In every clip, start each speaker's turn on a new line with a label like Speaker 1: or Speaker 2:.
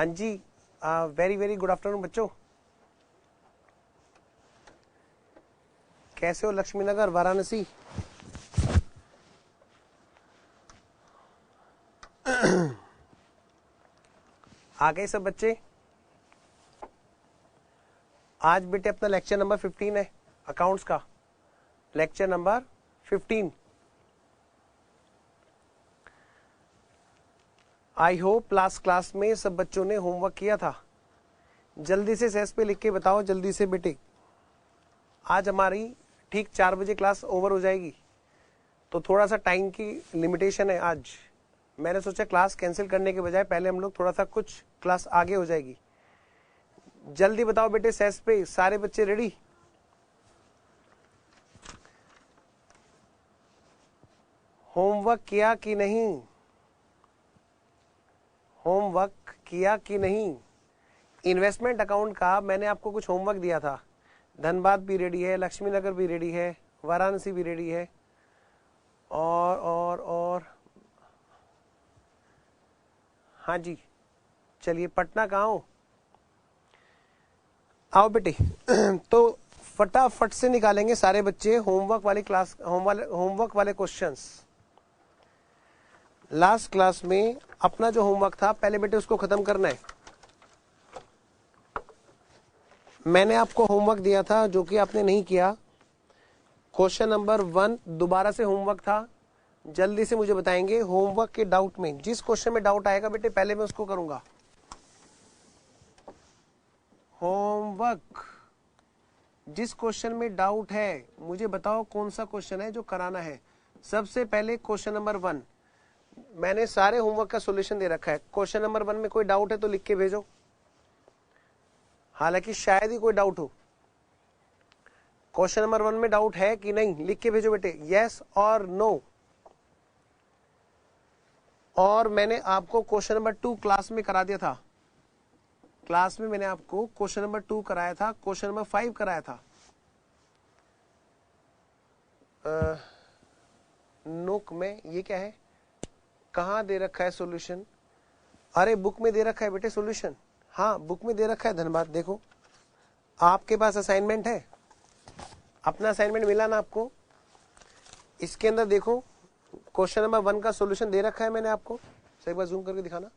Speaker 1: हाँ जी, very very good afternoon बच्चों। कैसे हो लक्ष्मी नगर वाराणसी? आ गए सब बच्चे? आज बेटे अपना लेक्चर नंबर 15 है, अकाउंट्स का lecture number 15। I hope last class में सब बच्चों ने होमवर्क किया था। जल्दी से सेस पे लिख के बताओ, जल्दी से बेटे। आज हमारी ठीक 4 बजे क्लास ओवर हो जाएगी, तो थोड़ा सा टाइम की लिमिटेशन है आज। मैंने सोचा क्लास कैंसिल करने के बजाय पहले हम लोग थोड़ा सा कुछ क्लास आगे हो जाएगी। जल्दी बताओ बेटे, सेस पे सारे बच्चे रेडी? होमवर्क किया कि नहीं? होमवर्क किया कि नहीं? इन्वेस्टमेंट अकाउंट का मैंने आपको कुछ होमवर्क दिया था। धनबाद भी रेडी है, लक्ष्मी नगर भी रेडी है, वाराणसी भी रेडी है, और हाँ जी, चलिए पटना कहाँ हो? आओ बेटे। तो फटाफट से निकालेंगे सारे बच्चे होमवर्क वाली क्लास, होमवर्क वाले क्वेश्चंस। लास्ट क्लास में अपना जो होमवर्क था पहले बेटे उसको खत्म करना है। मैंने आपको होमवर्क दिया था जो कि आपने नहीं किया। क्वेश्चन नंबर 1 दोबारा से होमवर्क था। जल्दी से मुझे बताएंगे होमवर्क के डाउट में, जिस क्वेश्चन में डाउट आएगा बेटे पहले मैं उसको करूंगा। होमवर्क जिस क्वेश्चन में डाउट है मुझे बताओ कौन सा क्वेश्चन है जो कराना है। सबसे पहले क्वेश्चन नंबर 1, मैंने सारे होमवर्क का सॉल्यूशन दे रखा है। क्वेश्चन नंबर 1 में कोई डाउट है तो लिख के भेजो, हालांकि शायद ही कोई डाउट हो। क्वेश्चन नंबर 1 में डाउट है कि नहीं, लिख के भेजो बेटे, यस और नो। और मैंने आपको क्वेश्चन नंबर 2 क्लास में करा दिया था। क्लास में मैंने आपको क्वेश्चन नंबर 2 कराया था, क्वेश्चन नंबर 5 कराया था। नोक में ये क्या है, कहाँ दे रखा है सॉल्यूशन? अरे बुक में दे रखा है बेटे सॉल्यूशन। हाँ बुक में दे रखा है। धन्यवाद। देखो आपके पास असाइनमेंट है, अपना असाइनमेंट मिला ना आपको? इसके अंदर देखो क्वेश्चन नंबर 1 का सॉल्यूशन दे रखा है मैंने आपको। सही बात, जूम करके दिखाना।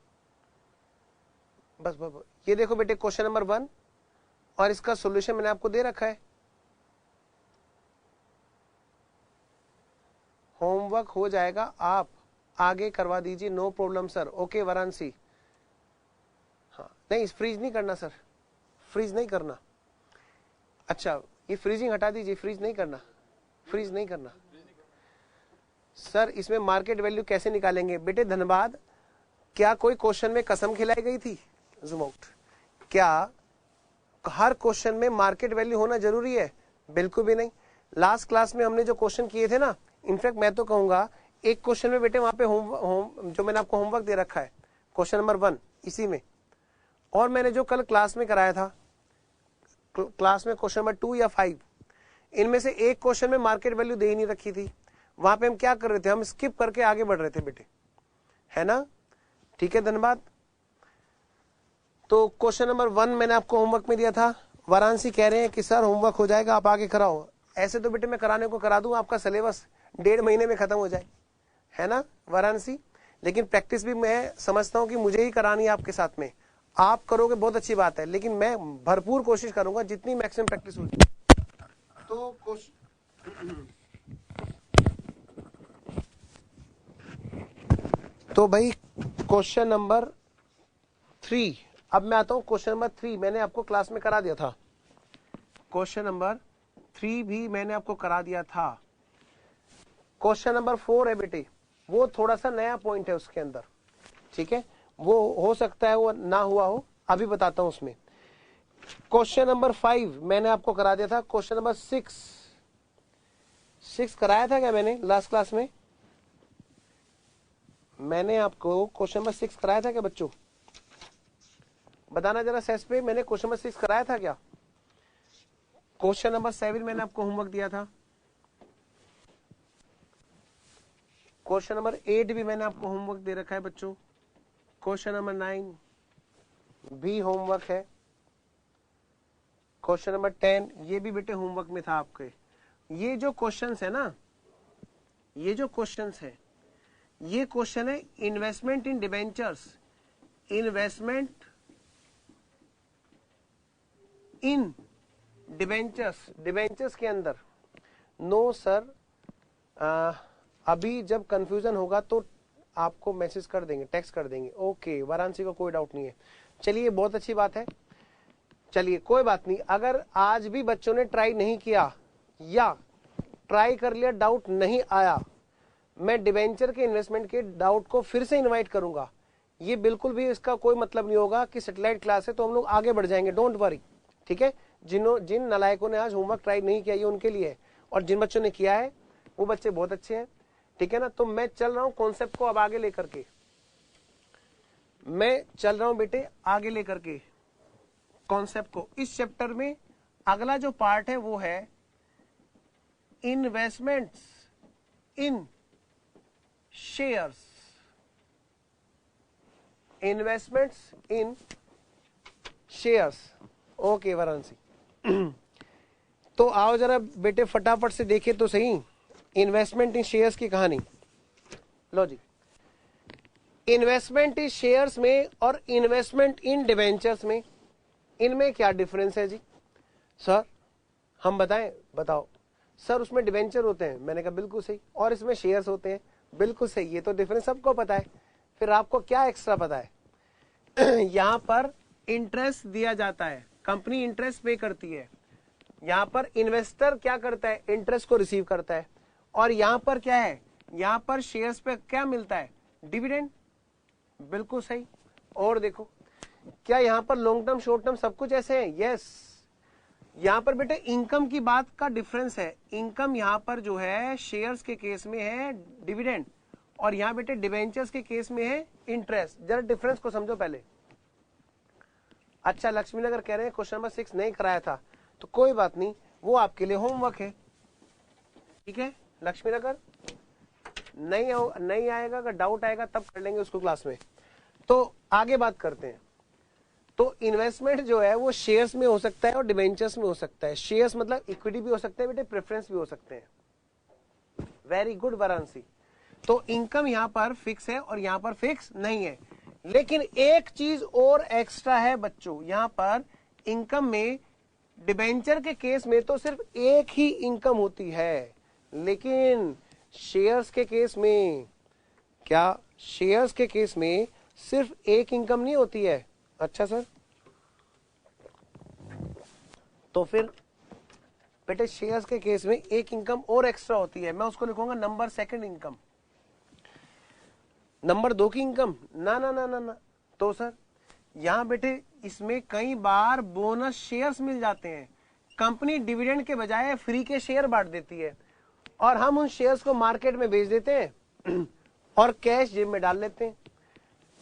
Speaker 1: बस बस ये देखो बेटे क्वेश्चन नंबर 1 और इसका सॉल्यूशन मैंने आपको दे रखा है। होमवर्क हो जाएगा, आप आगे करवा दीजिए, no problem sir. Okay Varanasi. हाँ नहीं फ्रीज नहीं करना सर, फ्रीज नहीं करना। अच्छा ये फ्रीजिंग हटा दीजिए, फ्रीज नहीं करना, फ्रीज नहीं करना सर। इसमें मार्केट वैल्यू कैसे निकालेंगे बेटे? धन्यवाद। क्या कोई क्वेश्चन में कसम खिलाई गई थी? Zoom out. क्या हर क्वेश्चन में मार्केट वैल्यू होना जरूरी है? बिल्कुल भी नहीं। लास्ट क्लास में हमने जो क्वेश्चन किए थे ना, इनफैक्ट मैं तो कहूंगा एक क्वेश्चन में बेटे वहां पे जो मैंने आपको होमवर्क दे रखा है क्वेश्चन नंबर 1 इसी में, और मैंने जो कल क्लास में कराया था क्लास में क्वेश्चन नंबर 2 या 5, इनमें से एक क्वेश्चन में मार्केट वैल्यू दे ही नहीं रखी थी। वहां पे हम क्या कर रहे थे, हम स्किप करके आगे बढ़ रहे थे बेटे, है ना? ठीक है धन्यवाद। तो क्वेश्चन नंबर 1 मैंने आपको होमवर्क में दिया था। वाराणसी कह रहे हैं कि सर होमवर्क हो जाएगा, आप आगे कराओ। ऐसे तो बेटे मैं कराने को करा दूं, आपका सिलेबस 1.5 महीने में खत्म हो जाए, है ना वाराणसी? लेकिन प्रैक्टिस भी मैं समझता हूं कि मुझे ही करानी है आपके साथ में। आप करोगे बहुत अच्छी बात है, लेकिन मैं भरपूर कोशिश करूंगा जितनी मैक्सिमम प्रैक्टिस होगी। तो भाई क्वेश्चन नंबर 3, अब मैं आता हूं क्वेश्चन नंबर 3। मैंने आपको क्लास में करा दिया था। क्वेश्चन नंबर 3 भी मैंने आपको करा दिया था। क्वेश्चन नंबर 4 है बेटे, वो थोड़ा सा नया पॉइंट है उसके अंदर, ठीक है? वो हो सकता है वो ना हुआ हो, अभी बताता हूं उसमें। क्वेश्चन नंबर 5 मैंने आपको करा दिया था। क्वेश्चन नंबर 6 कराया था क्या मैंने लास्ट क्लास में? मैंने आपको क्वेश्चन नंबर 6 कराया था क्या बच्चों? बताना जरा सेस पे, मैंने क्वेश्चन नंबर 6 कराया था क्या? क्वेश्चन नंबर 7 मैंने आपको होमवर्क दिया था। क्वेश्चन नंबर 8 भी मैंने आपको होमवर्क दे रखा है बच्चों। क्वेश्चन नंबर 9, भी होमवर्क है। क्वेश्चन नंबर 10 ये भी बेटे होमवर्क में था आपके। ये जो क्वेश्चंस है ना, ये जो क्वेश्चंस है, ये क्वेश्चन है investment in debentures, investment in debentures, debentures के अंदर। नो सर, अभी जब कंफ्यूजन होगा तो आपको मैसेज कर देंगे, टेक्स्ट कर देंगे। ओके, वाराणसी को कोई डाउट नहीं है। चलिए बहुत अच्छी बात है। चलिए कोई बात नहीं, अगर आज भी बच्चों ने ट्राई नहीं किया या ट्राई कर लिया, डाउट नहीं आया, मैं डिबेंचर के इन्वेस्टमेंट के डाउट को फिर से इनवाइट करूंगा। ये बिल्कुल भी इसका कोई मतलब नहीं होगा कि सैटेलाइट क्लास है तो हम लोग आगे बढ़ जाएंगे, डोंट वरी, ठीक है। जिन नलायकों ने आज होमवर्क ट्राई नहीं किया ये उनके लिए है, और जिन बच्चों ने किया है वो बच्चे बहुत अच्छे हैं, ठीक है ना। तो मैं चल रहा हूं कॉन्सेप्ट को अब आगे लेकर के, मैं चल रहा हूं बेटे आगे लेकर के कॉन्सेप्ट को। इस चैप्टर में अगला जो पार्ट है वो है investments in shares, investments in shares. Okay Varanasi, तो आओ जरा बेटे फटाफट से देखे तो सही इन्वेस्टमेंट इन शेयर्स की कहानी। लो जी, इन्वेस्टमेंट इन शेयर्स में और इन्वेस्टमेंट इन डिबेंचर्स में, इनमें क्या डिफरेंस है जी? सर हम बताएं, बताओ सर। उसमें डिबेंचर होते हैं, मैंने कहा बिल्कुल सही, और इसमें शेयर्स होते हैं, बिल्कुल सही। ये तो डिफरेंस सबको पता है, फिर आपको क्या एक्स्ट्रा पता है? यहां पर इंटरेस्ट दिया जाता है, कंपनी इंटरेस्ट पे करती है, यहां पर इन्वेस्टर क्या करता है, इंटरेस्ट को रिसीव करता है, और यहां पर क्या है, यहां पर शेयर्स पे क्या मिलता है, डिविडेंड, बिल्कुल सही। और देखो क्या यहां पर लॉन्ग टर्म शॉर्ट टर्म सब कुछ ऐसे है? यस। यहां पर बेटे इनकम की बात का डिफरेंस है, इनकम यहां पर जो है शेयर्स के केस में है डिविडेंड, और यहां बेटे डिबेंचर्स के केस में है इंटरेस्ट। जरा डिफरेंस को समझो पहले। अच्छा लक्ष्मी नगर कह रहे हैं क्वेश्चन नंबर 6 नहीं कराया था, तो कोई बात नहीं, वो आपके लिए होमवर्क है, ठीक है। लक्ष्मी नगर नहीं आएगा, अगर डाउट आएगा तब कर लेंगे उसको क्लास में। तो आगे बात करते हैं। तो इन्वेस्टमेंट जो है वो शेयर्स में हो सकता है और डिबेंचर्स में हो सकता है। शेयर्स मतलब इक्विटी भी हो सकते हैं बेटे, प्रेफरेंस भी हो सकते हैं। Very good Varanasi. तो इनकम यहां पर फिक्स है और यहां पर फिक्स नहीं है, लेकिन एक चीज और एक्स्ट्रा है बच्चों, यहां पर इनकम में डिबेंचर के केस में तो सिर्फ एक ही इनकम होती है, लेकिन शेयर्स के केस में क्या, शेयर्स के केस में सिर्फ एक इनकम नहीं होती है। अच्छा सर, तो फिर बेटे शेयर्स के केस में एक इनकम और एक्स्ट्रा होती है, मैं उसको लिखूंगा नंबर सेकंड इनकम, नंबर 2 की इनकम। ना ना ना ना ना, तो सर यहां बेटे इसमें कई बार बोनस शेयर्स मिल जाते हैं, कंपनी डिविडेंड के बजाय फ्री के शेयर बांट देती है, और हम उन शेयर्स को मार्केट में बेच देते हैं और कैश जेब में डाल लेते हैं।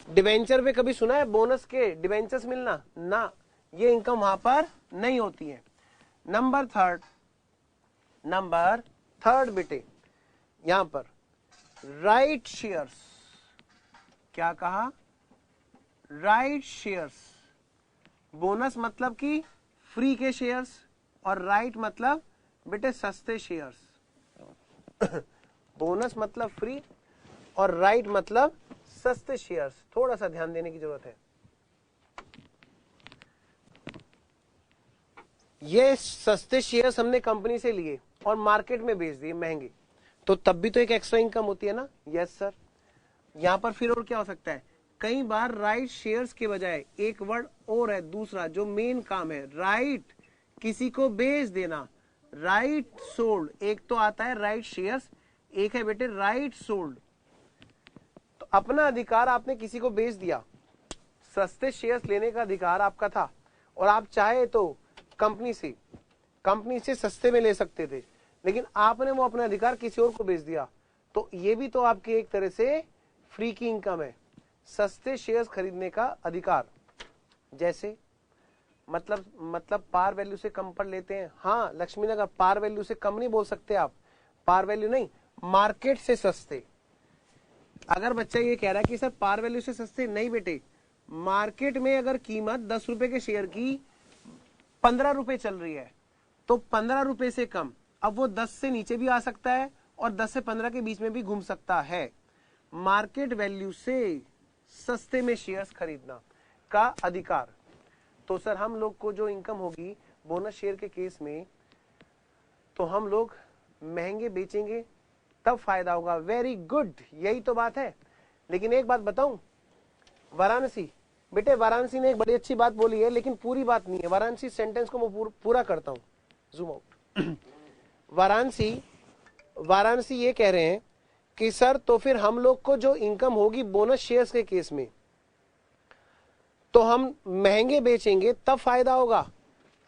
Speaker 1: डिबेंचर पे कभी सुना है बोनस के डिबेंचर्स मिलना? ना, ये इनकम वहां पर नहीं होती है। नंबर थर्ड बेटे यहां पर राइट शेयर्स, क्या कहा, राइट शेयर्स। बोनस मतलब कि फ्री के शेयर्स, और राइट मतलब बेटे सस्ते शेयर्स। बोनस मतलब फ्री और राइट मतलब सस्ते शेयर्स, थोड़ा सा ध्यान देने की जरूरत है। ये सस्ते शेयर्स हमने कंपनी से लिए और मार्केट में बेच दिए महंगे, तो तब भी तो एक एक्स्ट्रा इनकम होती है ना? Yes sir. यहां पर फिर और क्या हो सकता है, कई बार राइट शेयर्स के बजाय एक वर्ड और है दूसरा जो मेन काम है, राइट किसी को बेच देना, राइट सोल्ड। एक तो आता है राइट शेयर्स, एक है बेटे राइट सोल्ड। तो अपना अधिकार आपने किसी को बेच दिया, सस्ते शेयर्स लेने का अधिकार आपका था, और आप चाहे तो कंपनी से सस्ते में ले सकते थे, लेकिन आपने वो अपना अधिकार किसी और को बेच दिया, तो ये भी तो आपकी एक तरह से फ्री की इनकम है, सस्ते शेयर्स खरीदने का अधिकार। जैसे मतलब पार वैल्यू से कम पर लेते हैं। हाँ लक्ष्मी नगर, पार वैल्यू से कम नहीं बोल सकते आप, पार वैल्यू नहीं, मार्केट से सस्ते। अगर बच्चा ये कह रहा है कि सर पार वैल्यू से सस्ते, नहीं बेटे, मार्केट में अगर कीमत 10 रुपए के शेयर की 15 रुपए चल रही है तो 15 रुपए से कम, अब वो 10 से नीचे भी आ सकता है और 10 से 15 के बीच में भी घूम सकता है। मार्केट वैल्यू से सस्ते में शेयर्स खरीदना का अधिकार। तो सर हम लोग को जो इनकम होगी बोनस शेयर के केस में, तो हम लोग महंगे बेचेंगे तब फायदा होगा। वेरी गुड, यही तो बात है। लेकिन एक बात बताऊं, वाराणसी बेटे, वाराणसी ने एक बड़ी अच्छी बात बोली है लेकिन पूरी बात नहीं है। वाराणसी सेंटेंस को मैं पूरा करता हूं, जूम आउट। वाराणसी ये कह रहे हैं कि सर तो फिर हम लोग को जो इनकम होगी बोनस शेयर्स के केस में, तो हम महंगे बेचेंगे तब फायदा होगा।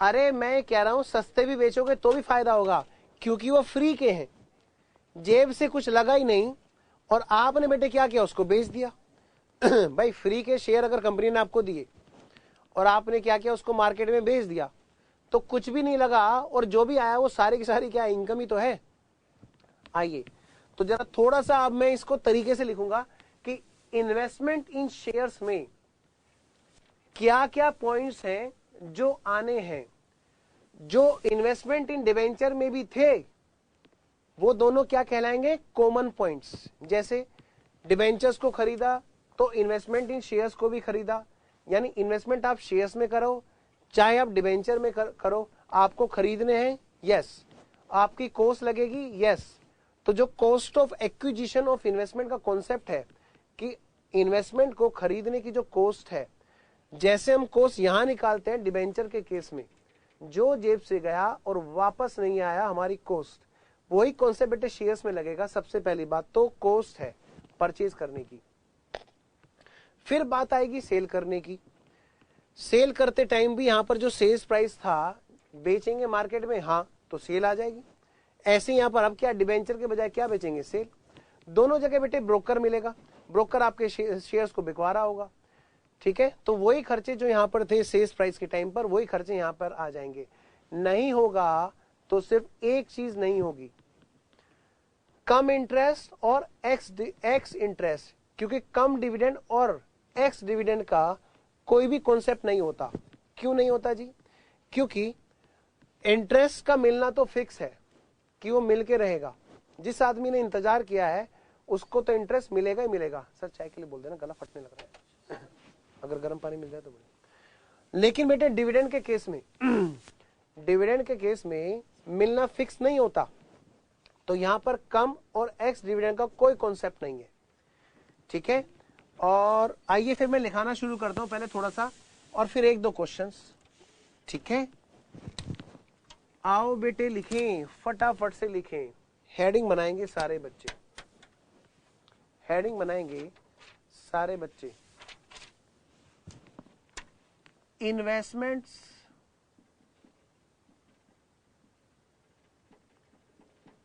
Speaker 1: अरे मैं कह रहा हूं सस्ते भी बेचोगे तो भी फायदा होगा, क्योंकि वो फ्री के हैं, जेब से कुछ लगा ही नहीं, और आपने बेटे क्या किया, उसको बेच दिया। भाई फ्री के शेयर अगर कंपनी ने आपको दिए और आपने क्या किया, उसको मार्केट में बेच दिया, तो कुछ भी नहीं लगा, और जो भी आया वो सारी की सारी क्या इनकम ही तो है। आइए तो जरा थोड़ा सा अब मैं इसको तरीके से लिखूंगा कि इन्वेस्टमेंट इन शेयर्स में क्या क्या पॉइंट्स हैं जो आने हैं। जो इन्वेस्टमेंट इन डिवेंचर में भी थे वो दोनों क्या कहलाएंगे, कॉमन पॉइंट्स। जैसे डिवेंचर्स को खरीदा तो इन्वेस्टमेंट इन शेयर्स को भी खरीदा, यानी इन्वेस्टमेंट आप शेयर्स में करो चाहे आप डिवेंचर में करो, आपको खरीदने हैं, यस। आपकी कॉस्ट लगेगी, यस। तो जो cost of acquisition of investment का कॉन्सेप्ट है कि इन्वेस्टमेंट को खरीदने की जो कॉस्ट है, जैसे हम कॉस्ट यहां निकालते हैं डिवेंचर के केस में, जो जेब से गया और वापस नहीं आया हमारी कॉस्ट, वही कॉन्सेप्ट बेटे शेयर्स में लगेगा। सबसे पहली बात तो कॉस्ट है परचेज करने की। फिर बात आएगी सेल करने की। सेल करते टाइम भी यहां पर जो सेल्स प्राइस था, बेचेंगे मार्केट में, हाँ तो सेल आ जाएगी। ऐसे यहां पर अब क्या, डिवेंचर के बजाय क्या बेचेंगे, सेल। दोनों जगह बेटे ब्रोकर मिलेगा, ब्रोकर आपके शेयर्स को बिकवा रहा होगा, ठीक है। तो वही खर्चे जो यहां पर थे सेल्स प्राइस के टाइम पर, वही खर्चे यहां पर आ जाएंगे। नहीं होगा तो सिर्फ एक चीज नहीं होगी, कम इंटरेस्ट और एक्स इंटरेस्ट, क्योंकि कम डिविडेंड और एक्स डिविडेंड का कोई भी कॉन्सेप्ट नहीं होता। क्यों नहीं होता जी, क्योंकि इंटरेस्ट का मिलना तो फिक्स है कि वो मिल के रहेगा। जिस आदमी ने इंतजार किया है उसको तो इंटरेस्ट मिलेगा ही मिलेगा। सर चाय के लिए बोल देना, गला फटने लग रहा है। अगर गर्म पानी मिल जाए तो बोले। लेकिन बेटे डिविडेंड के केस में डिविडेंड के केस में मिलना फिक्स नहीं होता, तो यहां पर कम और एक्स डिविडेंड का कोई कॉन्सेप्ट नहीं है, ठीक है। और आइए फिर मैं लिखाना शुरू करता हूं पहले थोड़ा सा, और फिर एक दो क्वेश्चंस, ठीक है। आओ बेटे लिखें, फटाफट से लिखें। हेडिंग बनाएंगे सारे बच्चे, हेडिंग बनाएंगे सारे बच्चे। Investments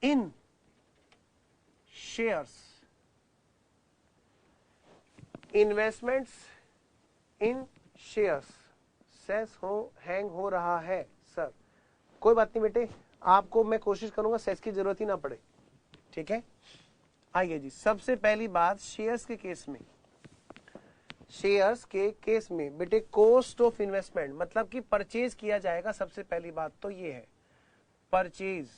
Speaker 1: in shares, investments in shares. सेस हैंग हो रहा है सर, कोई बात नहीं बेटे, आपको मैं कोशिश करूंगा सेस की जरूरत ही ना पड़े, ठीक है। आइए जी, सबसे पहली बात शेयर्स के केस में, शेयर्स के केस में बेटे कॉस्ट ऑफ इन्वेस्टमेंट मतलब कि परचेज किया जाएगा। सबसे पहली बात तो ये है परचेज।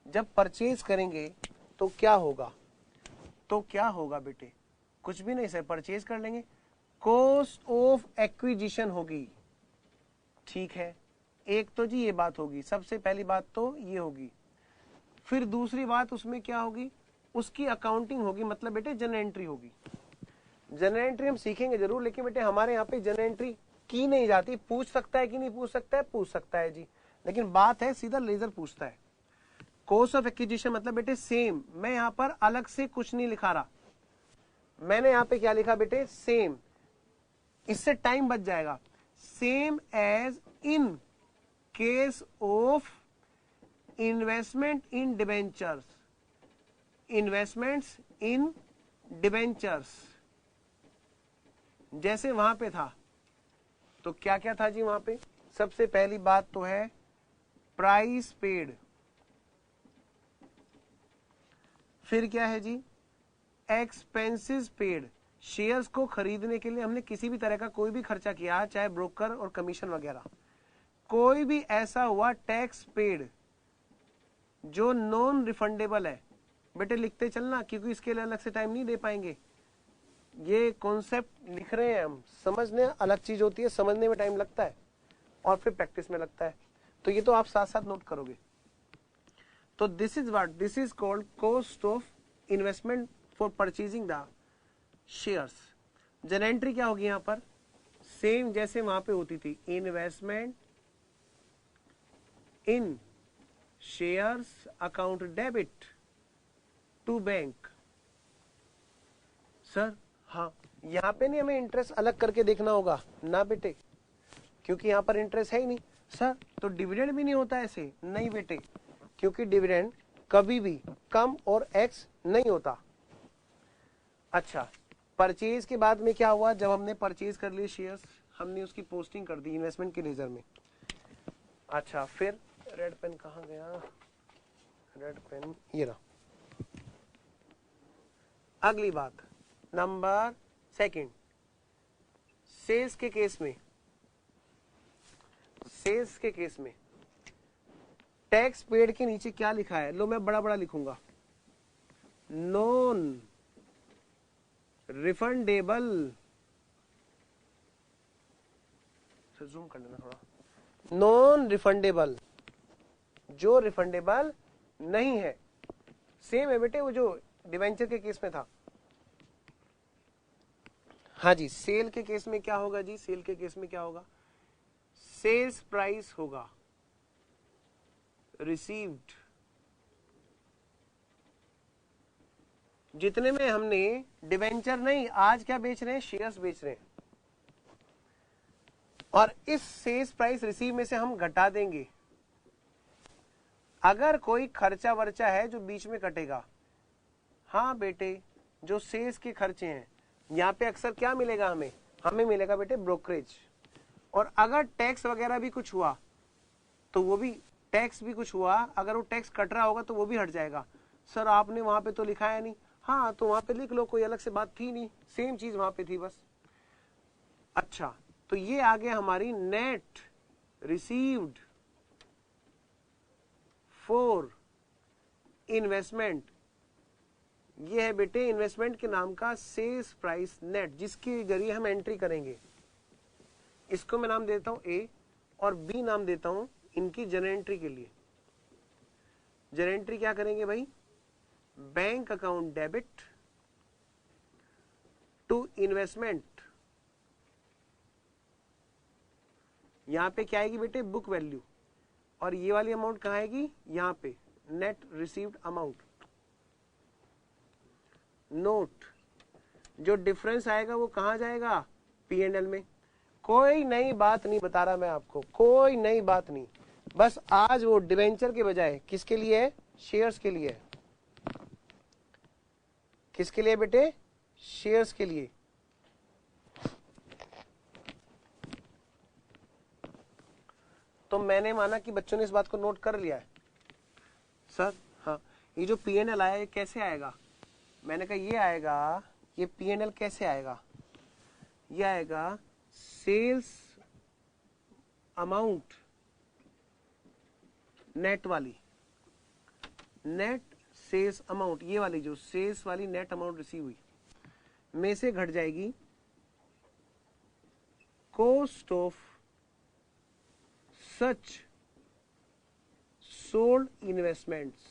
Speaker 1: जब परचेज करेंगे तो क्या होगा, तो क्या होगा बेटे, कुछ भी नहीं सर, परचेज कर लेंगे, कॉस्ट ऑफ एक्विजिशन होगी, ठीक है। एक तो जी ये बात होगी, सबसे पहली बात तो ये होगी। फिर दूसरी बात उसमें क्या होगी, उसकी अकाउंटिंग होगी, मतलब बेटे जनरल एंट्री होगी। जनरल एंट्री हम सीखेंगे जरूर, लेकिन बेटे हमारे यहाँ पे जनरल एंट्री की नहीं जाती। पूछ सकता है कि नहीं पूछ सकता है, पूछ सकता है जी, लेकिन बात है सीधा लेजर पूछता है। कॉस्ट ऑफ एक्विजिशन मतलब बेटे सेम, मैं यहाँ पर अलग से कुछ नहीं लिखा रहा, मैंने यहाँ पे क्या लिखा बेटे, सेम। इससे टाइम बच जाएगा। Same as in case of investment in debentures, investments in debentures जैसे वहां पे था। तो क्या क्या था जी वहां पे, सबसे पहली बात तो है प्राइस पेड, फिर क्या है जी एक्सपेंसेस पेड। शेयर्स को खरीदने के लिए हमने किसी भी तरह का कोई भी खर्चा किया, चाहे ब्रोकर और कमीशन वगैरह, कोई भी ऐसा हुआ टैक्स पेड जो नॉन रिफंडेबल है, बेटे लिखते चलना, क्योंकि इसके लिए अलग से टाइम नहीं दे पाएंगे। ये कॉन्सेप्ट लिख रहे हैं हम, समझने अलग चीज होती है, समझने में टाइम लगता है और फिर प्रैक्टिस में लगता है, तो ये तो आप साथ साथ नोट करोगे। तो this is what, this is called cost of investment for purchasing the shares. Journal entry क्या होगी यहां पर, सेम जैसे वहां पे होती थी, investment in shares account debit to bank. Sir हाँ, यहां पे नहीं हमें इंटरेस्ट अलग करके देखना होगा ना बेटे, क्योंकि यहां पर इंटरेस्ट है ही नहीं। सर तो डिविडेंड भी नहीं होता ऐसे, नहीं बेटे, क्योंकि डिविडेंड कभी भी कम और एक्स नहीं होता। अच्छा, परचेज के बाद में क्या हुआ, जब हमने परचेज कर लिए शेयर्स, हमने उसकी पोस्टिंग कर दी इन्वेस्टमेंट के लेजर में। अच्छा, फिर रेड पेन कहाँ गया, रेड पेन ये रहा। अगली बात नंबर सेकंड, सेल्स के केस में, सेल्स के केस में टैक्स पेड के नीचे क्या लिखा है, लो मैं बड़ा बड़ा लिखूंगा, नॉन रिफंडेबल, जूम कर लेना थोड़ा, नॉन रिफंडेबल, जो रिफंडेबल नहीं है। सेम है बेटे वो जो डिवेंचर के केस में था। हाँ जी, सेल के केस में क्या होगा जी, सेल के केस में क्या होगा, सेल्स प्राइस होगा रिसीव्ड, जितने में हमने डिवेंचर नहीं, आज क्या बेच रहे हैं, शेयर्स बेच रहे हैं, और इस सेल्स प्राइस रिसीव में से हम घटा देंगे। अगर कोई खर्चा वर्चा है जो बीच में कटेगा, हाँ बेटे जो सेल्स के खर्चे हैं, यहाँ पे अक्सर क्या मिलेगा हमें, हमें मिलेगा बेटे ब्रोकरेज, और अगर टैक्स वगैरह भी कुछ हुआ तो वो भी, टैक्स भी कुछ हुआ, अगर वो टैक्स कट रहा होगा तो वो भी हट जाएगा। सर आपने वहां पे तो लिखा है नहीं, हाँ तो वहां पे लिख लो, कोई अलग से बात थी नहीं, सेम चीज वहां पे थी बस। अच्छा, तो ये आ गया हमारी नेट रिसीव्ड फॉर इन्वेस्टमेंट, ये है बेटे इन्वेस्टमेंट के नाम का सेल्स प्राइस नेट, जिसके जरिए हम एंट्री करेंगे। इसको मैं नाम देता हूं ए और बी नाम देता हूं इनकी जर्नल एंट्री के लिए। जर्नल एंट्री क्या करेंगे भाई, bank account debit to investment, यहां पे क्या आएगी बेटे, बुक वैल्यू, और ये वाली अमाउंट कहां आएगी, यहां पे नेट रिसीव्ड अमाउंट। नोट, जो डिफरेंस आएगा वो कहां जाएगा, P&L में। कोई नई बात नहीं बता रहा मैं आपको, कोई नई बात नहीं, बस आज वो डिवेंचर के बजाय किसके लिए है, शेयर्स के लिए है। किसके लिए बेटे, शेयर्स के लिए। तो मैंने माना कि बच्चों ने इस बात को नोट कर लिया है। सर हाँ, ये जो P&L आया ये कैसे आएगा, मैंने कहा ये आएगा, ये P&L कैसे आएगा, ये आएगा सेल्स अमाउंट नेट वाली, नेट सेल्स अमाउंट, ये वाली जो सेल्स वाली नेट अमाउंट रिसीव हुई में से घट जाएगी cost of such sold investments,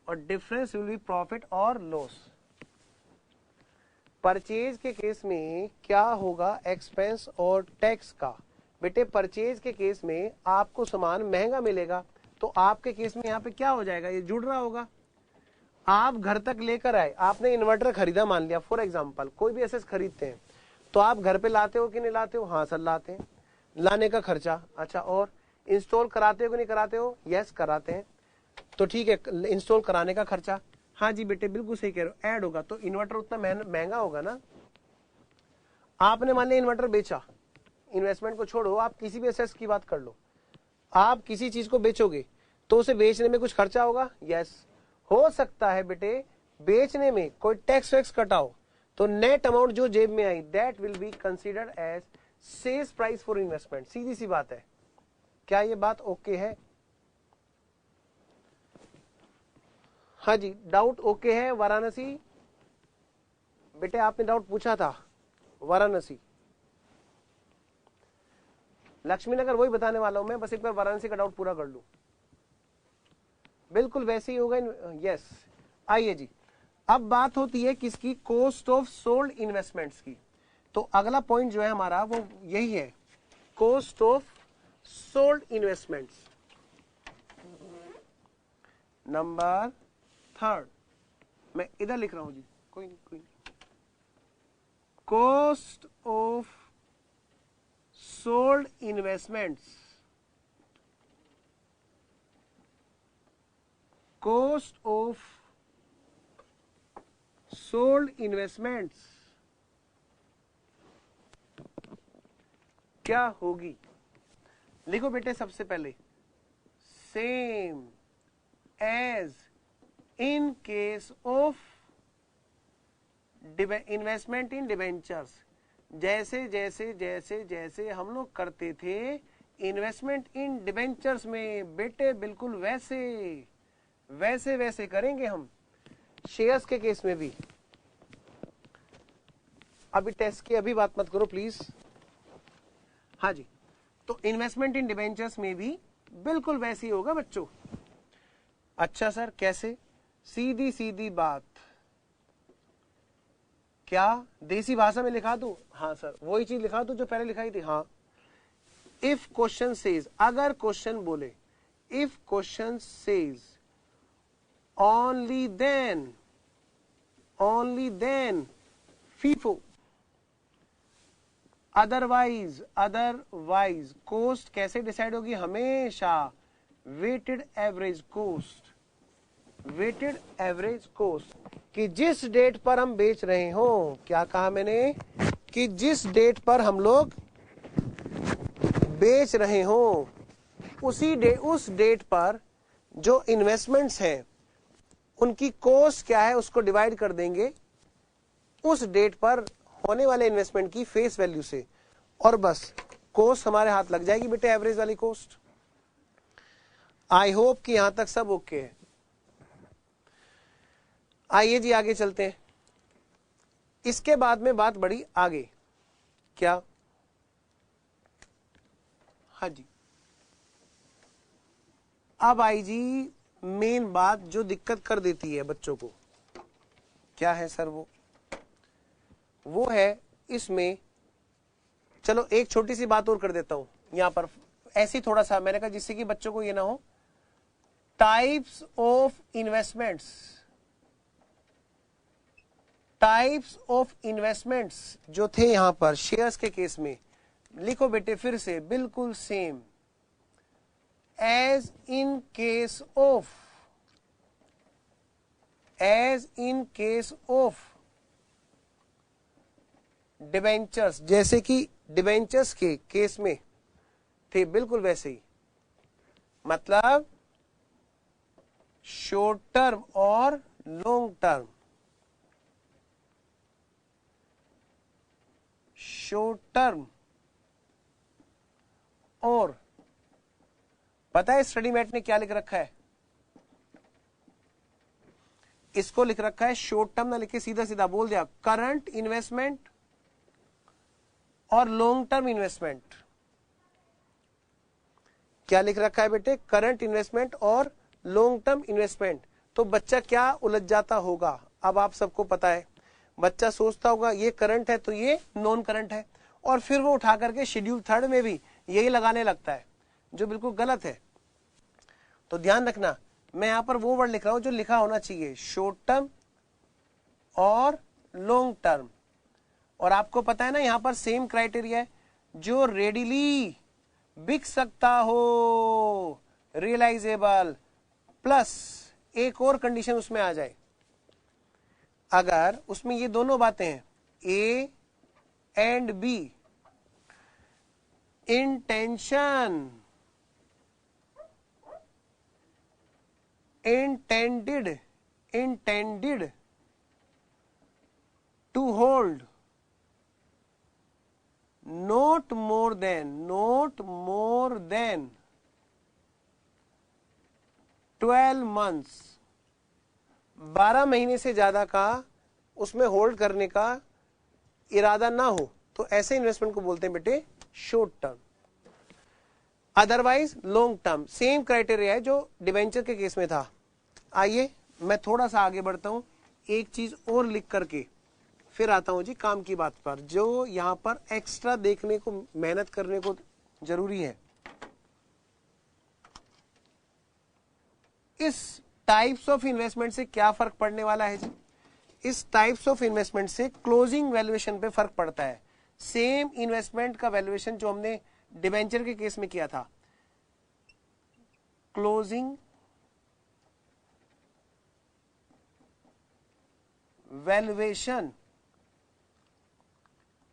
Speaker 1: और डिफरेंस विल बी प्रॉफिट और लॉस। परचेज के केस में क्या होगा, एक्सपेंस और टैक्स का। बेटे परचेज के केस में आपको सामान महंगा मिलेगा, तो आपके केस में यहाँ पे क्या हो जाएगा, ये जुड़ रहा होगा। आप घर तक लेकर आए, आपने इन्वर्टर खरीदा मान लिया फॉर एग्जांपल, कोई भी एसेस खरीदते हैं तो आप घर पे लाते हो कि नहीं लाते हो, हाँ सर लाते हैं, लाने का खर्चा। अच्छा, और इंस्टॉल कराते हो कि नहीं कराते हो, यस कराते हैं, तो ठीक है, इंस्टॉल कराने का खर्चा, हाँ जी बेटे बिल्कुल सही कह रहे हो, ऐड होगा, तो इन्वर्टर उतना महंगा होगा ना। आपने मान लिया इन्वर्टर बेचा, इन्वेस्टमेंट को छोड़ो, आप किसी भी एसेट की बात कर लो, आप किसी चीज को बेचोगे तो उसे बेचने में कुछ खर्चा होगा, यस, हो सकता है बेटे बेचने में कोई टैक्स वैक्स कटाओ तो नेट अमाउंट जो जेब में आई that will be considered as sales price for investment. सीधी सी बात है। क्या ये बात ओके है? हाँ जी, डाउट ओके है? वाराणसी बेटे आपने डाउट पूछा था। वाराणसी, लक्ष्मीनगर वही बताने वाला हूं मैं, बस एक बार वाराणसी का डाउट पूरा कर लूं। बिल्कुल वैसे ही होगा। यस, आइए जी, अब बात होती है किसकी? कॉस्ट ऑफ सोल्ड इन्वेस्टमेंट्स की। तो अगला पॉइंट जो है हमारा वो यही है, cost of sold investments. Number 3, मैं इधर लिख रहा हूं जी, कोई नहीं। Cost of sold investments, cost of sold investments क्या होगी? लिखो बेटे सबसे पहले, same as in case of investment in debentures. जैसे जैसे जैसे जैसे हम लोग करते थे इन्वेस्टमेंट इन डिबेंचर्स में, बेटे बिल्कुल वैसे वैसे वैसे करेंगे हम शेयर्स के केस में भी। अभी टेस्ट की अभी बात मत करो प्लीज। हाँ जी, तो इन्वेस्टमेंट इन डिबेंचर्स में भी बिल्कुल वैसे ही होगा बच्चों। अच्छा सर कैसे? सीधी सीधी बात, क्या देसी भाषा में लिखा दूं? हाँ सर, वही चीज लिखा दूं जो पहले लिखाई थी। हाँ, इफ क्वेश्चन सेज, अगर क्वेश्चन बोले, if question says only then FIFO, otherwise cost कैसे डिसाइड होगी? हमेशा weighted average cost, weighted average cost, कि जिस डेट पर हम बेच रहे हो, क्या कहा मैंने? कि जिस डेट पर हम लोग बेच रहे हो उस डेट पर जो इन्वेस्टमेंट्स हैं उनकी कॉस्ट क्या है उसको डिवाइड कर देंगे उस डेट पर होने वाले इन्वेस्टमेंट की फेस वैल्यू से, और बस कॉस्ट हमारे हाथ लग जाएगी बेटे, एवरेज वाली कॉस्ट। आई होप कि यहां तक सब ओके है। आइए जी आगे चलते हैं। इसके बाद में बात बढ़ी आगे, क्या? हाँ जी, अब आई जी मेन बात जो दिक्कत कर देती है बच्चों को। क्या है सर? वो है इसमें, चलो एक छोटी सी बात और कर देता हूं यहां पर, ऐसी थोड़ा सा मैंने कहा जिससे कि बच्चों को ये ना हो। Types of investments, types of investments जो थे यहां पर शेयर्स के केस में, लिखो बेटे फिर से बिल्कुल same as in case of debentures, जैसे कि डिबेंचर्स के केस में थे बिल्कुल वैसे ही। मतलब शॉर्ट टर्म और लॉन्ग टर्म, शॉर्ट टर्म और, पता है स्टडी मैट ने क्या लिख रखा है? इसको लिख रखा है शॉर्ट टर्म ना लिख के सीधा सीधा बोल दिया करंट इन्वेस्टमेंट और लॉन्ग टर्म इन्वेस्टमेंट। क्या लिख रखा है बेटे? करंट इन्वेस्टमेंट और लॉन्ग टर्म इन्वेस्टमेंट। तो बच्चा क्या उलझ जाता होगा? अब आप सबको पता है, बच्चा सोचता होगा ये करंट है तो ये नॉन करंट है, और फिर वो उठा करके शेड्यूल 3 में भी यही लगाने लगता है, जो बिल्कुल गलत है। तो ध्यान रखना, मैं यहां पर वो वर्ड लिख रहा हूं जो लिखा होना चाहिए, शॉर्ट टर्म और लॉन्ग टर्म। और आपको पता है ना यहां पर सेम क्राइटेरिया है, जो रेडिली बिक सकता हो, रियलाइजेबल, प्लस एक और कंडीशन उसमें आ जाए, अगर उसमें ये दोनों बातें हैं A and B, intention, intended intended to hold not more than 12 months, 12 महीने से ज्यादा का उसमें होल्ड करने का इरादा ना हो, तो ऐसे इन्वेस्टमेंट को बोलते हैं बेटे short term. Otherwise long term. Same criteria है जो डिवेंचर के केस में था। आइए मैं थोड़ा सा आगे बढ़ता हूं, एक चीज और लिख करके फिर आता हूं जी काम की बात पर, जो यहां पर एक्स्ट्रा देखने को, मेहनत करने को जरूरी है। इस टाइप्स ऑफ इन्वेस्टमेंट से क्या फर्क पड़ने वाला है जी? इस टाइप्स ऑफ इन्वेस्टमेंट से क्लोजिंग वैल्यूएशन पे फर्क पड़ता है। सेम इन्वेस्टमेंट का वैल्यूएशन जो हमने डिबेंचर के केस में किया था, closing valuation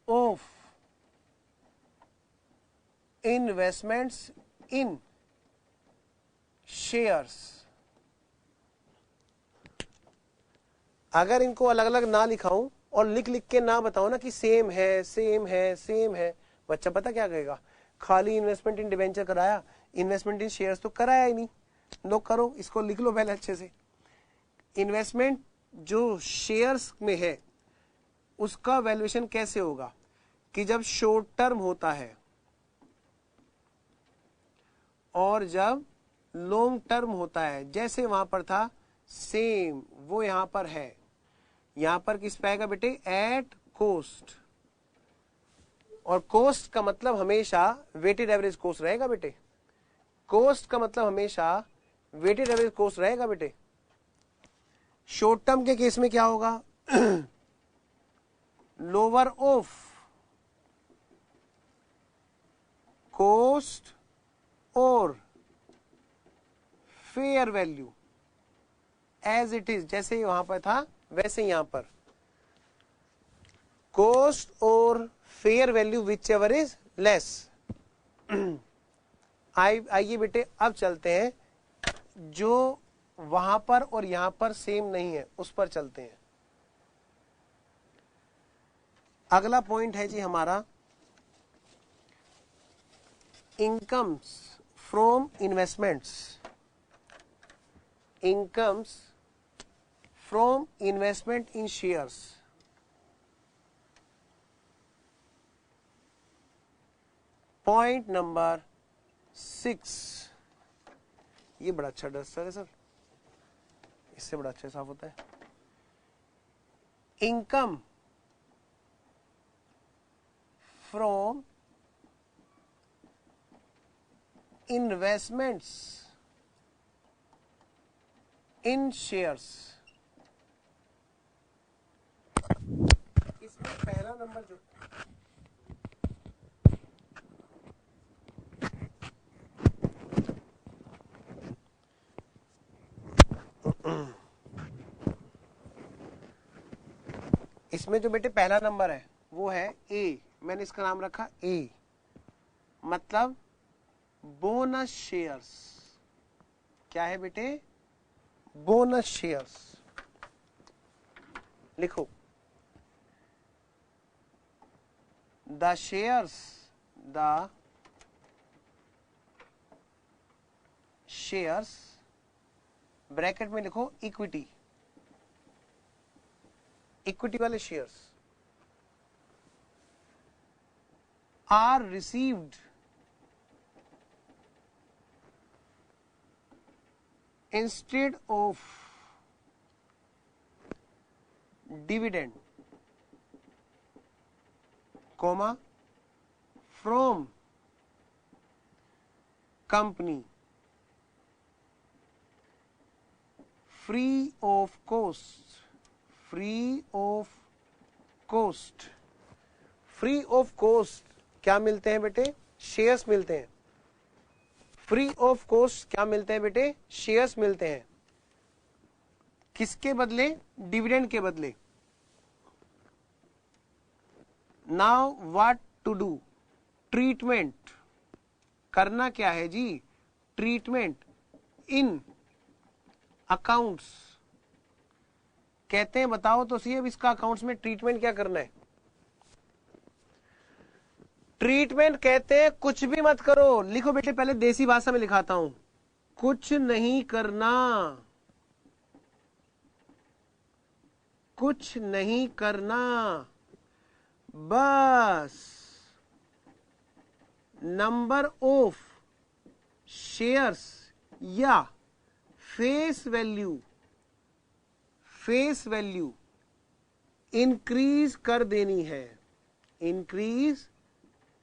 Speaker 1: of investments in shares, अगर इनको अलग अलग ना लिखाऊं और लिख लिख के ना बताओ ना कि सेम है सेम है सेम है, बच्चा पता क्या कहेगा, खाली इन्वेस्टमेंट इन डिबेंचर कराया, इन्वेस्टमेंट इन शेयर्स तो कराया ही नहीं। लो करो, इसको लिख लो पहले अच्छे से। इन्वेस्टमेंट जो शेयर्स में है उसका वैल्यूएशन कैसे होगा कि जब शॉर्ट टर्म होता है और जब लॉन्ग टर्म होता है। जैसे वहां पर था सेम वो यहां पर है, यहां पर किस पे आएगा बेटे, एट कोस्ट। और कोस्ट का मतलब हमेशा वेटेड एवरेज कोस्ट रहेगा बेटे, कोस्ट का मतलब हमेशा वेटेड एवरेज कोस्ट रहेगा बेटे। शॉर्ट टर्म के केस में क्या होगा, लोअर ऑफ कोस्ट और fair value as it is, जैसे ही वहां पर था वैसे यहां पर कोस्ट और fair value which ever is less. आइए बेटे अब चलते हैं जो वहां पर और यहां पर सेम नहीं है उस पर चलते हैं। अगला पॉइंट है जी हमारा incomes from investments, incomes from investment in shares. Point number 6, ये बड़ा अच्छा डस्टर है सर, इससे बड़ा अच्छा साफ होता है। Income from investments in shares, इसमें पहला नंबर जो इसमें जो बेटे पहला नंबर है वो है ए, मैंने इसका नाम रखा ए, मतलब बोनस शेयर्स। क्या है बेटे, बोनस शेयर्स। लिखो the shares, the shares bracket में लिखो इक्विटी, इक्विटी वाले shares are received instead of dividend, comma from company free of cost, free of cost, free of cost क्या मिलते हैं बेटे, शेयर्स मिलते हैं। फ्री ऑफ कॉस्ट क्या मिलते हैं बेटे, शेयर्स मिलते हैं। किसके बदले, डिविडेंड के बदले। Now what to do, treatment करना क्या है जी, ट्रीटमेंट इन अकाउंट्स कहते हैं बताओ तो सही अब इसका अकाउंट्स में ट्रीटमेंट क्या करना है। ट्रीटमेंट कहते हैं कुछ भी मत करो। लिखो बेटे, पहले देसी भाषा में लिखाता हूं, कुछ नहीं करना, कुछ नहीं करना, बस नंबर ऑफ शेयर्स या फेस वैल्यू इंक्रीज कर देनी है, इंक्रीज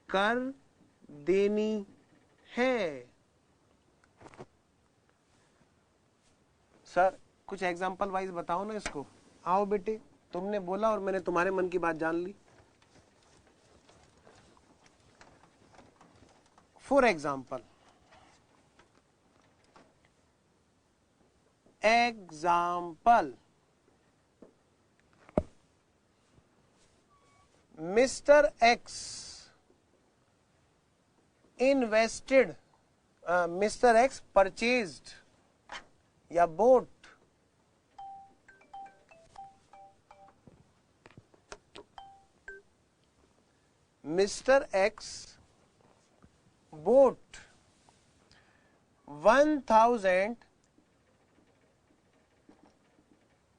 Speaker 1: कर देनी है। सर कुछ एग्जांपल वाइज बताओ ना इसको। आओ बेटे, तुमने बोला और मैंने तुम्हारे मन की बात जान ली। For example, mister X invested, mister X purchased या bought Mr. X bought 1000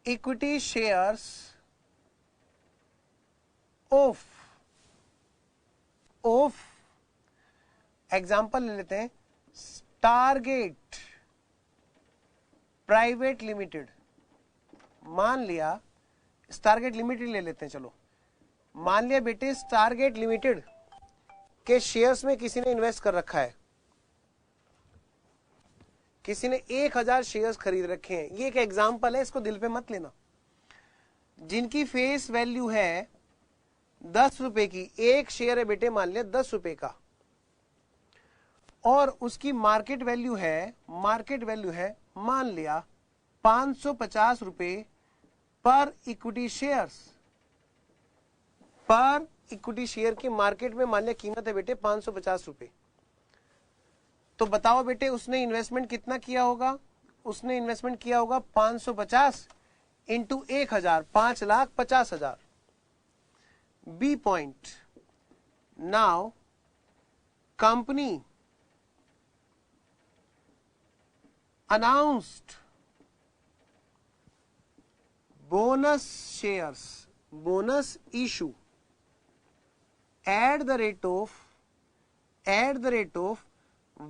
Speaker 1: equity shares of example ले लेते हैं, टारगेट प्राइवेट लिमिटेड। मान लिया टारगेट लिमिटेड ले लेते हैं, चलो मान लिया बेटे टारगेट लिमिटेड के शेयर्स में किसी ने इन्वेस्ट कर रखा है, किसी ने 1000 शेयर्स खरीद रखे हैं। ये एक एग्जांपल है, इसको दिल पे मत लेना। जिनकी फेस वैल्यू है 10 रुपए की, एक शेयर है बेटे मान लिया 10 रुपए का, और उसकी मार्केट वैल्यू है मान लिया 550 रुपए पर इक्विटी शेयर्स। पर इक्विटी शेयर की मार्केट में मान लिया कीमत है बेटे 550 रुपए। तो बताओ बेटे उसने इन्वेस्टमेंट कितना किया होगा? उसने इन्वेस्टमेंट किया होगा 550 into 1000, 5,50,000। B point, now company announced bonus shares, bonus issue at the rate of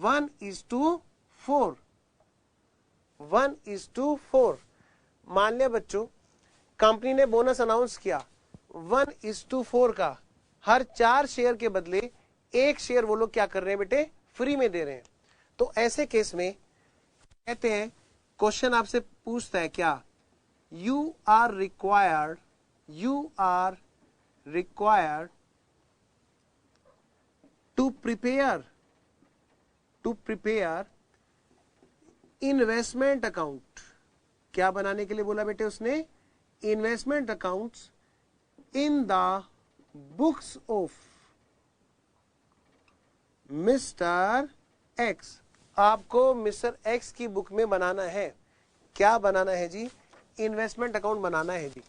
Speaker 1: 1:4, 1:4। मान लिया बच्चों कंपनी ने बोनस अनाउंस किया 1:4 का, हर 4 शेयर के बदले 1 शेयर वो लोग क्या कर रहे हैं बेटे, फ्री में दे रहे हैं। तो ऐसे केस में कहते हैं, क्वेश्चन आपसे पूछता है क्या, you are required to prepare investment account. क्या बनाने के लिए बोला बेटे उसने? Investment accounts in the books of mister X. आपको मिस्टर एक्स की बुक में बनाना है। क्या बनाना है जी? इन्वेस्टमेंट अकाउंट बनाना है जी,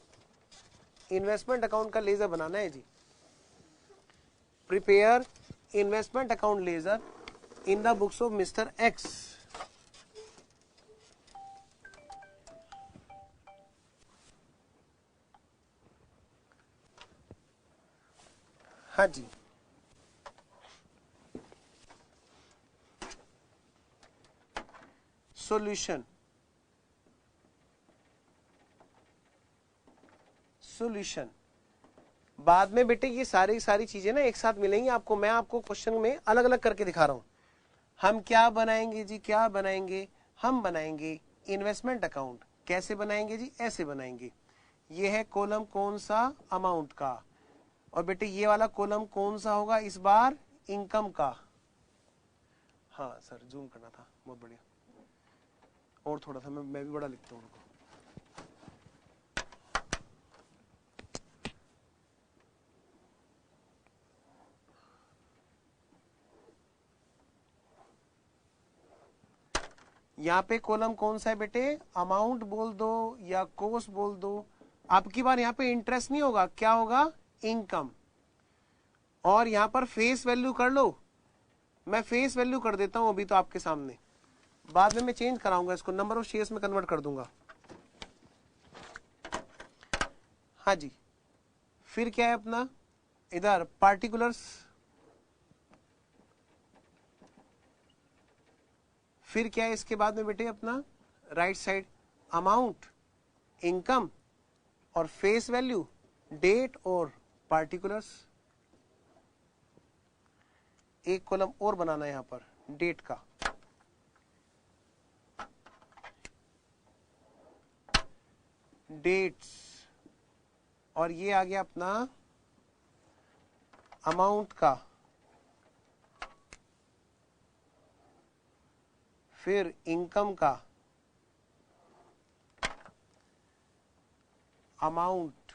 Speaker 1: इन्वेस्टमेंट अकाउंट का लेजर बनाना है जी। Prepare investment account ledger in the books of mister X. हाँ जी, सॉल्यूशन बाद में बेटे ये सारी चीजें ना एक साथ मिलेंगी आपको। मैं आपको क्वेश्चन में अलग अलग करके दिखा रहा हूं। हम क्या बनाएंगे जी, क्या बनाएंगे? हम बनाएंगे इन्वेस्टमेंट अकाउंट। कैसे बनाएंगे जी? ऐसे बनाएंगे। ये है कॉलम कौन सा? अमाउंट का। और बेटे ये वाला कॉलम कौन सा होगा इस बार? इनकम का। हाँ सर जूम करना था, बहुत बढ़िया। और थोड़ा सा मैं भी बड़ा लिखता हूँ। यहाँ पे कॉलम कौन सा है बेटे? अमाउंट बोल दो या कोस्ट बोल दो, अब की बार यहाँ पे इंटरेस्ट नहीं होगा, क्या होगा, इनकम। और यहाँ पर फेस वैल्यू कर लो, मैं फेस वैल्यू कर देता हूं अभी तो आपके सामने, बाद में मैं चेंज कराऊंगा इसको, नंबर ऑफ शेयर्स में कन्वर्ट कर दूंगा। हाँ जी, फिर क्या है अपना इधर पार्टिकुलर्स, फिर क्या है इसके बाद में बेटे अपना राइट साइड अमाउंट, इनकम और फेस वैल्यू, डेट और पार्टिकुलर्स। एक कॉलम और बनाना है यहां पर डेट का, डेट्स, और ये आ गया अपना अमाउंट का, फिर इनकम का, अमाउंट,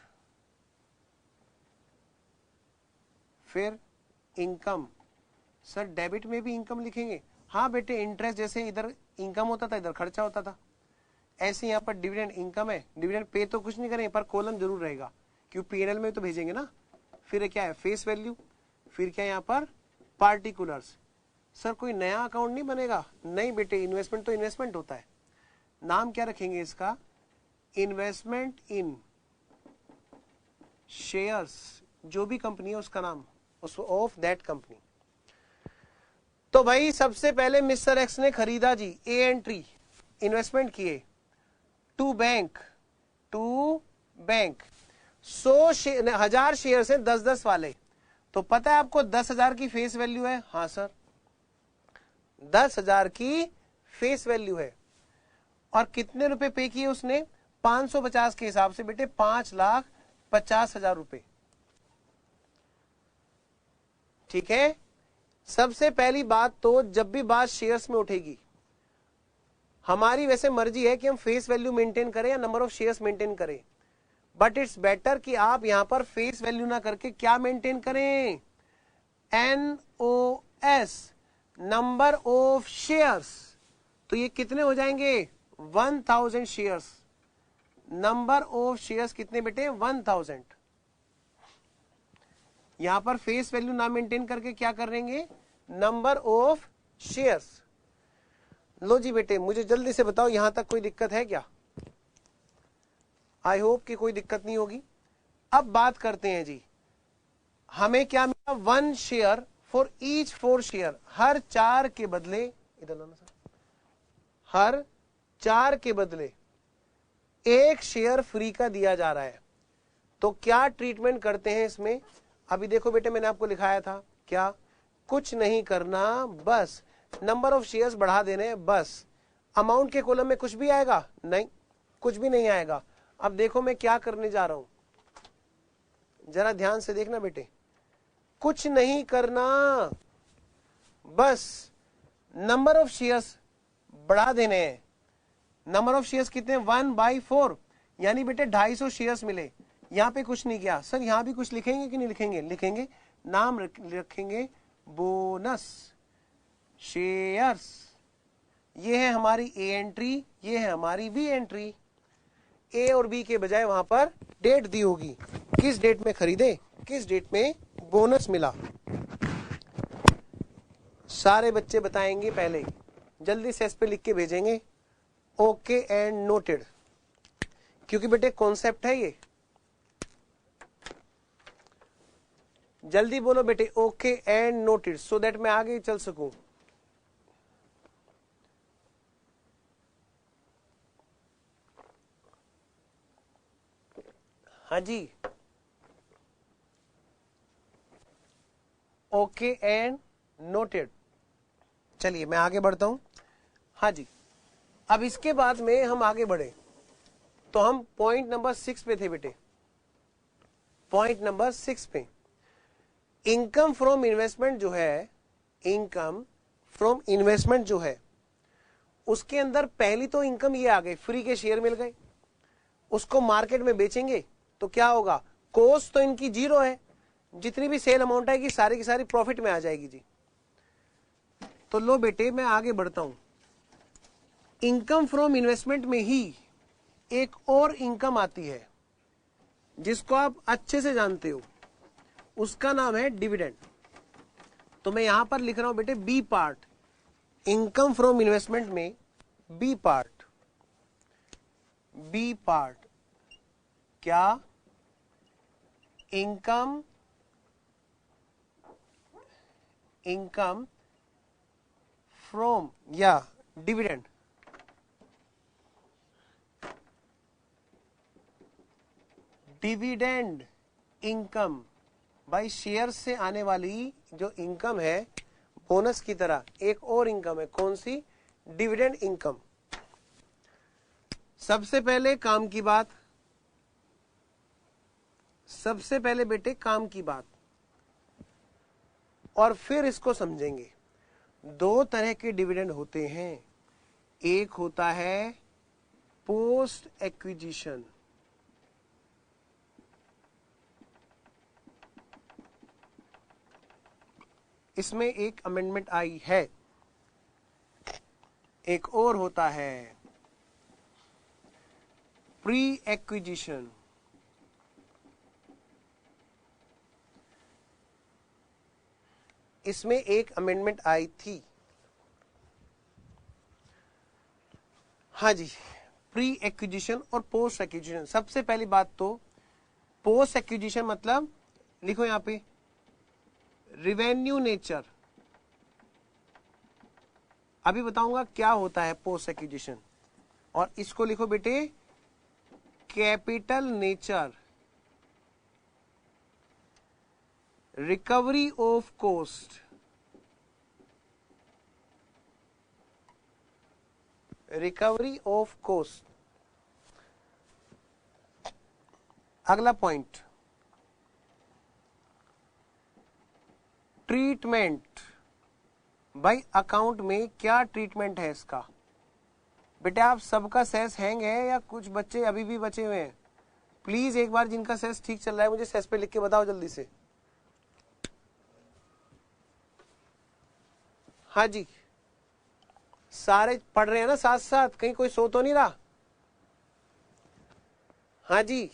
Speaker 1: फिर इनकम। सर डेबिट में भी इनकम लिखेंगे? हाँ बेटे, इंटरेस्ट जैसे इधर इनकम होता था इधर खर्चा होता था, ऐसे यहाँ पर डिविडेंड इनकम है, डिविडेंड पे तो कुछ नहीं करेंगे पर कॉलम जरूर रहेगा क्योंकि पीएनएल में तो भेजेंगे ना। फिर क्या है फेस वैल्यू, फिर क्या है यहाँ पर पार्टिकुलर्स। सर कोई नया अकाउंट नहीं बनेगा? नहीं बेटे, इन्वेस्टमेंट तो इन्वेस्टमेंट होता है। नाम क्या रखेंगे इसका, इन्वेस्टमेंट इन शेयर्स, जो भी कंपनी है उसका नाम, उस ऑफ दैट कंपनी। तो भाई सबसे पहले मिस्टर एक्स ने खरीदा जी, ए एंट्री, इन्वेस्टमेंट किए, टू बैंक 1000 शेयर से 10-10 वाले, तो पता है आपको 10,000 की फेस वैल्यू है? हाँ सर, 10,000 की फेस वैल्यू है। और कितने रुपए पे किए उसने? 550 के हिसाब से बेटे 5,50,000 रुपए। ठीक है, सबसे पहली बात तो जब भी बात शेयर्स में उठेगी, हमारी वैसे मर्जी है कि हम फेस वैल्यू मेंटेन करें या नंबर ऑफ शेयर्स मेंटेन करें, बट इट्स बेटर कि आप यहां पर फेस वैल्यू ना करके क्या मेंटेन करें, NOS, नंबर ऑफ शेयर्स। तो ये कितने हो जाएंगे? 1000 शेयर्स। नंबर ऑफ शेयर्स कितने बेटे? 1000। यहां पर फेस वैल्यू ना मेंटेन करके क्या करेंगे? Number of shares. लो जी बेटे, मुझे जल्दी से बताओ यहां तक कोई दिक्कत है क्या? आई होप कि कोई दिक्कत नहीं होगी। अब बात करते हैं जी, हमें क्या मिला? 1 शेयर फॉर ईच 4 शेयर, हर 4 के बदले, इधर लाना सर, हर 4 के बदले 1 शेयर फ्री का दिया जा रहा है। तो क्या ट्रीटमेंट करते हैं इसमें? अभी देखो बेटे, मैंने आपको लिखाया था क्या, कुछ नहीं करना, बस नंबर ऑफ शेयर्स बढ़ा देने, बस। अमाउंट के कॉलम में कुछ भी आएगा? नहीं, कुछ भी नहीं आएगा। अब देखो मैं क्या करने जा रहा हूं, जरा ध्यान से देखना बेटे, कुछ नहीं करना, बस नंबर ऑफ शेयर्स बढ़ा देने हैं। नंबर ऑफ शेयर्स कितने? 1/4, यानी बेटे 250 शेयर्स मिले। यहां पे कुछ नहीं किया। सर यहां भी कुछ लिखेंगे कि नहीं लिखेंगे? लिखेंगे, नाम रखेंगे बोनस शेयर्स। ये है हमारी ए एंट्री, ये है हमारी बी एंट्री। ए और बी के बजाय वहां पर डेट दी होगी, किस डेट में खरीदे, किस डेट में बोनस मिला। सारे बच्चे बताएंगे, पहले जल्दी से इस पे लिख के भेजेंगे ओके एंड नोटेड, क्योंकि बेटे कॉन्सेप्ट है ये। जल्दी बोलो बेटे, okay and noted, so that मैं आगे चल सकूं। हाँ जी, ओके एंड नोटेड। चलिए मैं आगे बढ़ता हूं। हाँ जी, अब इसके बाद में हम आगे बढ़े तो हम पॉइंट नंबर 6 पे थे बेटे। पॉइंट नंबर 6 पे इनकम फ्रॉम इन्वेस्टमेंट जो है, इनकम फ्रॉम इन्वेस्टमेंट जो है, उसके अंदर पहली तो इनकम ये आ गई, फ्री के शेयर मिल गए, उसको मार्केट में बेचेंगे तो क्या होगा? कॉस्ट तो इनकी 0 है, जितनी भी सेल अमाउंट आएगी सारी की सारी प्रॉफिट में आ जाएगी जी। तो लो बेटे मैं आगे बढ़ता हूं। इनकम फ्रॉम इन्वेस्टमेंट में ही एक और इनकम आती है, जिसको आप अच्छे से जानते हो, उसका नाम है डिविडेंड। तो मैं यहां पर लिख रहा हूं बेटे B part, income from investment में बी पार्ट, बी पार्ट क्या, इनकम, इनकम फ्रॉम या डिविडेंड। डिविडेंड इनकम, भाई शेयर से आने वाली जो इनकम है बोनस की तरह, एक और इनकम है, कौन सी, डिविडेंड इनकम। सबसे पहले काम की बात, सबसे पहले बेटे काम की बात, और फिर इसको समझेंगे। दो तरह के डिविडेंड होते हैं, एक होता है पोस्ट एक्विजिशन, इसमें एक अमेंडमेंट आई है, एक और होता है प्री एक्विजिशन। इसमें एक अमेंडमेंट आई थी, हाँ जी, प्री एक्विजिशन और पोस्ट एक्विजिशन। सबसे पहली बात तो पोस्ट एक्विजिशन मतलब लिखो यहां पे रिवेन्यू नेचर। अभी बताऊंगा क्या होता है पोस्ट एक्विजिशन, और इसको लिखो बेटे capital nature, recovery of cost, recovery of cost. अगला पॉइंट ट्रीटमेंट, भाई अकाउंट में क्या ट्रीटमेंट है इसका। बेटे आप सबका सेस हैंग है या कुछ बच्चे अभी भी बचे हुए हैं? प्लीज एक बार जिनका सेस ठीक चल रहा है मुझे सेस पे लिख के बताओ जल्दी से। हाँ जी, सारे पढ़ रहे हैं ना साथ साथ, कहीं कोई सो तो नहीं रहा? हाँ जी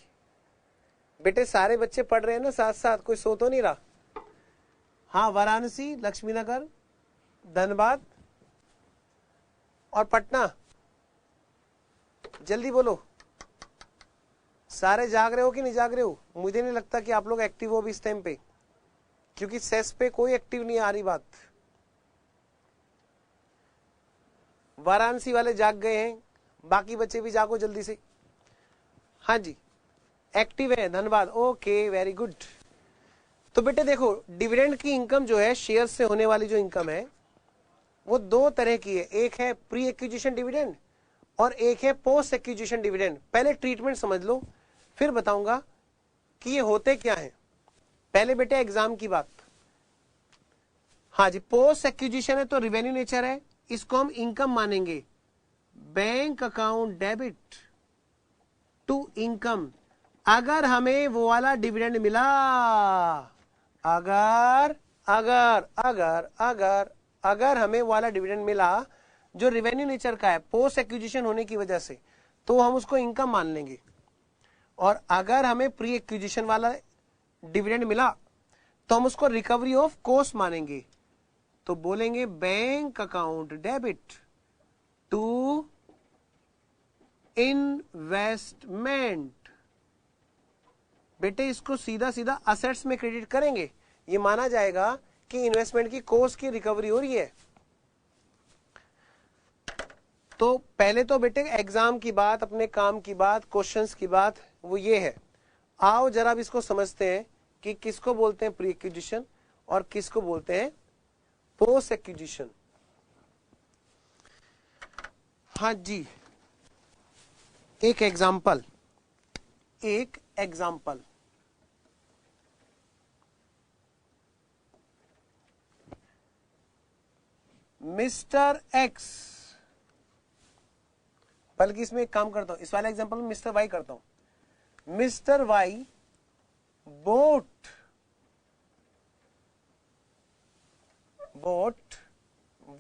Speaker 1: बेटे सारे बच्चे पढ़ रहे हैं ना साथ साथ, कोई सो तो नहीं रहा? हाँ, वाराणसी, लक्ष्मीनगर, धनबाद और पटना, जल्दी बोलो। सारे जाग रहे हो कि नहीं जाग रहे हो? मुझे नहीं लगता कि आप लोग एक्टिव हो भी इस टाइम पे, क्योंकि सेस पे कोई एक्टिव नहीं आ रही बात। वाराणसी वाले जाग गए हैं, बाकी बच्चे भी जागो जल्दी से। हाँ जी एक्टिव है, धन्यवाद, ओके वेरी गुड। तो बेटे देखो डिविडेंड की इनकम जो है, शेयर से होने वाली जो इनकम है वो दो तरह की है, एक है प्री एक्विजिशन डिविडेंड और एक है पोस्ट एक्विजिशन डिविडेंड। पहले ट्रीटमेंट समझ लो, फिर बताऊंगा कि ये होते क्या है। पहले बेटे एग्जाम की बात। हाँ जी, पोस्ट एक्विजिशन है तो रिवेन्यू नेचर है, इसको हम इनकम मानेंगे। Bank account debit to income, अगर हमें वो वाला डिविडेंड मिला, अगर अगर अगर अगर अगर हमें वाला डिविडेंड मिला जो रिवेन्यू नेचर का है पोस्ट एक्विजिशन होने की वजह से, तो हम उसको इनकम मान लेंगे। और अगर हमें प्री एक्विजिशन वाला डिविडेंड मिला तो हम उसको रिकवरी ऑफ कॉस्ट मानेंगे। तो बोलेंगे bank account debit to investment. बेटे इसको सीधा सीधा असेट्स में क्रेडिट करेंगे, ये माना जाएगा कि इन्वेस्टमेंट की कॉस्ट की रिकवरी हो रही है। तो पहले तो बेटे एग्जाम की बात, अपने काम की बात, क्वेश्चंस की बात वो ये है। आओ जरा अब इसको समझते हैं कि किसको बोलते हैं प्री एक्विजिशन और किसको बोलते हैं पोस्ट एक्विजिशन। हाँ जी, एक एग्जाम्पल, एक एग्जाम्पल। मिस्टर एक्स, बल्कि इसमें एक काम करता हूं, इस वाले एग्जांपल में मिस्टर वाई करता हूं। Mister Y bought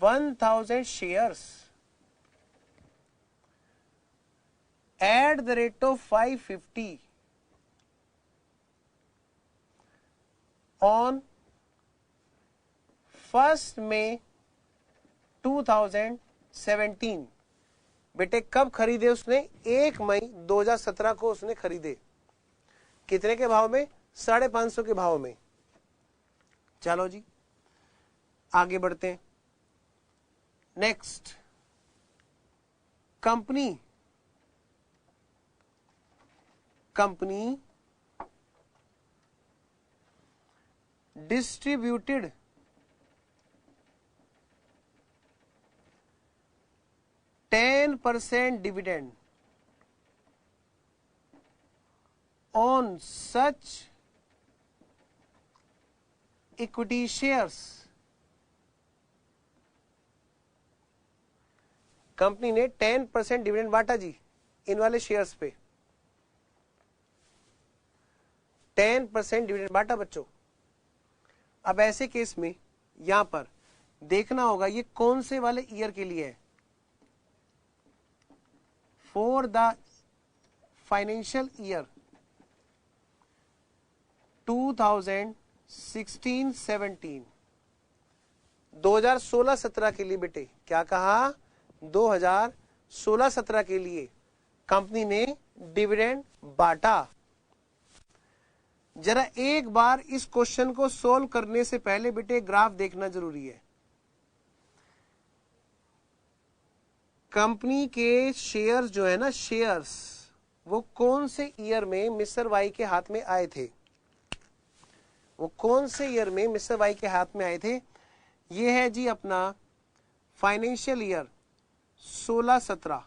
Speaker 1: 1000 shares at the rate of 550 on 1 May 2017। बेटे कब खरीदे उसने? 1 मई 2017 को उसने खरीदे। कितने के भाव में? 550 के भाव में। चलो जी आगे बढ़ते हैं। Next, company distributed %10 dividend on such equity shares। Company ने 10% डिविडेंड बांटा जी इन वाले शेयर्स पे। 10% डिविडेंड बांटा बच्चों। अब ऐसे केस में यहां पर देखना होगा ये कौन से वाले ईयर के लिए है। फॉर द फाइनेंशियल ईयर 2016-17, 2016-17 के लिए बेटे क्या कहा? 2016-17 के लिए कंपनी ने डिविडेंड बांटा। जरा एक बार इस क्वेश्चन को सोल्व करने से पहले बेटे ग्राफ देखना जरूरी है। कंपनी के शेयर्स जो है ना, शेयर्स, वो कौन से ईयर में मिस्टर वाई के हाथ में आए थे? वो कौन से ईयर में मिस्टर वाई के हाथ में आए थे? ये है जी अपना फाइनेंशियल ईयर 16-17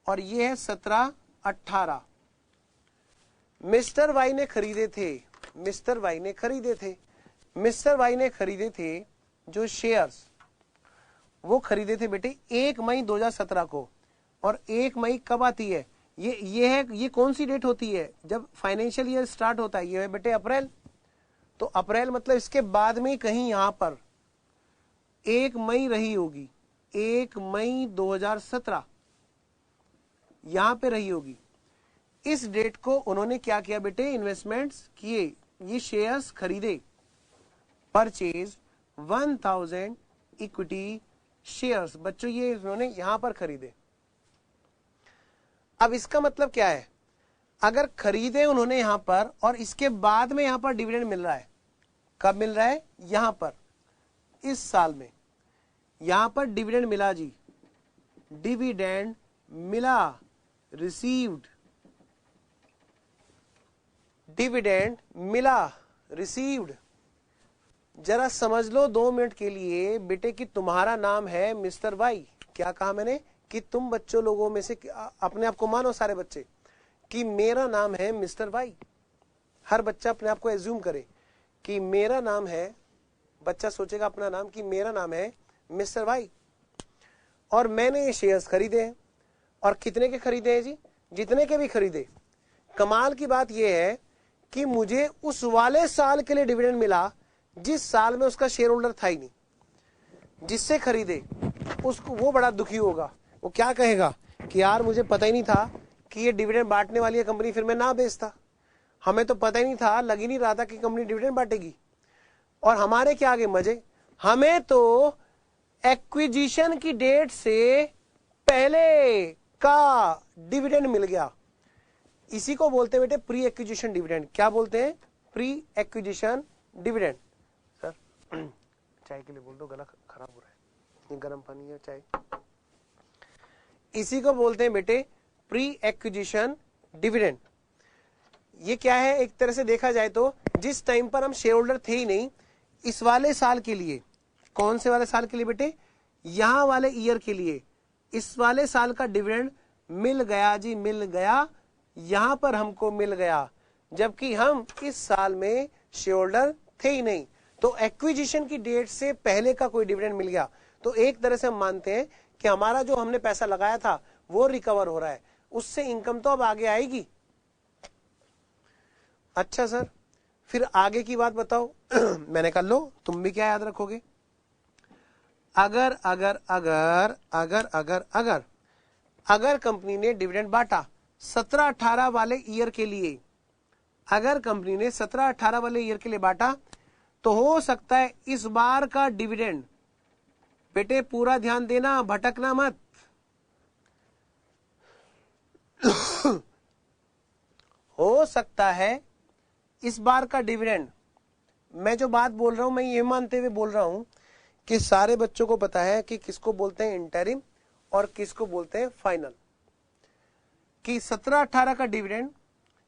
Speaker 1: और ये है 17-18। मिस्टर वाई ने खरीदे थे, मिस्टर वाई ने खरीदे थे जो शेयर्स, वो खरीदे थे बेटे 1 मई 2017 को। और 1 मई कब आती है? ये कौन सी डेट होती है जब फाइनेंशियल ईयर स्टार्ट होता है? ये है बेटे अप्रैल। तो अप्रैल मतलब इसके बाद में कहीं यहां पर 1 मई रही होगी, 1 मई 2017 यहां पे रही होगी। इस डेट को उन्होंने क्या किया बेटे? इन्वेस्टमेंट्स किए, ये शेयर्स खरीदे। Purchase 1000 equity shares. बच्चों ये उन्होंने यहां पर खरीदे। अब इसका मतलब क्या है? अगर खरीदे उन्होंने यहां पर और इसके बाद में यहां पर डिविडेंड मिल रहा है, कब मिल रहा है? यहां पर इस साल में यहां पर डिविडेंड मिला जी, डिविडेंड मिला, रिसीव्ड, डिविडेंड मिला, रिसीव्ड। जरा समझ लो 2 मिनट के लिए बेटे कि तुम्हारा नाम है मिस्टर वाई। क्या कहा मैंने? कि तुम बच्चों लोगों में से अपने आप को मानो, सारे बच्चे, कि मेरा नाम है मिस्टर वाई। हर बच्चा अपने आप को एज्यूम करे कि मेरा नाम है, बच्चा सोचेगा अपना नाम कि मेरा नाम है मिस्टर वाई और मैंने ये शेयर्स खरीदे हैं। और कितने के खरीदे हैं जी? जितने के भी खरीदे। कमाल की बात यह है कि मुझे उस वाले साल के लिए डिविडेंड मिला जिस साल में उसका शेयर होल्डर था ही नहीं। जिससे खरीदे उसको, वो बड़ा दुखी होगा। वो क्या कहेगा कि यार मुझे पता ही नहीं था कि ये डिविडेंड बांटने वाली है कंपनी, फिर मैं ना बेचता। हमें तो पता ही नहीं था, लग ही नहीं रहा था कि कंपनी डिविडेंड बांटेगी। और हमारे क्या आगे मजे? हमें तो एक्विजिशन की डेट से पहले का डिविडेंड मिल गया। इसी को बोलते हैं बेटे प्री एक्विजिशन डिविडेंड। क्या बोलते हैं? Pre acquisition dividend. सर चाय के लिए बोल दो, गला खराब हो रहा है, ये गर्म पानी है चाय। इसी को बोलते हैं बेटे प्री एक्विजिशन डिविडेंड। ये क्या है? एक तरह से देखा जाए तो जिस टाइम पर हम शेयर होल्डर थे ही नहीं, इस वाले साल के लिए, कौन से वाले साल के लिए बेटे? यहां वाले ईयर के लिए, इस वाले साल का डिविडेंड मिल गया जी, मिल गया। यहां पर हमको मिल गया, जबकि हम इस साल में शेयर होल्डर थे ही नहीं। तो एक्विजिशन की डेट से पहले का कोई डिविडेंड मिल गया। तो एक तरह से हम मानते हैं कि हमारा जो हमने पैसा लगाया था वो रिकवर हो रहा है, उससे इनकम तो अब आगे आएगी। अच्छा सर, फिर आगे की बात बताओ। मैंने कहा लो, तुम भी क्या याद रखोगे? अगर अगर अगर अगर अगर अगर अगर कंपनी ने डिविडेंड बांटा 17-18 वाले ईयर के लिए, अगर कंपनी ने 17-18 वाले ईयर के लिए बांटा, तो हो सकता है इस बार का डिविडेंड, बेटे पूरा ध्यान देना, भटकना मत, हो सकता है इस बार का डिविडेंड, मैं जो बात बोल रहा हूं मैं ये मानते हुए बोल रहा हूं कि सारे बच्चों को पता है कि किसको बोलते हैं इंटरिम और किसको बोलते हैं फाइनल, कि 17-18 का डिविडेंड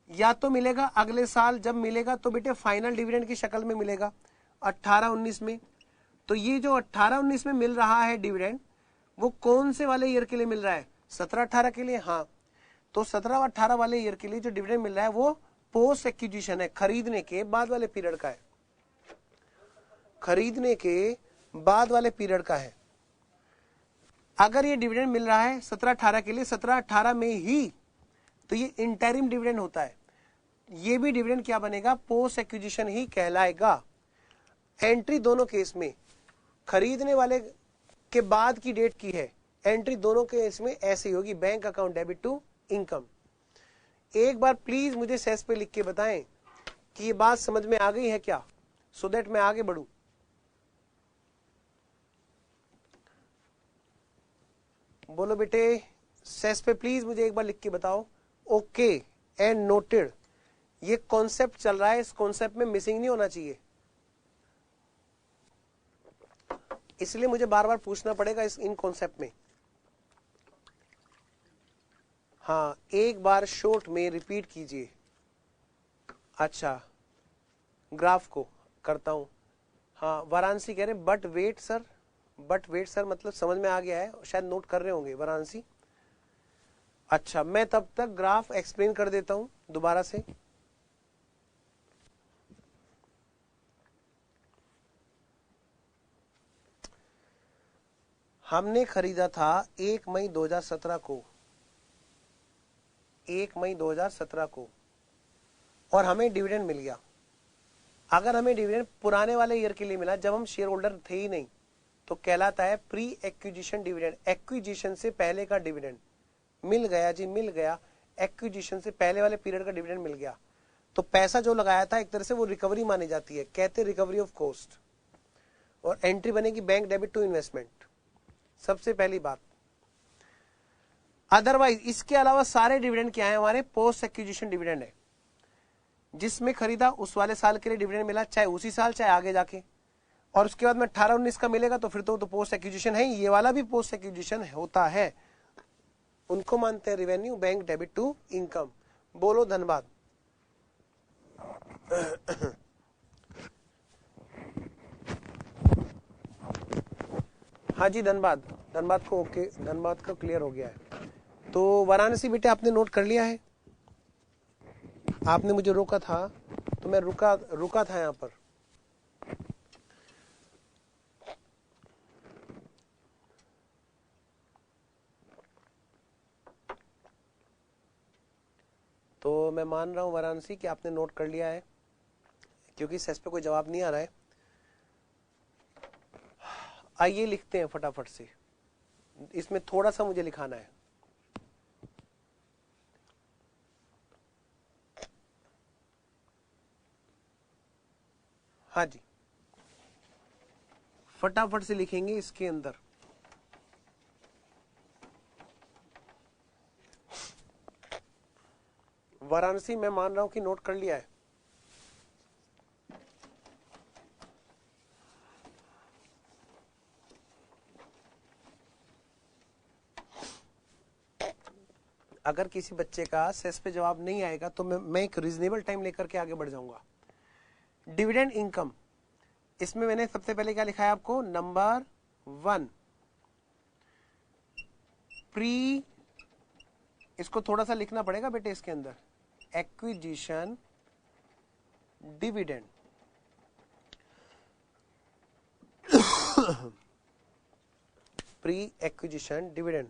Speaker 1: या तो मिलेगा अगले साल, जब मिलेगा तो बेटे फाइनल डिविडेंड की शक्ल में मिलेगा 18-19 में। तो ये जो 18-19 में मिल रहा है डिविडेंड, वो कौन से वाले ईयर के लिए मिल रहा है? 17-18 के लिए। हाँ, तो 17-18 वाले ईयर के लिए जो डिविडेंड मिल रहा है वो पोस्ट एक्विजिशन है, खरीदने के बाद वाले पीरियड का है, खरीदने के बाद वाले पीरियड का है। अगर ये डिविडेंड मिल रहा है 17-18 के लिए 17-18 में ही, तो ये इंटरिम डिविडेंड होता है। ये भी डिविडेंड क्या बनेगा? पोस्ट एक्विजिशन ही कहलाएगा। एंट्री दोनों केस में खरीदने वाले के बाद की डेट की है, एंट्री दोनों केस में ऐसी होगी, bank account debit to income. एक बार प्लीज मुझे सेस पे लिख के बताएं कि ये बात समझ में आ गई है क्या, सो दैट मैं आगे बढ़ूं। बोलो बेटे, सेस पे प्लीज मुझे एक बार लिख के बताओ। Okay and noted. ये कॉन्सेप्ट चल रहा है, इस कॉन्सेप्ट में मिसिंग नहीं होना चाहिए, इसलिए मुझे बार बार पूछना पड़ेगा इन कॉन्सेप्ट में। हाँ, एक बार शॉर्ट में रिपीट कीजिए। अच्छा, ग्राफ को करता हूं। हाँ, वाराणसी कह रहे but wait sir, but wait sir मतलब समझ में आ गया है, शायद नोट कर रहे होंगे वाराणसी। अच्छा, मैं तब तक ग्राफ एक्सप्लेन कर देता हूं दोबारा से। हमने खरीदा था 1 मई 2017 को, 1 मई 2017 को, और हमें डिविडेंड मिल गया। अगर हमें डिविडेंड पुराने वाले ईयर के लिए मिला जब हम शेयर होल्डर थे ही नहीं, तो कहलाता है प्री एक्विजिशन डिविडेंड। एक्विजिशन से पहले का डिविडेंड मिल गया जी, मिल गया, एक्विजिशन से पहले वाले पीरियड का डिविडेंड मिल गया। तो पैसा जो लगाया था एक तरह से वो रिकवरी मानी जाती है, कहते रिकवरी ऑफ कॉस्ट, और एंट्री बनेगी बैंक डेबिट टू इन्वेस्टमेंट, सबसे पहली बात। अदरवाइज इसके अलावा सारे डिविडेंड क्या है हमारे? पोस्ट एक्विजिशन डिविडेंड है, जिसमें खरीदा उस वाले साल के लिए डिविडेंड मिला, चाहे उसी साल चाहे आगे जाके, और उसके बाद में 18-19 का मिलेगा तो फिर तो पोस्ट एक्विजिशन है, ये वाला भी पोस्ट एक्विजिशन होता है। उनको मानते हैं revenue bank debit to income. बोलो धन्यवाद। हाँ जी, धनबाद, धनबाद को ओके, धनबाद का क्लियर हो गया है। तो वाराणसी बेटे आपने नोट कर लिया है? आपने मुझे रोका था तो मैं रुका था यहां पर। तो मैं मान रहा हूं वाराणसी कि आपने नोट कर लिया है, क्योंकि सेस पे कोई जवाब नहीं आ रहा है। आइए लिखते हैं फटाफट से, इसमें थोड़ा सा मुझे लिखाना है। हाँ जी, फटाफट से लिखेंगे इसके अंदर। वाराणसी मैं मान रहा हूं कि नोट कर लिया है। अगर किसी बच्चे का सेस पे जवाब नहीं आएगा तो मैं एक रीजनेबल टाइम लेकर के आगे बढ़ जाऊंगा। डिविडेंड इनकम, इसमें मैंने सबसे पहले क्या लिखा है आपको? नंबर 1 प्री, इसको थोड़ा सा लिखना पड़ेगा बेटे इसके अंदर, acquisition dividend. Pre acquisition dividend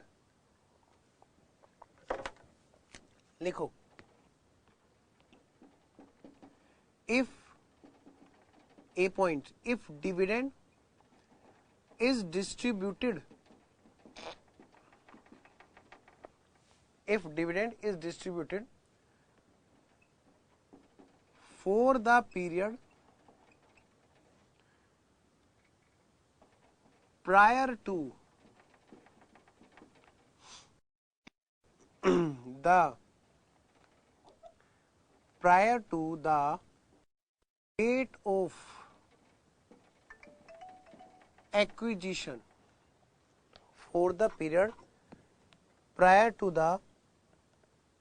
Speaker 1: लिखो। If a point, if dividend is distributed, if dividend is distributed for the period prior to the date of acquisition, for the period prior to the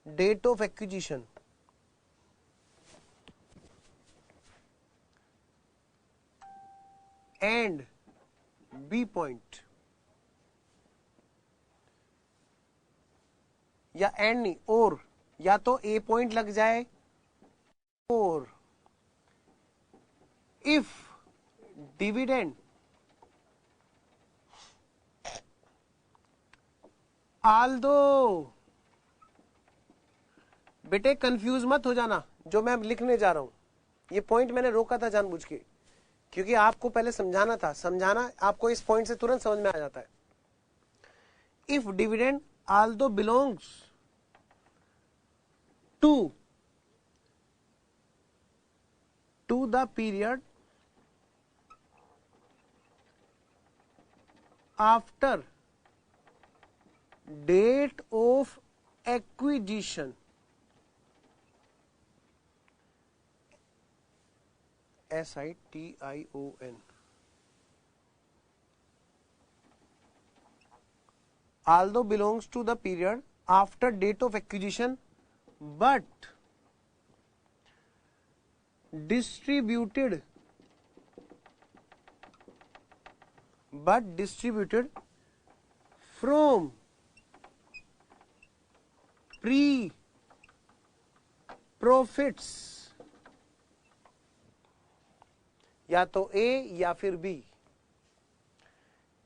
Speaker 1: date of acquisition, and B point, या and नहीं, और या तो ए point लग जाए, और if dividend Aldous, बेटे confuse मत हो जाना जो मैं लिखने जा रहा हूं, ये पॉइंट मैंने रोका था जानबूझ के, क्योंकि आपको पहले समझाना था, समझाना आपको इस पॉइंट से तुरंत समझ में आ जाता है। If dividend Aldous belongs to the period after date of acquisition, SITION, although belongs to the period after date of acquisition but distributed from pre-profits, या तो ए या फिर बी,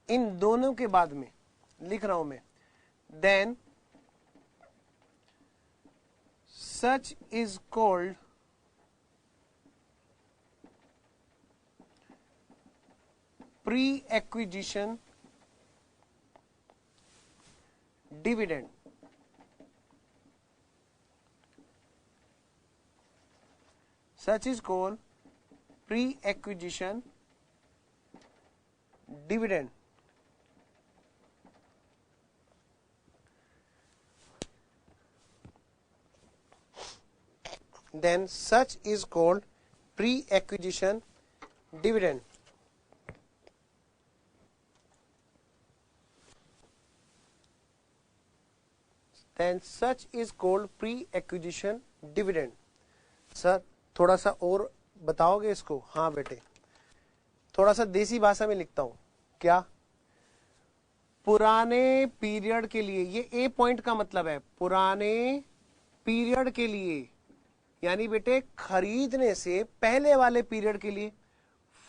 Speaker 1: इन दोनों के बाद में लिख रहा हूं मैं, then such is called pre-acquisition dividend. Such is called pre-acquisition dividend. Then such is called pre-acquisition dividend. Then such is called pre-acquisition dividend. Sir थोड़ा सा और बताओगे इसको? हाँ बेटे, थोड़ा सा देसी भाषा में लिखता हूं। क्या? पुराने पीरियड के लिए, ये ए पॉइंट का मतलब है पुराने पीरियड के लिए, यानी बेटे खरीदने से पहले वाले पीरियड के लिए,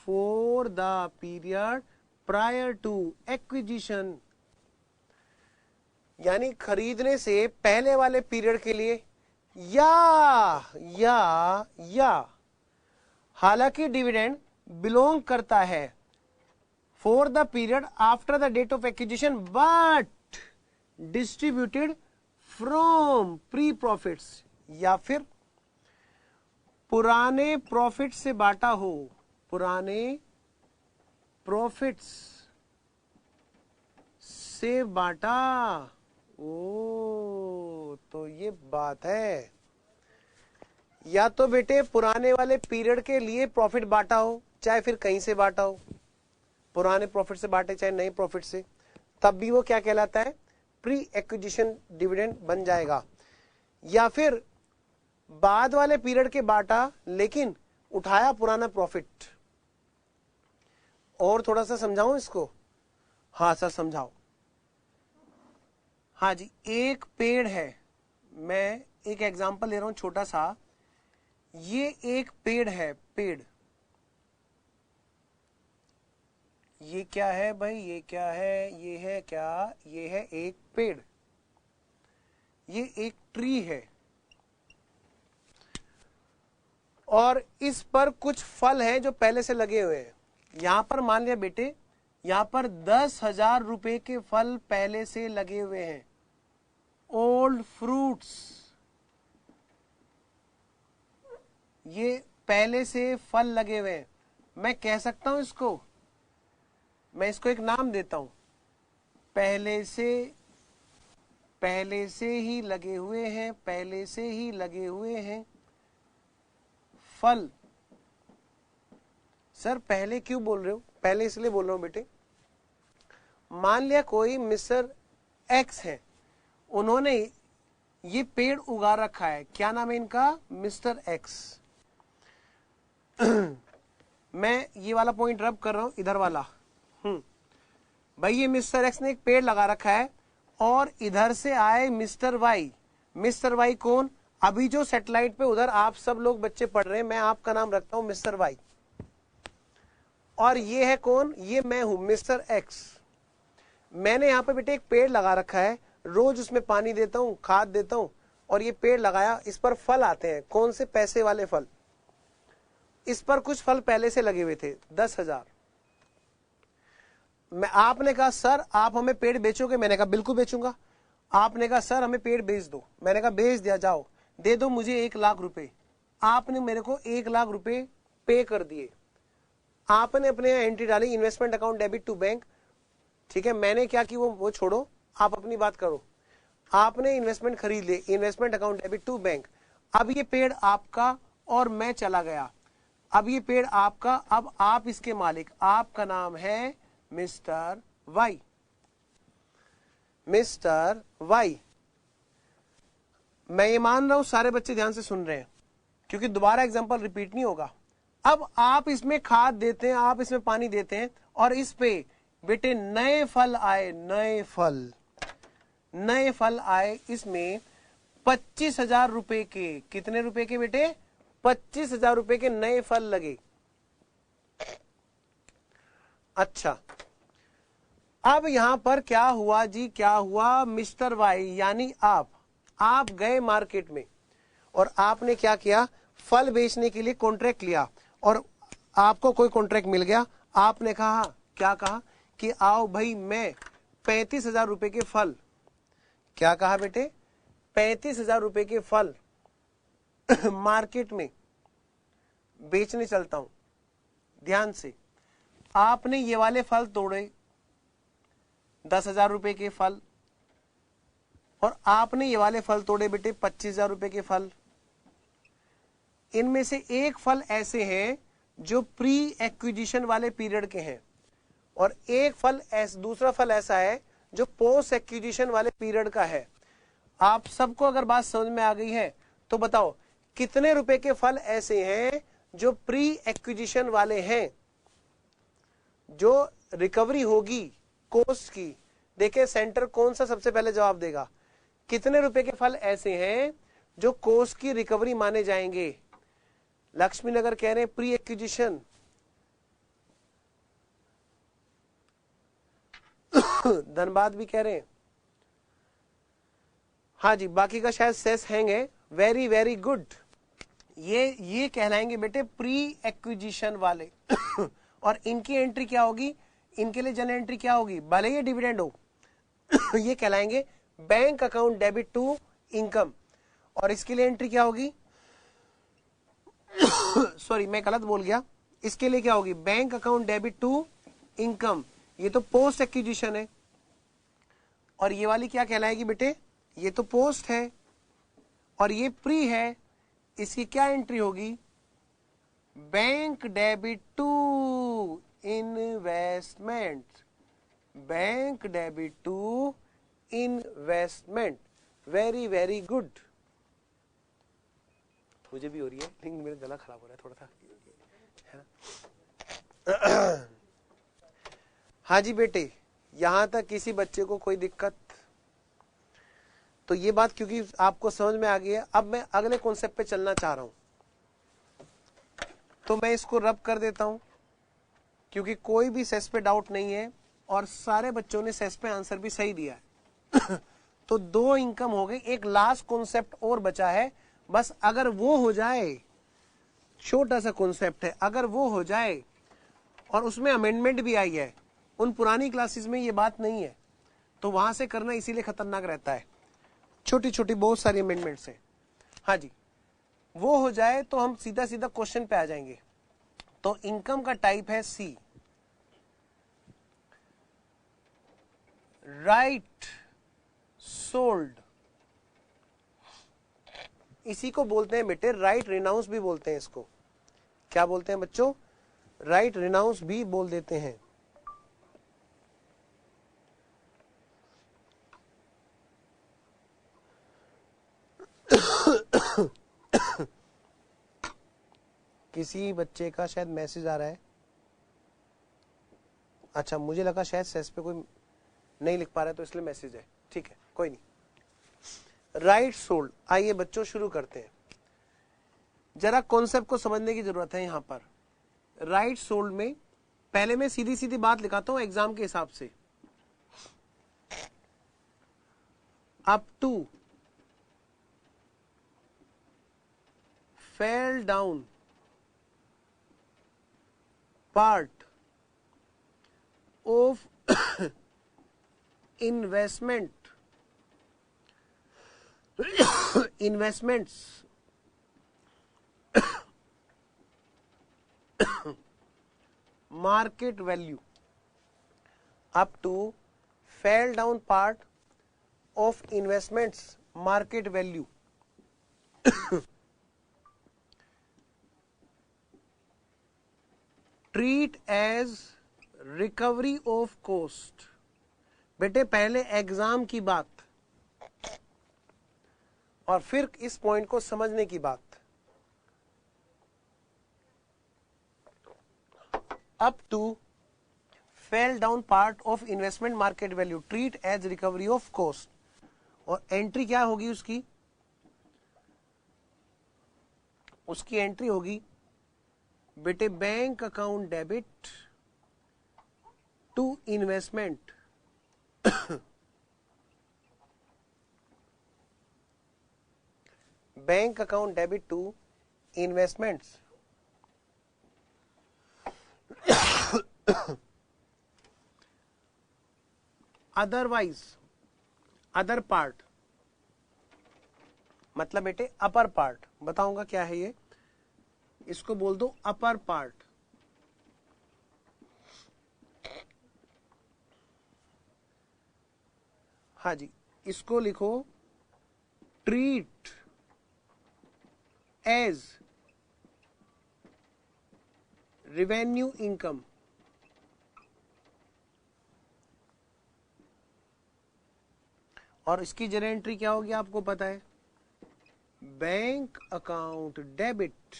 Speaker 1: for the period prior to acquisition, यानी खरीदने से पहले वाले पीरियड के लिए, या हालांकि डिविडेंड बिलोंग करता है for the period after the date of acquisition but distributed from pre profits, या फिर पुराने प्रॉफिट से बांटा हो, पुराने प्रॉफिट्स से बांटा। ओ, तो ये बात है, या तो बेटे पुराने वाले पीरियड के लिए प्रॉफिट बांटा हो, चाहे फिर कहीं से बांटा हो, पुराने प्रॉफिट से बांटे चाहे नए प्रॉफिट से, तब भी वो क्या कहलाता है? प्री एक्विजिशन डिविडेंड बन जाएगा। या फिर बाद वाले पीरियड के बांटा लेकिन उठाया पुराना प्रॉफिट। और थोड़ा सा समझाऊं इसको? हाँ सर समझाओ। हाँ जी, एक पेड़ है, मैं एक एग्जांपल ले रहा हूं छोटा सा, ये एक पेड़ है, पेड़, ये क्या है भाई? ये क्या है? ये है क्या? ये है एक पेड़, ये एक ट्री है, और इस पर कुछ फल हैं जो पहले से लगे हुए हैं। यहां पर मान लिया बेटे, यहां पर 10,000 रुपए के फल पहले से लगे हुए हैं, ओल्ड फ्रूट्स, ये पहले से फल लगे हुए हैं। मैं कह सकता हूं इसको मैं इसको एक नाम देता हूं, पहले से ही लगे हुए हैं, पहले से ही लगे हुए हैं फल। सर पहले क्यों बोल रहे हो? पहले इसलिए बोल रहा हूं बेटे, मान लिया कोई मिस्टर एक्स है, उन्होंने ये पेड़ उगा रखा है, क्या नाम है इनका? Mister x. मैं ये वाला पॉइंट रब कर रहा हूं, इधर वाला। भाई ये मिस्टर एक्स ने एक पेड़ लगा रखा है और इधर से आए मिस्टर वाई। मिस्टर वाई कौन? अभी जो सैटेलाइट पे उधर आप सब लोग बच्चे पढ़ रहे हैं, मैं आपका नाम रखता हूं मिस्टर वाई। और ये है कौन? ये मैं हूं मिस्टर एक्स। मैंने यहां पे बेटे एक पेड़ लगा रखा है, रोज उसमें पानी देता हूं, खाद देता हूं, और ये पेड़ लगाया, इस पर फल आते हैं। कौन से? पैसे वाले फल। इस पर कुछ फल पहले से लगे हुए थे, 10,000। आपने कहा सर आप हमें पेड़ बेचोगे? मैंने कहा बिल्कुल बेचूंगा। आपने कहा सर हमें पेड़ बेच दो। मैंने कहा बेच दिया, जाओ दे दो मुझे 1,00,000 रुपए। आपने मेरे को 1,00,000 रुपए पे कर दिए। आपने अपने यहां एंट्री डाली, investment account debit to bank. ठीक है, मैंने क्या की वो छोड़ो, आप अपनी बात करो। आपने इन्वेस्टमेंट खरीद ले, investment account debit to bank. अब ये पेड़ आपका और मैं चला गया। अब ये पेड़ आपका, अब आप इसके मालिक, आपका नाम है मिस्टर वाई। Mister Y. मैं ये मान रहा हूं सारे बच्चे ध्यान से सुन रहे हैं, क्योंकि दोबारा एग्जांपल रिपीट नहीं होगा। अब आप इसमें खाद देते हैं, आप इसमें पानी देते हैं, और इस पे बेटे नए फल आए, नए फल आए। इसमें 25,000 रुपए के, कितने रुपए के बेटे? 25,000 रुपए के नए फल लगे। अच्छा, अब यहां पर क्या हुआ जी? क्या हुआ? मिस्टर वाई यानी आप गए मार्केट में और आपने क्या किया? फल बेचने के लिए कॉन्ट्रैक्ट लिया, और आपको कोई कॉन्ट्रैक्ट मिल गया। आपने कहा, क्या कहा कि आओ भाई मैं 35,000 रुपए के फल, क्या कहा बेटे? 35,000 रुपए के फल मार्केट में बेचने चलता हूं। ध्यान से, आपने ये वाले फल तोड़े, 10,000 रुपए के फल, और आपने ये वाले फल तोड़े बेटे 25,000 रुपए के फल। इनमें से एक फल ऐसे हैं जो प्री एक्विजिशन वाले पीरियड के हैं, और एक फल दूसरा फल ऐसा है जो पोस्ट एक्विजिशन वाले पीरियड का है। आप सबको अगर बात समझ में आ गई है तो बताओ कितने रुपए के फल ऐसे हैं जो प्री एक्विजिशन वाले हैं, जो रिकवरी होगी कोस्ट की। देखिए सेंटर कौन सा सबसे पहले जवाब देगा। कितने रुपए के फल ऐसे हैं जो कोस्ट की रिकवरी माने जाएंगे? लक्ष्मी नगर कह रहे हैं प्री एक्विजिशन। धनबाद भी कह रहे हैं। हाँ जी, बाकी का शायद सेस हैंगे। Very very good. ये कहलाएंगे बेटे प्री एक्विजिशन वाले। और इनकी एंट्री क्या होगी? इनके लिए जनरल एंट्री क्या होगी? भले ये डिविडेंड हो ये कहलाएंगे bank account debit to income. और इसके लिए एंट्री क्या होगी? सॉरी मैं गलत बोल गया। इसके लिए क्या होगी? Bank account debit to income. ये तो पोस्ट एक्विजिशन है। और ये वाली क्या कहलाएगी बेटे? ये तो पोस्ट है और ये प्री है। इसकी क्या एंट्री होगी? Bank debit to investment. Bank debit to investment. Very very good. मुझे भी हो रही है लेकिन मेरा गला खराब हो रहा है थोड़ा सा, है ना? हाँ जी बेटे, यहां तक किसी बच्चे को कोई दिक्कत? तो ये बात क्योंकि आपको समझ में आ गई है, अब मैं अगले कॉन्सेप्ट पे चलना चाह रहा हूं। तो मैं इसको रब कर देता हूं क्योंकि कोई भी सेस पे डाउट नहीं है और सारे बच्चों ने सेस पे आंसर भी सही दिया है। तो 2 इनकम हो गई। एक लास्ट कॉन्सेप्ट और बचा है, बस अगर वो हो जाए, छोटा सा कॉन्सेप्ट है, अगर वो हो जाए और उसमें अमेंडमेंट भी आई है। उन पुरानी क्लासेस में ये बात नहीं है, तो वहां से करना इसीलिए खतरनाक रहता है। छोटी छोटी बहुत सारी अमेंडमेंट्स हैं। हाँ जी, वो हो जाए तो हम सीधा सीधा क्वेश्चन पे आ जाएंगे। तो इनकम का टाइप है सी। राइट सोल्ड, इसी को बोलते हैं बेटे राइट रिनाउंस भी बोलते हैं इसको। क्या बोलते हैं बच्चों? राइट रिनाउंस भी बोल देते हैं। किसी बच्चे का शायद मैसेज आ रहा है। अच्छा, मुझे लगा शायद सेस पे कोई नहीं लिख पा रहा है तो इसलिए मैसेज है। ठीक है, कोई नहीं। राइट सोल्ड, आइए बच्चों शुरू करते हैं। जरा कॉन्सेप्ट को समझने की जरूरत है यहां पर। राइट सोल्ड में पहले मैं सीधी सीधी बात लिखाता हूं एग्जाम के हिसाब से। Up to fail down part of investments market value, up to fell down part of investments market value treat as recovery of cost. बेटे पहले एग्जाम की बात और फिर इस पॉइंट को समझने की बात। Up to fail down part of investment market value treat as recovery of cost. और एंट्री क्या होगी उसकी? उसकी एंट्री होगी बेटे bank account debit to investment bank account debit to investments otherwise other part, मतलब बेटे अपर पार्ट। बताऊंगा क्या है ये, इसको बोल दो अपर पार्ट। हाँ जी, इसको लिखो ट्रीट एज रेवेन्यू इनकम। और इसकी जरा एंट्री क्या होगी आपको पता है? Bank account debit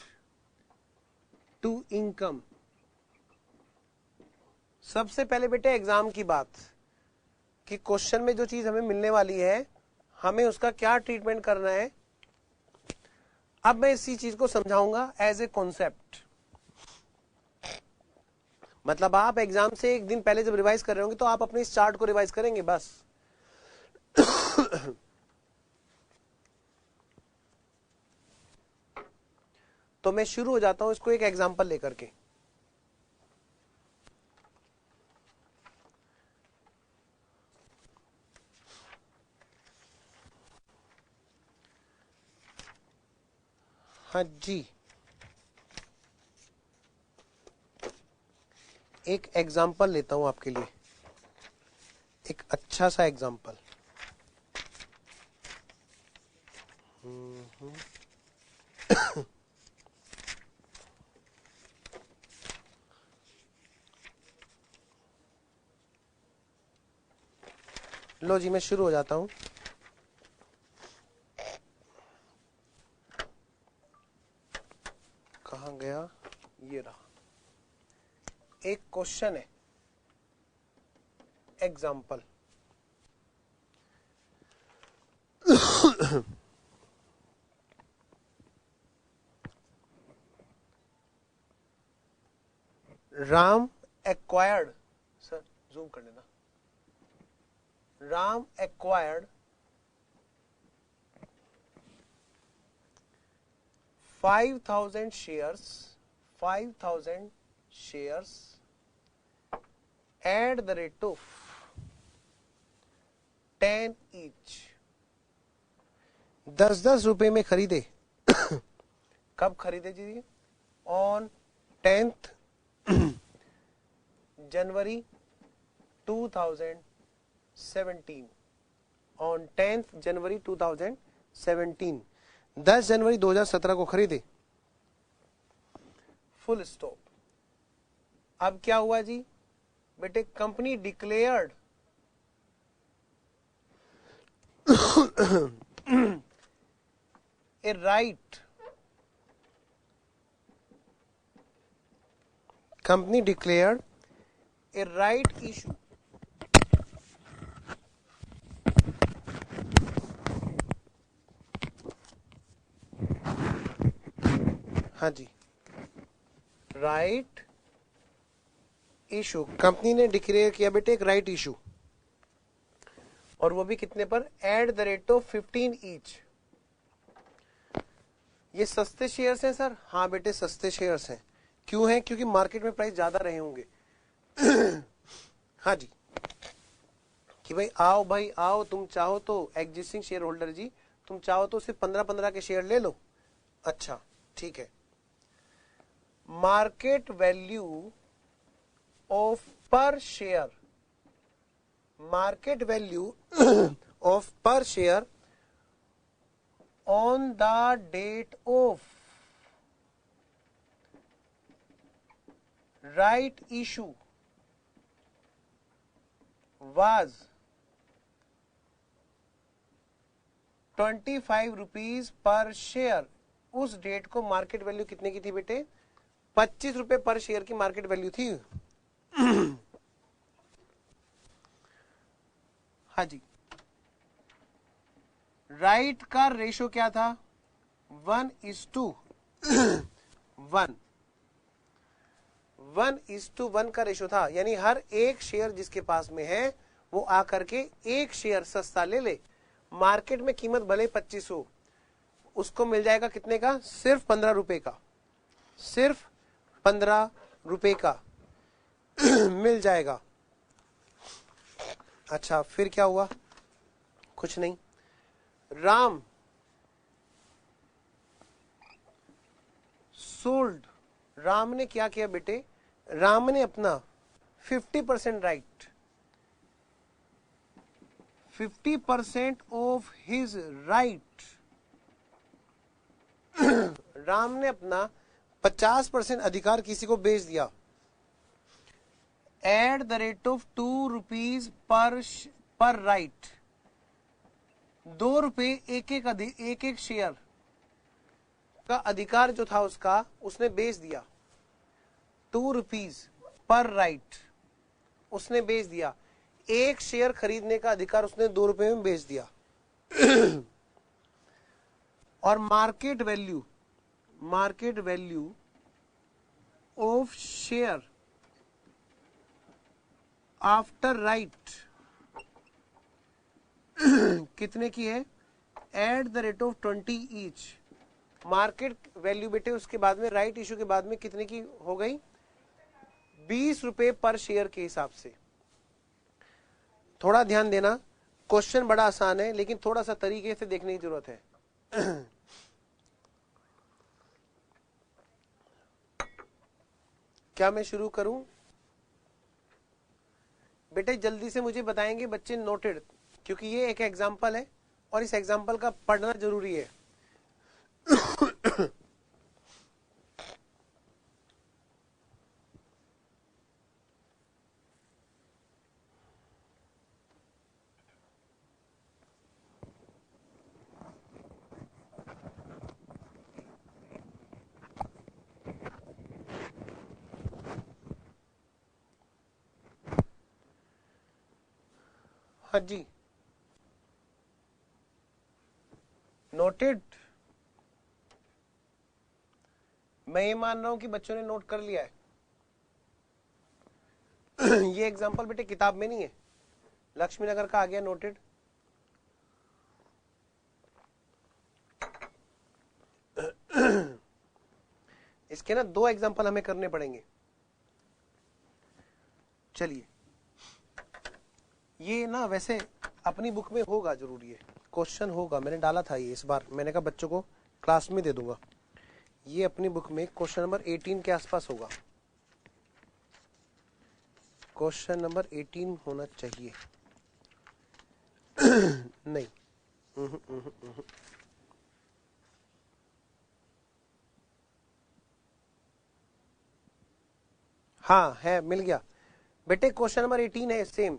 Speaker 1: to income. सबसे पहले बेटे एग्जाम की बात कि क्वेश्चन में जो चीज हमें मिलने वाली है हमें उसका क्या ट्रीटमेंट करना है। अब मैं इसी चीज को समझाऊंगा एज ए कॉन्सेप्ट। मतलब आप एग्जाम से एक दिन पहले जब रिवाइज कर रहे होंगे तो आप अपने इस चार्ट को रिवाइज करेंगे बस। तो मैं शुरू हो जाता हूं इसको एक एग्जांपल लेकर के। हाँ जी, एक एग्जांपल लेता हूं आपके लिए, एक अच्छा सा एग्जांपल। लो जी, मैं शुरू हो जाता हूं। कहां गया? ये रहा। एक क्वेश्चन है, example. Ram acquired, sir zoom कर लेना। Ram acquired 5,000 shares at the rate of 10 each। 10-10 रुपए में खरीदे। कब खरीदे जी? On 10th January 2016। 2017 on 10th जनवरी 2017, 10 जनवरी 2017 को खरीदे, फुल स्टॉप। अब क्या हुआ जी बेटे, कंपनी डिक्लेयर्ड ए राइट, कंपनी डिक्लेयर्ड ए राइट इशू हाँ जी, राइट इशू, कंपनी ने डिक्लेयर किया बेटे एक राइट इशू, और वो भी कितने पर, eight the rate of 15 each. ये सस्ते शेयर्स हैं सर? हाँ बेटे सस्ते शेयर्स हैं। क्यों हैं? क्योंकि मार्केट में प्राइस ज्यादा रहे होंगे। हाँ जी, कि भाई आओ, तुम चाहो तो एग्जिस्टिंग शेयर होल्डर जी, तुम चाहो तो सिर्फ 15-15 के शेयर ले लो। अच्छा ठीक है। Market value of per share, market value of per share on the date of right issue was 25 rupees per share. उस डेट को मार्केट वैल्यू कितने की थी बेटे? 25 रुपए पर शेयर की मार्केट वैल्यू थी। हाँ जी, राइट का रेशो क्या था? 1:1, 1:1 का रेशो था, यानी हर एक शेयर जिसके पास में है वो आकर के एक शेयर सस्ता ले ले। मार्केट में कीमत भले 25 हो, उसको मिल जाएगा कितने का? सिर्फ 15 रुपए का, सिर्फ 15 रुपए का मिल जाएगा। अच्छा फिर क्या हुआ? कुछ नहीं। राम सोल्ड, राम ने क्या किया बेटे? राम ने अपना 50% right, 50% of his right, Ram ने अपना 50% अधिकार किसी को बेच दिया eight the rate of 2 rupees per right. 2 रुपए एक एक शेयर का अधिकार जो था उसका, उसने बेच दिया। 2 रुपीज पर राइट उसने बेच दिया। एक शेयर खरीदने का अधिकार उसने 2 रुपए में बेच दिया। और market value of share after right कितने की है? Eight the rate of 20 each. Market value बेटे उसके बाद में, राइट इशू के बाद में कितने की हो गई? 20 रुपए पर शेयर के हिसाब से। थोड़ा ध्यान देना, क्वेश्चन बड़ा आसान है लेकिन थोड़ा सा तरीके से देखने की जरूरत है। क्या मैं शुरू करूं? बेटे जल्दी से मुझे बताएंगे बच्चे नोटेड, क्योंकि ये एक एग्जाम्पल है और इस एग्जाम्पल का पढ़ना जरूरी है। हाँ जी, नोटेड। मैं ये मान रहा हूं कि बच्चों ने नोट कर लिया है। ये एग्जाम्पल बेटे किताब में नहीं है, लक्ष्मी नगर का आ गया नोटेड। इसके ना 2 एग्जाम्पल हमें करने पड़ेंगे। चलिए, ये ना वैसे अपनी बुक में होगा, जरूरी है, क्वेश्चन होगा। मैंने डाला था ये इस बार, मैंने कहा बच्चों को क्लास में दे दूंगा। ये अपनी बुक में क्वेश्चन नंबर 18 के आसपास होगा, क्वेश्चन नंबर 18 होना चाहिए। नहीं, हाँ है, मिल गया बेटे। क्वेश्चन नंबर 18 है सेम,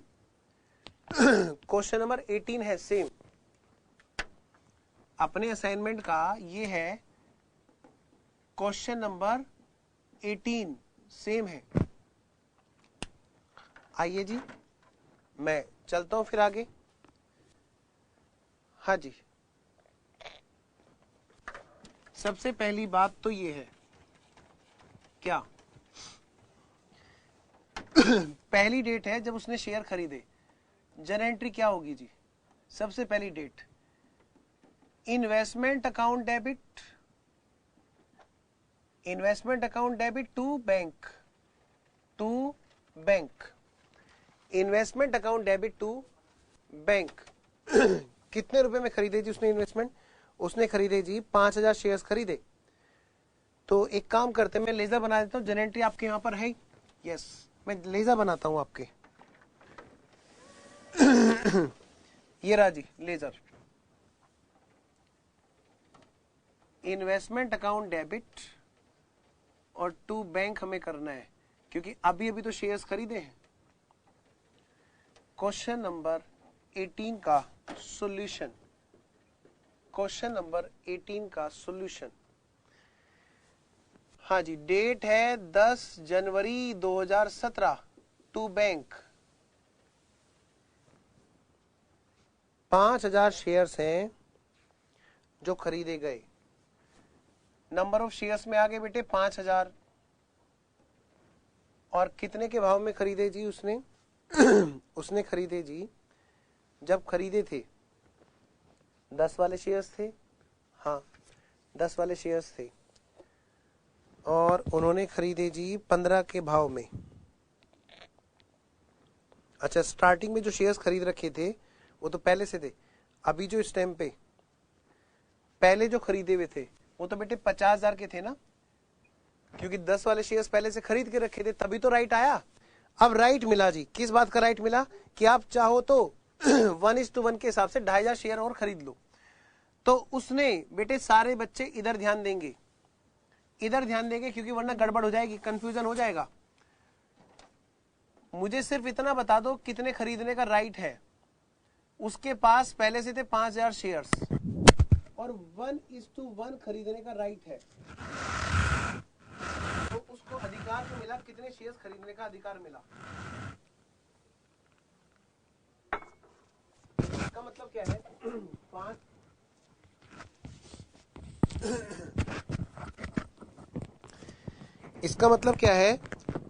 Speaker 1: क्वेश्चन नंबर 18 है सेम अपने असाइनमेंट का, ये है क्वेश्चन नंबर 18 सेम है। आइए जी, मैं चलता हूं फिर आगे। हाँ जी, सबसे पहली बात तो ये है, क्या पहली डेट है जब उसने शेयर खरीदे, जर्नल एंट्री क्या होगी जी? सबसे पहली date investment account debit, investment account debit to bank, to bank, investment account debit to bank. कितने रुपए में खरीदे जी उसने इन्वेस्टमेंट? उसने खरीदे जी 5000 शेयर्स खरीदे। तो एक काम करते हैं, मैं लेजर बना देता हूं, जर्नल एंट्री आपके यहां पर है। यस, मैं लेजर बनाता हूं आपके। ये रहा जी लेजर। इन्वेस्टमेंट अकाउंट डेबिट और टू बैंक हमें करना है, क्योंकि अभी अभी तो शेयर्स खरीदे हैं। क्वेश्चन नंबर 18 का सॉल्यूशन, क्वेश्चन नंबर 18 का सॉल्यूशन। हाँ जी, डेट है 10 जनवरी 2017, टू बैंक 5000 शेयर्स हैं जो खरीदे गए। नंबर ऑफ शेयर्स में आगे बेटे 5000, और कितने के भाव में खरीदे जी उसने? उसने खरीदे जी, जब खरीदे थे 10 वाले शेयर्स थे, हाँ 10 वाले शेयर्स थे, और उन्होंने खरीदे जी 15 के भाव में। अच्छा, स्टार्टिंग में जो शेयर्स खरीद रखे थे वो तो पहले से थे। अभी जो इस टाइम पे पहले जो खरीदे हुए थे वो तो बेटे 50,000 के थे ना, क्योंकि 10 वाले शेयर्स पहले से खरीद के रखे थे, तभी तो राइट आया। अब राइट मिला जी, किस बात का राइट मिला? कि आप चाहो तो 1:1 के हिसाब से 2500 शेयर और खरीद लो। तो उसने बेटे, सारे बच्चे इधर ध्यान देंगे, इधर ध्यान देंगे, क्योंकि वरना गड़बड़ हो जाएगी, कंफ्यूजन हो जाएगा। मुझे सिर्फ इतना बता दो कितने खरीदने का राइट है। उसके पास पहले से थे 5000 शेयर्स और 1:1 खरीदने का राइट है, तो उसको अधिकार जो मिला, कितने शेयर्स खरीदने का अधिकार मिला? इसका मतलब क्या है? 5 इसका मतलब क्या है?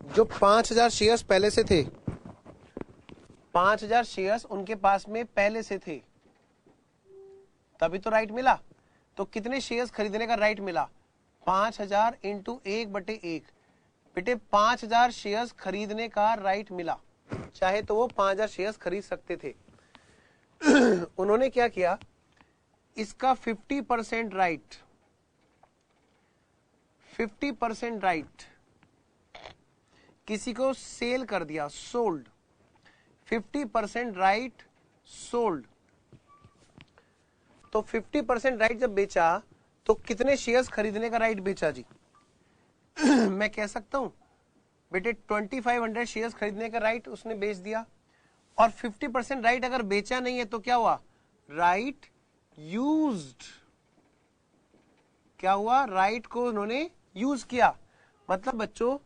Speaker 1: जो 5000 शेयर्स पहले से थे, 5000 शेयर्स उनके पास में पहले से थे, तभी तो राइट मिला। तो कितने शेयर्स खरीदने का राइट मिला? 5000 इंटू 1/1। बेटे 5000 शेयर्स खरीदने का राइट मिला, चाहे तो वो 5000 शेयर्स खरीद सकते थे। उन्होंने क्या किया? इसका 50% राइट, 50% राइट किसी को सेल कर दिया, सोल्ड। 50% right sold. तो 50% राइट जब बेचा तो कितने शेयर्स खरीदने का राइट बेचा जी? मैं कह सकता हूं बेटे 2500 शेयर्स खरीदने का राइट उसने बेच दिया। और 50% राइट अगर बेचा नहीं है तो क्या हुआ? Right used. क्या हुआ? राइट को उन्होंने यूज किया। मतलब बच्चों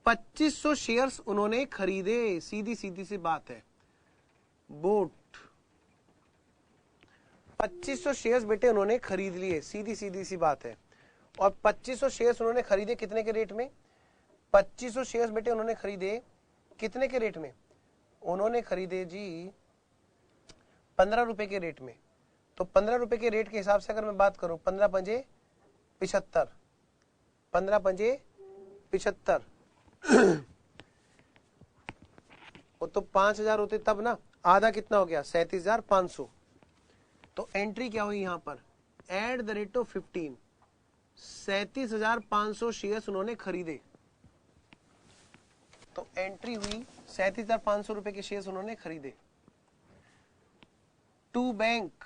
Speaker 1: 2500 शेयर्स उन्होंने खरीदे, सीधी सीधी सी बात है। बोट 2500 शेयर्स बेटे उन्होंने खरीद लिए, सीधी सीधी सी बात है। और 2500 शेयर्स उन्होंने खरीदे कितने के रेट में? 2500 शेयर्स बेटे उन्होंने खरीदे कितने के रेट में? उन्होंने खरीदे जी 15 रुपए के रेट में। तो 15 रुपए के रेट के हिसाब से अगर मैं बात करूं, 15 पंजे 75, 15 पंजे 75, वो तो 5000 होते तब ना, आधा कितना हो गया? 37,500। तो एंट्री क्या हुई यहां पर? Eight the rate of 15, 37,500 shares उन्होंने खरीदे। तो एंट्री हुई 37,500 रुपए के शेयर्स उन्होंने खरीदे। टू बैंक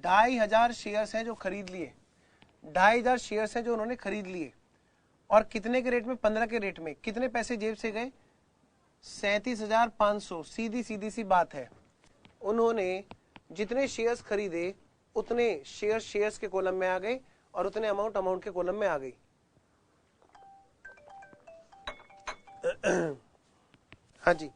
Speaker 1: 2500 शेयर्स हैं जो खरीद लिए, 2500 शेयर्स हैं जो उन्होंने खरीद लिए, और कितने के रेट में? 15 के रेट में। कितने पैसे जेब से गए? 37,500। सीधी सीधी सी बात है, उन्होंने जितने शेयर्स खरीदे उतने शेयर्स के कॉलम में आ गए और उतने अमाउंट के कॉलम में आ गई। हाँ जी,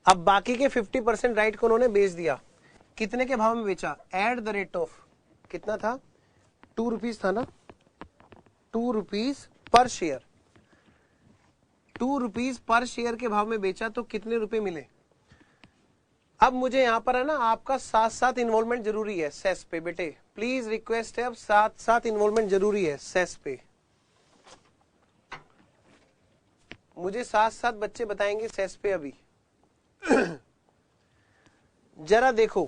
Speaker 1: अब बाकी के 50% राइट को उन्होंने बेच दिया। कितने के भाव में बेचा? एट द रेट ऑफ, कितना था? 2 रुपीज था ना, 2 rupees per share. 2 rupees per share के भाव में बेचा तो कितने रुपए मिले? अब मुझे यहां पर है ना आपका साथ साथ इन्वॉल्वमेंट जरूरी है सेस पे। बेटे प्लीज रिक्वेस्ट है, अब साथ साथ इन्वॉल्वमेंट जरूरी है सेस पे। मुझे साथ साथ बच्चे बताएंगे सेस पे। अभी जरा देखो,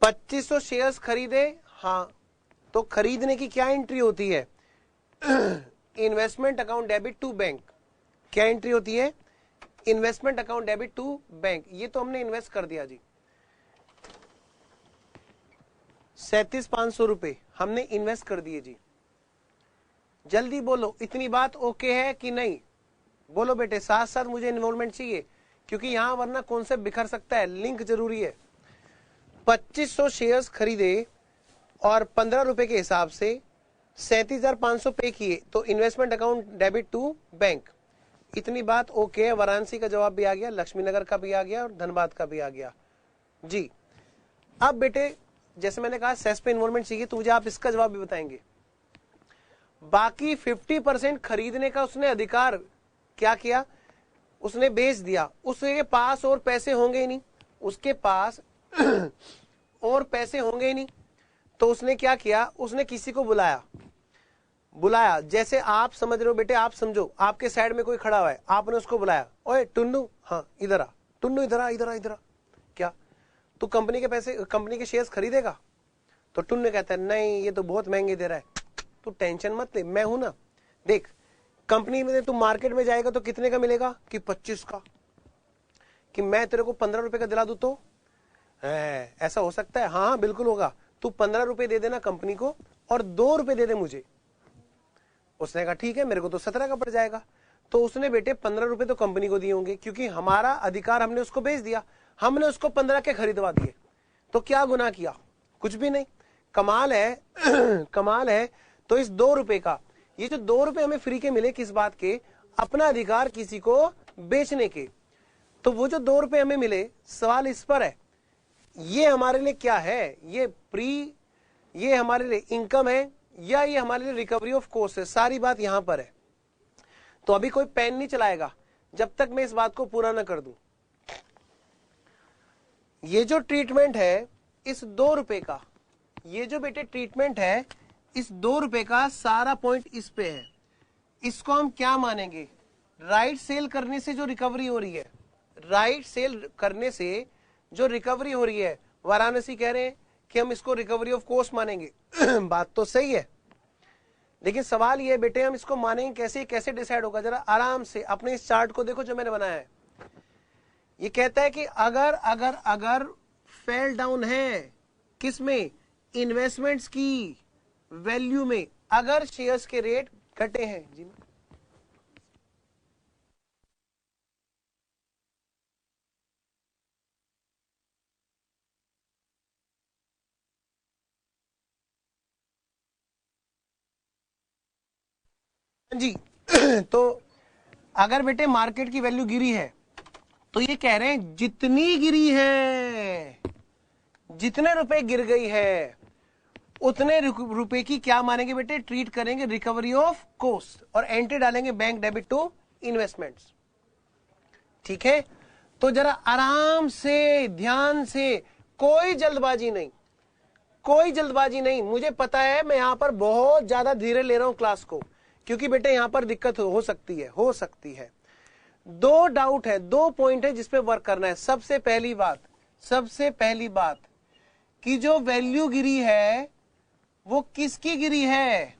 Speaker 1: 2500 शेयर्स खरीदे, हाँ, तो खरीदने की क्या एंट्री होती है? Investment account debit to bank. क्या एंट्री होती है? Investment account debit to bank. ये तो हमने इन्वेस्ट कर दिया जी, 37,500 रुपए हमने इन्वेस्ट कर दिए जी। जल्दी बोलो, इतनी बात ओके है कि नहीं? बोलो बेटे, साथ साथ मुझे इन्वॉल्वमेंट चाहिए, क्योंकि यहां वरना कॉन्सेप्ट बिखर सकता है। लिंक जरूरी है। 2500 शेयर्स खरीदे और 15 रुपए के हिसाब से 37,500 पे किए, तो investment account debit to bank. इतनी बात ओके है। वाराणसी का जवाब भी आ गया, लक्ष्मीनगर का भी आ गया और धनबाद का भी आ गया जी। अब बेटे जैसे मैंने कहा सेस पे इन्वॉल्वमेंट चाहिए, तो मुझे आप इसका जवाब भी बताएंगे। बाकी 50% खरीदने का उसने अधिकार क्या किया? उसने बेच दिया। उसके पास और पैसे होंगे ही नहीं, उसके पास और पैसे होंगे ही नहीं, तो उसने क्या किया? उसने किसी को बुलाया। जैसे आप समझ रहे हो बेटे, आप समझो आपके साइड में कोई खड़ा हुआ है, आपने उसको बुलाया, ओए टुन्नू, हाँ इधर आ, टुन्नू इधर आ। क्या तू कंपनी के पैसे, कंपनी के शेयर्स खरीदेगा? तो टुन्नू कहता है नहीं, ये तो बहुत महंगे दे रहा है। तू टेंशन मत ले, मैं हूं ना। देख, कंपनी में तू मार्केट में जाएगा तो कितने का मिलेगा? कि 25 का। कि मैं तेरे को 15 रुपए का दिला दूं तो ऐसा हो सकता है? हाँ बिल्कुल होगा। तू 15 रुपए दे देना कंपनी को और 2 रुपए दे दे मुझे। उसने कहा ठीक है, मेरे को तो 17 का पड़ जाएगा। तो उसने बेटे 15 रुपए तो कंपनी को दिए होंगे, क्योंकि हमारा अधिकार, हमने उसको बेच दिया, हमने उसको 15 के खरीदवा दिए। तो क्या गुनाह किया? कुछ भी नहीं। कमाल है कमाल है। तो इस 2 रुपए का, ये जो 2 रुपए हमें फ्री के मिले, किस बात के? अपना अधिकार किसी को बेचने के। तो वो जो 2 रुपए हमें मिले, सवाल इस पर है, ये हमारे लिए क्या है? ये हमारे लिए इनकम है या ये हमारे लिए रिकवरी ऑफ कॉस्ट है? सारी बात यहां पर है। तो अभी कोई पेन नहीं चलाएगा जब तक मैं इस बात को पूरा ना कर दूं। ये जो ट्रीटमेंट है इस 2 रुपए का, ये जो बेटे ट्रीटमेंट है इस 2 रुपए का, सारा पॉइंट इस पे है। इसको हम क्या मानेंगे? राइट सेल करने से जो रिकवरी हो रही है, राइट सेल करने से जो रिकवरी हो रही है, वाराणसी कह रहे हैं कि हम इसको रिकवरी ऑफ कॉस्ट मानेंगे। बात तो सही है, लेकिन सवाल ये बेटे हम इसको मानेंगे कैसे? कैसे डिसाइड होगा? जरा आराम से अपने इस चार्ट को देखो जो मैंने बनाया है। ये कहता है कि अगर अगर अगर फेल डाउन है किसमें? इन्वेस्टमेंट्स की वैल्यू में, अगर शेयर्स के रेट घटे हैं जी। जी तो अगर बेटे मार्केट की वैल्यू गिरी है, तो ये कह रहे हैं जितनी गिरी है, जितने रुपए गिर गई है, उतने रुपए की क्या मानेंगे बेटे? ट्रीट करेंगे रिकवरी ऑफ कॉस्ट, और एंट्री डालेंगे बैंक डेबिट टू इन्वेस्टमेंट्स। ठीक है? तो जरा आराम से, ध्यान से, कोई जल्दबाजी नहीं, कोई जल्दबाजी नहीं, मुझे पता है मैं यहां पर बहुत ज्यादा धीरे ले रहा हूं क्लास को, क्योंकि बेटे यहां पर दिक्कत हो सकती है। दो डाउट है, दो पॉइंट है जिसपे वर्क करना है। सबसे पहली बात कि जो वैल्यू गिरी है वो किसकी गिरी है,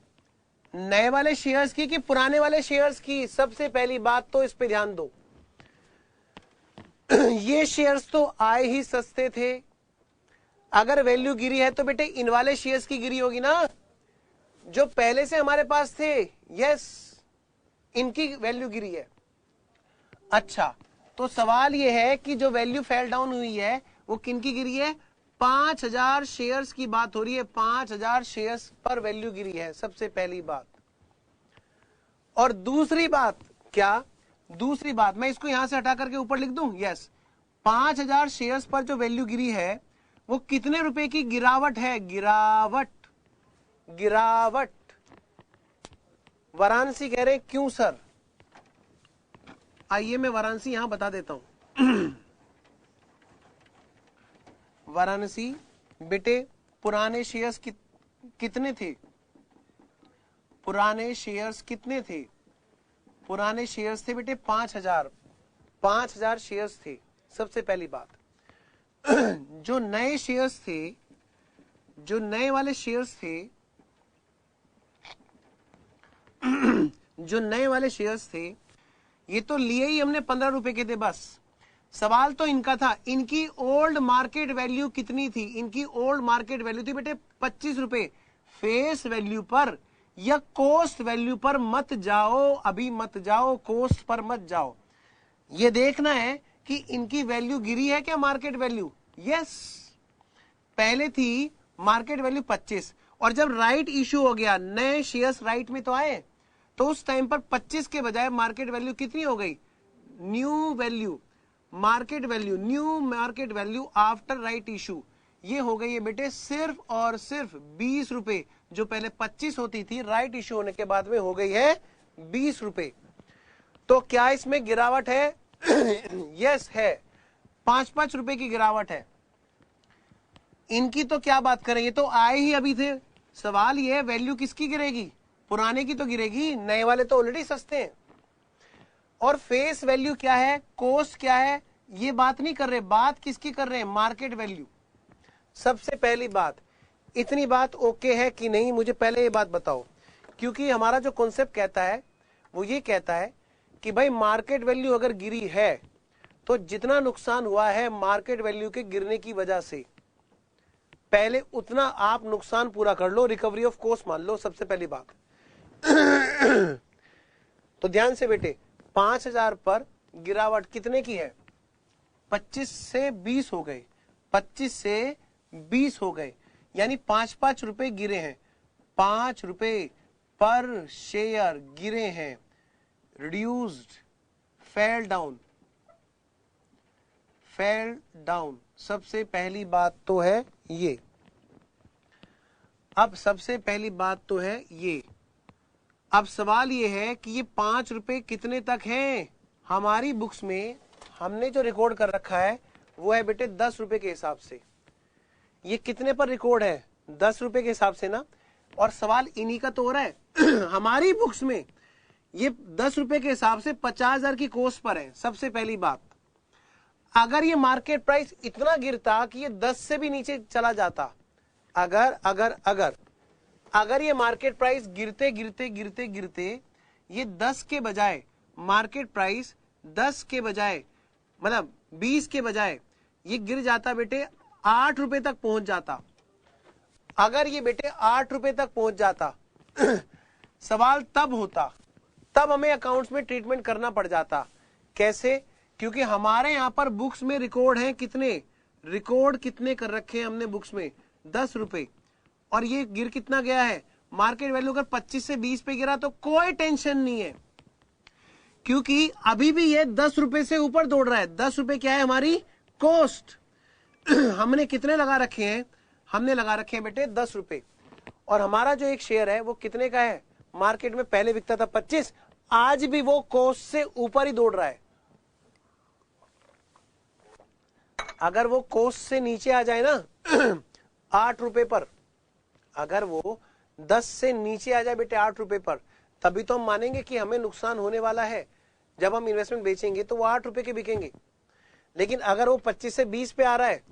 Speaker 1: नए वाले शेयर्स की कि पुराने वाले शेयर्स की। सबसे पहली बात तो इस पे ध्यान दो। ये शेयर्स तो आए ही सस्ते थे, अगर वैल्यू गिरी है तो बेटे इन वाले शेयर्स की गिरी होगी ना, जो पहले से हमारे पास थे। यस, इनकी वैल्यू गिरी है। अच्छा, तो सवाल यह है कि जो वैल्यू फेल डाउन हुई है वो किनकी गिरी है, 5000 शेयर्स की बात हो रही है, 5000 शेयर्स पर वैल्यू गिरी है, सबसे पहली बात। और दूसरी बात क्या, दूसरी बात मैं इसको यहां से हटा करके ऊपर लिख दूं। यस, 5000 शेयर्स पर जो वैल्यू गिरी है वो कितने रुपए की गिरावट है, गिरावट। वाराणसी कह रहे क्यों सर, आइए मैं वाराणसी यहां बता देता हूं। वाराणसी बेटे पुराने शेयर्स कितने थे, पुराने शेयर्स थे बेटे 5000 शेयर्स थे। सबसे पहली बात, जो नए शेयर्स थे, जो नए वाले शेयर्स थे, जो नए वाले शेयर्स थे, ये तो लिए ही हमने 15 रुपए के थे बस। सवाल तो इनका था, इनकी ओल्ड मार्केट वैल्यू कितनी थी, इनकी ओल्ड मार्केट वैल्यू थी बेटे 25 रुपए। फेस वैल्यू पर या कोस्ट वैल्यू पर मत जाओ, अभी मत जाओ, कोस्ट पर मत जाओ। ये देखना है कि इनकी वैल्यू गिरी है क्या, मार्केट वैल्यू। यस, पहले थी मार्केट वैल्यू 25, और जब राइट इश्यू हो गया, नए शेयर्स राइट में तो आए, तो उस टाइम पर 25 के बजाय मार्केट वैल्यू कितनी हो गई, new value, market value, new market value after right issue, ये हो गई है बेटे सिर्फ और सिर्फ 20 रुपए। जो पहले 25 होती थी, राइट इश्यू होने के बाद में हो गई है 20 रुपए। तो क्या इसमें गिरावट है? यस है, 5-5 रुपए की गिरावट है। इनकी तो क्या बात करें, ये तो आए ही अभी थे। सवाल ये है वैल्यू किसकी गिरेगी, पुराने की तो गिरेगी, नए वाले तो ऑलरेडी सस्ते हैं। और फेस वैल्यू क्या है, कोस्ट क्या है, ये बात नहीं कर रहे, बात किसकी कर रहे हैं, मार्केट वैल्यू। सबसे पहली बात, इतनी बात ओके है कि नहीं, मुझे पहले ये बात बताओ, क्योंकि हमारा जो कॉन्सेप्ट कहता है वो ये कहता है कि भाई मार्केट वैल्यू अगर गिरी है तो जितना नुकसान हुआ है मार्केट वैल्यू के गिरने की वजह से, पहले उतना आप नुकसान पूरा कर लो, रिकवरी ऑफ कॉस्ट मान लो, सबसे पहली बात। तो ध्यान से बेटे, 5000 पर गिरावट कितने की है, 25 से 20 हो गए, 25 से 20 हो गए, यानी 5-5 रुपए गिरे हैं, 5 रुपए पर शेयर गिरे हैं, रिड्यूस्ड, फेल डाउन। सबसे पहली बात तो है ये। अब सबसे पहली बात तो है ये। अब सवाल ये है कि ये 5 रुपए कितने तक हैं, हमारी बुक्स में हमने जो रिकॉर्ड कर रखा है वो है बेटे 10 रुपए के हिसाब से। ये कितने पर रिकॉर्ड है, 10 रुपए के हिसाब से ना। और सवाल इन्हीं का तो हो रहा है। हमारी बुक्स में ये 10 रुपए के हिसाब से 50,000 की कॉस्ट पर है। सबसे पहली बात, अगर ये मार्केट प्राइस इतना गिरता कि ये 10 से भी नीचे चला जाता, अगर ये मार्केट प्राइस गिरते ये 10 के बजाय, मार्केट प्राइस 10 के बजाय मतलब 20 के बजाय ये गिर जाता बेटे 8 रुपए तक पहुंच जाता। अगर ये बेटे 8 रुपए तक पहुंच जाता, सवाल तब होता, तब हमें अकाउंट्स में ट्रीटमेंट करना पड़ जाता। कैसे? क्योंकि हमारे यहां पर बुक्स में रिकॉर्ड हैं कितने, रिकॉर्ड कितने कर रखे हैं हमने बुक्स में, 10 रुपए, और ये गिर कितना गया है, मार्केट वैल्यू अगर 25 से 20 पे गिरा तो कोई टेंशन नहीं है, क्योंकि अभी भी ये 10 रुपए से ऊपर दौड़ रहा है। 10 रुपए क्या है हमारी कॉस्ट। हमने कितने लगा रखे हैं, हमने लगा रखे हैं बेटे 10 रुपए। और हमारा जो एक शेयर है वो कितने का है, मार्केट में पहले बिकता था 25, आज भी वो कॉस्ट से ऊपर ही दौड़ रहा है। अगर वो कॉस्ट से नीचे आ जाए ना, 8 रुपए पर, अगर वो 10 से नीचे आ जाए बेटे 8 रुपए पर, तभी तो हम मानेंगे कि हमें नुकसान होने वाला है। जब हम इन्वेस्टमेंट बेचेंगे तो वो 8 रुपए के बिकेंगे। लेकिन अगर वो 25 से 20 पे आ रहा है,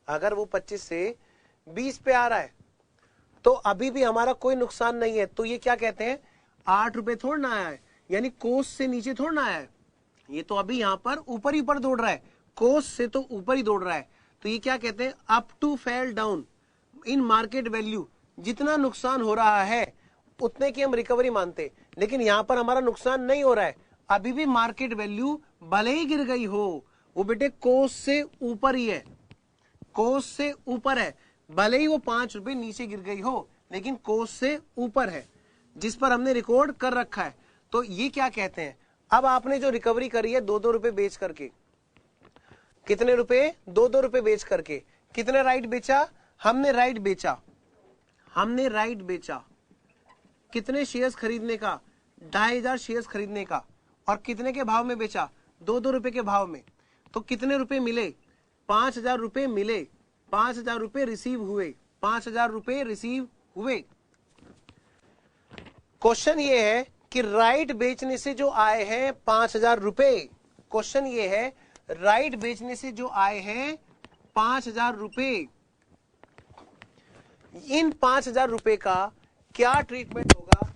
Speaker 1: अगर वो 25 से 20 पे आ रहा है, तो अभी भी हमारा कोई नुकसान नहीं है। तो ये क्या कहते हैं, 8 रुपए थोड़ा ना आया है, यानी कोस्ट से नीचे थोड़ा ना आया है, ये तो अभी यहां पर ऊपर ही ऊपर दौड़ रहा है, कोस्ट से तो ऊपर ही दौड़ रहा है। तो ये क्या कहते हैं, up to fail down in market value, जितना नुकसान हो रहा है उतने की हम रिकवरी मानते। लेकिन यहां पर हमारा नुकसान नहीं हो रहा है, अभी भी मार्केट वैल्यू भले ही गिर गई हो, वो बेटे कोस्ट से ऊपर ही है, कोस्ट से ऊपर है। भले ही वो 5 रुपए नीचे गिर गई हो, लेकिन कोस्ट से ऊपर है, जिस पर हमने रिकॉर्ड कर रखा है। तो ये क्या कहते हैं, अब आपने जो रिकवरी करी है 2-2 रुपए बेच करके, कितने रुपए, 2-2 रुपए बेच करके, कितने राइट बेचा, हमने राइट बेचा, हमने राइट बेचा, कितने शेयर्स खरीदने का, 2500 शेयर्स खरीदने का, और कितने के भाव में बेचा, 2-2 रुपए के भाव में। तो कितने रुपए मिले, 5000 रुपए मिले, 5000 रुपए रिसीव हुए, 5000 रुपए रिसीव हुए। क्वेश्चन ये है कि राइट बेचने से जो आए हैं 5000 रुपए, क्वेश्चन ये है राइट बेचने से जो आए हैं 5000 रुपए, इन 5000 रुपए का क्या ट्रीटमेंट होगा,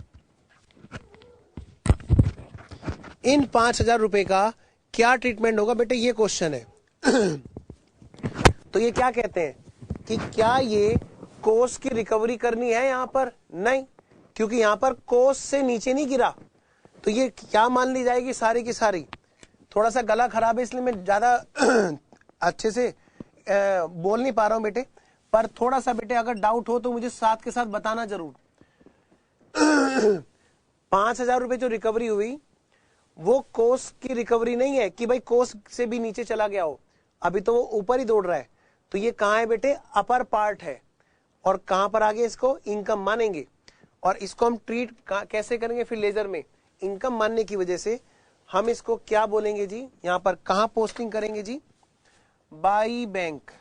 Speaker 1: इन 5000 रुपए का क्या ट्रीटमेंट होगा बेटे, ये क्वेश्चन है। तो ये क्या कहते हैं कि क्या ये कोस्ट की रिकवरी करनी है, यहां पर नहीं, क्योंकि यहां पर कोस्ट से नीचे नहीं गिरा, तो ये क्या मान ली जाएगी, सारी की सारी। थोड़ा सा गला खराब है इसलिए मैं ज्यादा अच्छे से बोल नहीं पा रहा हूं बेटे, पर थोड़ा सा बेटे अगर डाउट हो तो मुझे साथ के साथ बताना जरूर। 5000 रुपए जो रिकवरी हुई वो कोस्ट की रिकवरी नहीं है कि भाई कोस्ट से भी नीचे चला गया हो, अभी तो वो ऊपर ही दौड़ रहा है। तो ये कहां है बेटे, अपर पार्ट है, और कहां पर आगे इसको इनकम मानेंगे, और इसको हम ट्रीट कैसे करेंगे फिर लेजर में, इनकम मानने की वजह से हम इसको क्या बोलेंगे जी, यहां पर कहां पोस्टिंग करेंगे जी, बाई बैंक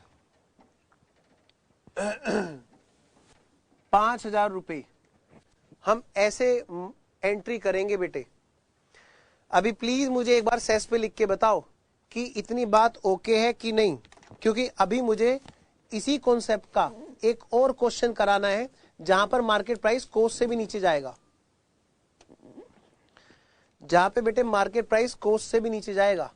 Speaker 1: 5000 रुपए हम ऐसे एंट्री करेंगे बेटे। अभी प्लीज मुझे एक बार सेस पे लिख के बताओ कि इतनी बात ओके है कि नहीं, क्योंकि अभी मुझे इसी कॉन्सेप्ट का एक और क्वेश्चन कराना है जहां पर मार्केट प्राइस कोस्ट से भी नीचे जाएगा, जहां पे बेटे मार्केट प्राइस कोस्ट से भी नीचे जाएगा।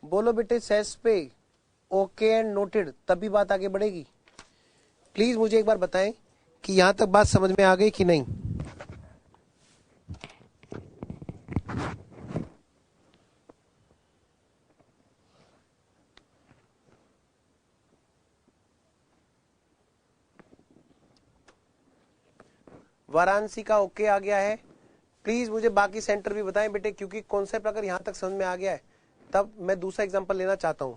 Speaker 1: बोलो बेटे सेस पे ओके एंड नोटेड, तभी बात आगे बढ़ेगी। प्लीज मुझे एक बार बताएं कि यहां तक बात समझ में आ गई कि नहीं। वाराणसी का ओके आ गया है, प्लीज मुझे बाकी सेंटर भी बताएं बेटे, क्योंकि कॉन्सेप्ट अगर यहां तक समझ में आ गया है तब मैं दूसरा एग्जांपल लेना चाहता हूं।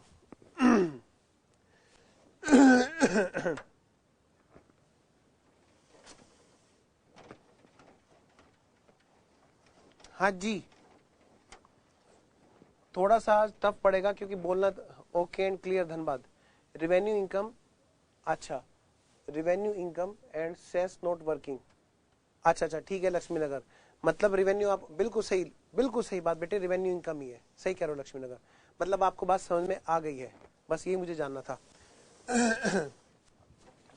Speaker 1: हाँ जी, थोड़ा सा टफ पड़ेगा क्योंकि बोलना। ओके एंड क्लियर, धन्यवाद। रेवेन्यू इनकम, अच्छा revenue income and cess not working, अच्छा अच्छा ठीक है लक्ष्मी नगर, मतलब रेवेन्यू, आप बिल्कुल सही बात बेटे, रेवेन्यू इनकम ही है, सही कह रहे हो लक्ष्मी नगर, मतलब आपको बात समझ में आ गई है, बस यही मुझे जानना था।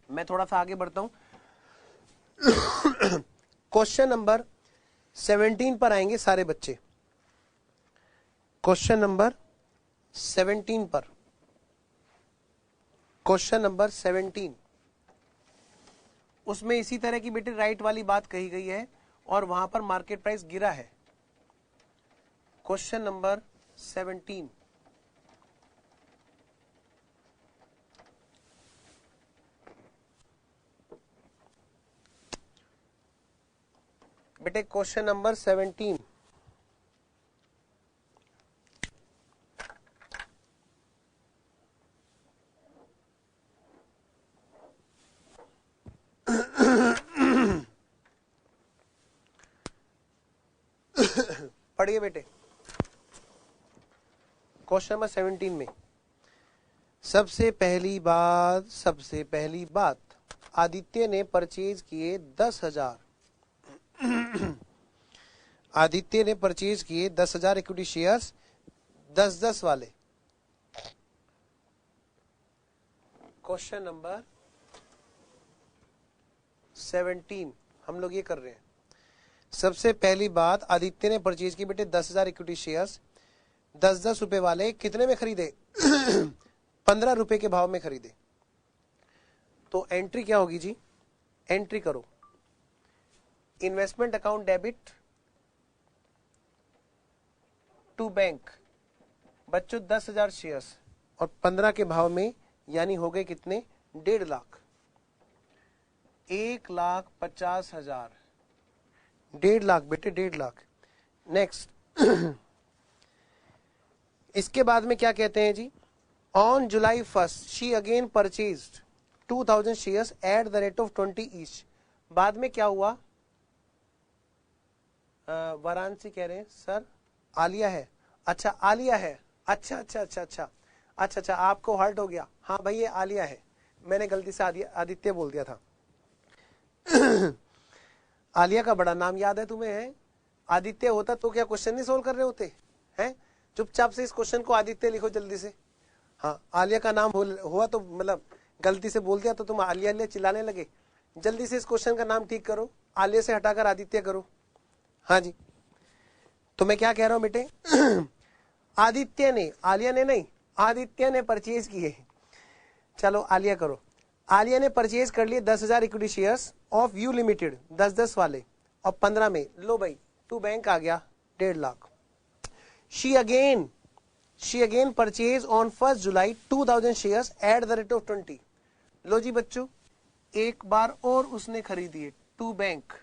Speaker 1: मैं थोड़ा सा आगे बढ़ता हूं। क्वेश्चन नंबर 17 पर आएंगे सारे बच्चे, क्वेश्चन नंबर 17 पर, क्वेश्चन नंबर 17, उसमें इसी तरह की बेटे राइट वाली बात कही गई है और वहां पर मार्केट प्राइस गिरा है। क्वेश्चन नंबर 17, बेटे क्वेश्चन नंबर 17, पढ़िए बेटे क्वेश्चन नंबर 17 में सबसे पहली बात आदित्य ने परचेज किए 10,000 आदित्य ने परचेज किए 10,000 इक्विटी शेयर्स 10-10 वाले। क्वेश्चन नंबर 17 हम लोग ये कर रहे हैं। सबसे पहली बात आदित्य ने परचेज की बेटे 10,000 इक्विटी शेयर्स 10-10 रुपए वाले। कितने में खरीदे? 15 रुपए के भाव में खरीदे। तो एंट्री क्या होगी जी? एंट्री करो, investment account debit to bank बच्चों 10,000 शेयर्स और 15 के भाव में, यानी हो गए कितने? 1.5 लाख। 1,50,000 1.5 लाख बेटे, 1.5 लाख। नेक्स्ट इसके बाद में क्या कहते हैं जी? On July 1 she again purchased 2,000 shares at the rate of 20 each. बाद में क्या हुआ? वाराणसी कह रहे हैं सर आलिया है। अच्छा आलिया है, अच्छा आपको हर्ट हो गया। हाँ भाई ये आलिया है, मैंने गलती से आदित्य बोल दिया था। आलिया का बड़ा नाम याद है तुम्हें? है आदित्य होता तो क्या क्वेश्चन नहीं सोल्व कर रहे होते हैं? चुपचाप से इस क्वेश्चन को आदित्य लिखो जल्दी से। हाँ आलिया का नाम हुआ तो मतलब गलती से बोल दिया तो तुम आलिया आलिया चिल्लाने लगे। जल्दी से इस क्वेश्चन का नाम ठीक करो, आलिया से हटाकर आदित्य करो। हाँ जी, तो मैं क्या कह रहा हूं बेटे? आदित्य ने, आलिया ने नहीं, आदित्य ने परचेज किए। चलो आलिया करो। आलिया ने परचेज कर लिए 10,000 equity shares of you limited 10-10 वाले और 15 में। लो भाई टू बैंक आ गया 1.5 lakh. She again purchase on 1 July 2,000 shares at the rate of 20। लो जी बच्चों एक बार और उसने खरीदी है टू बैंक।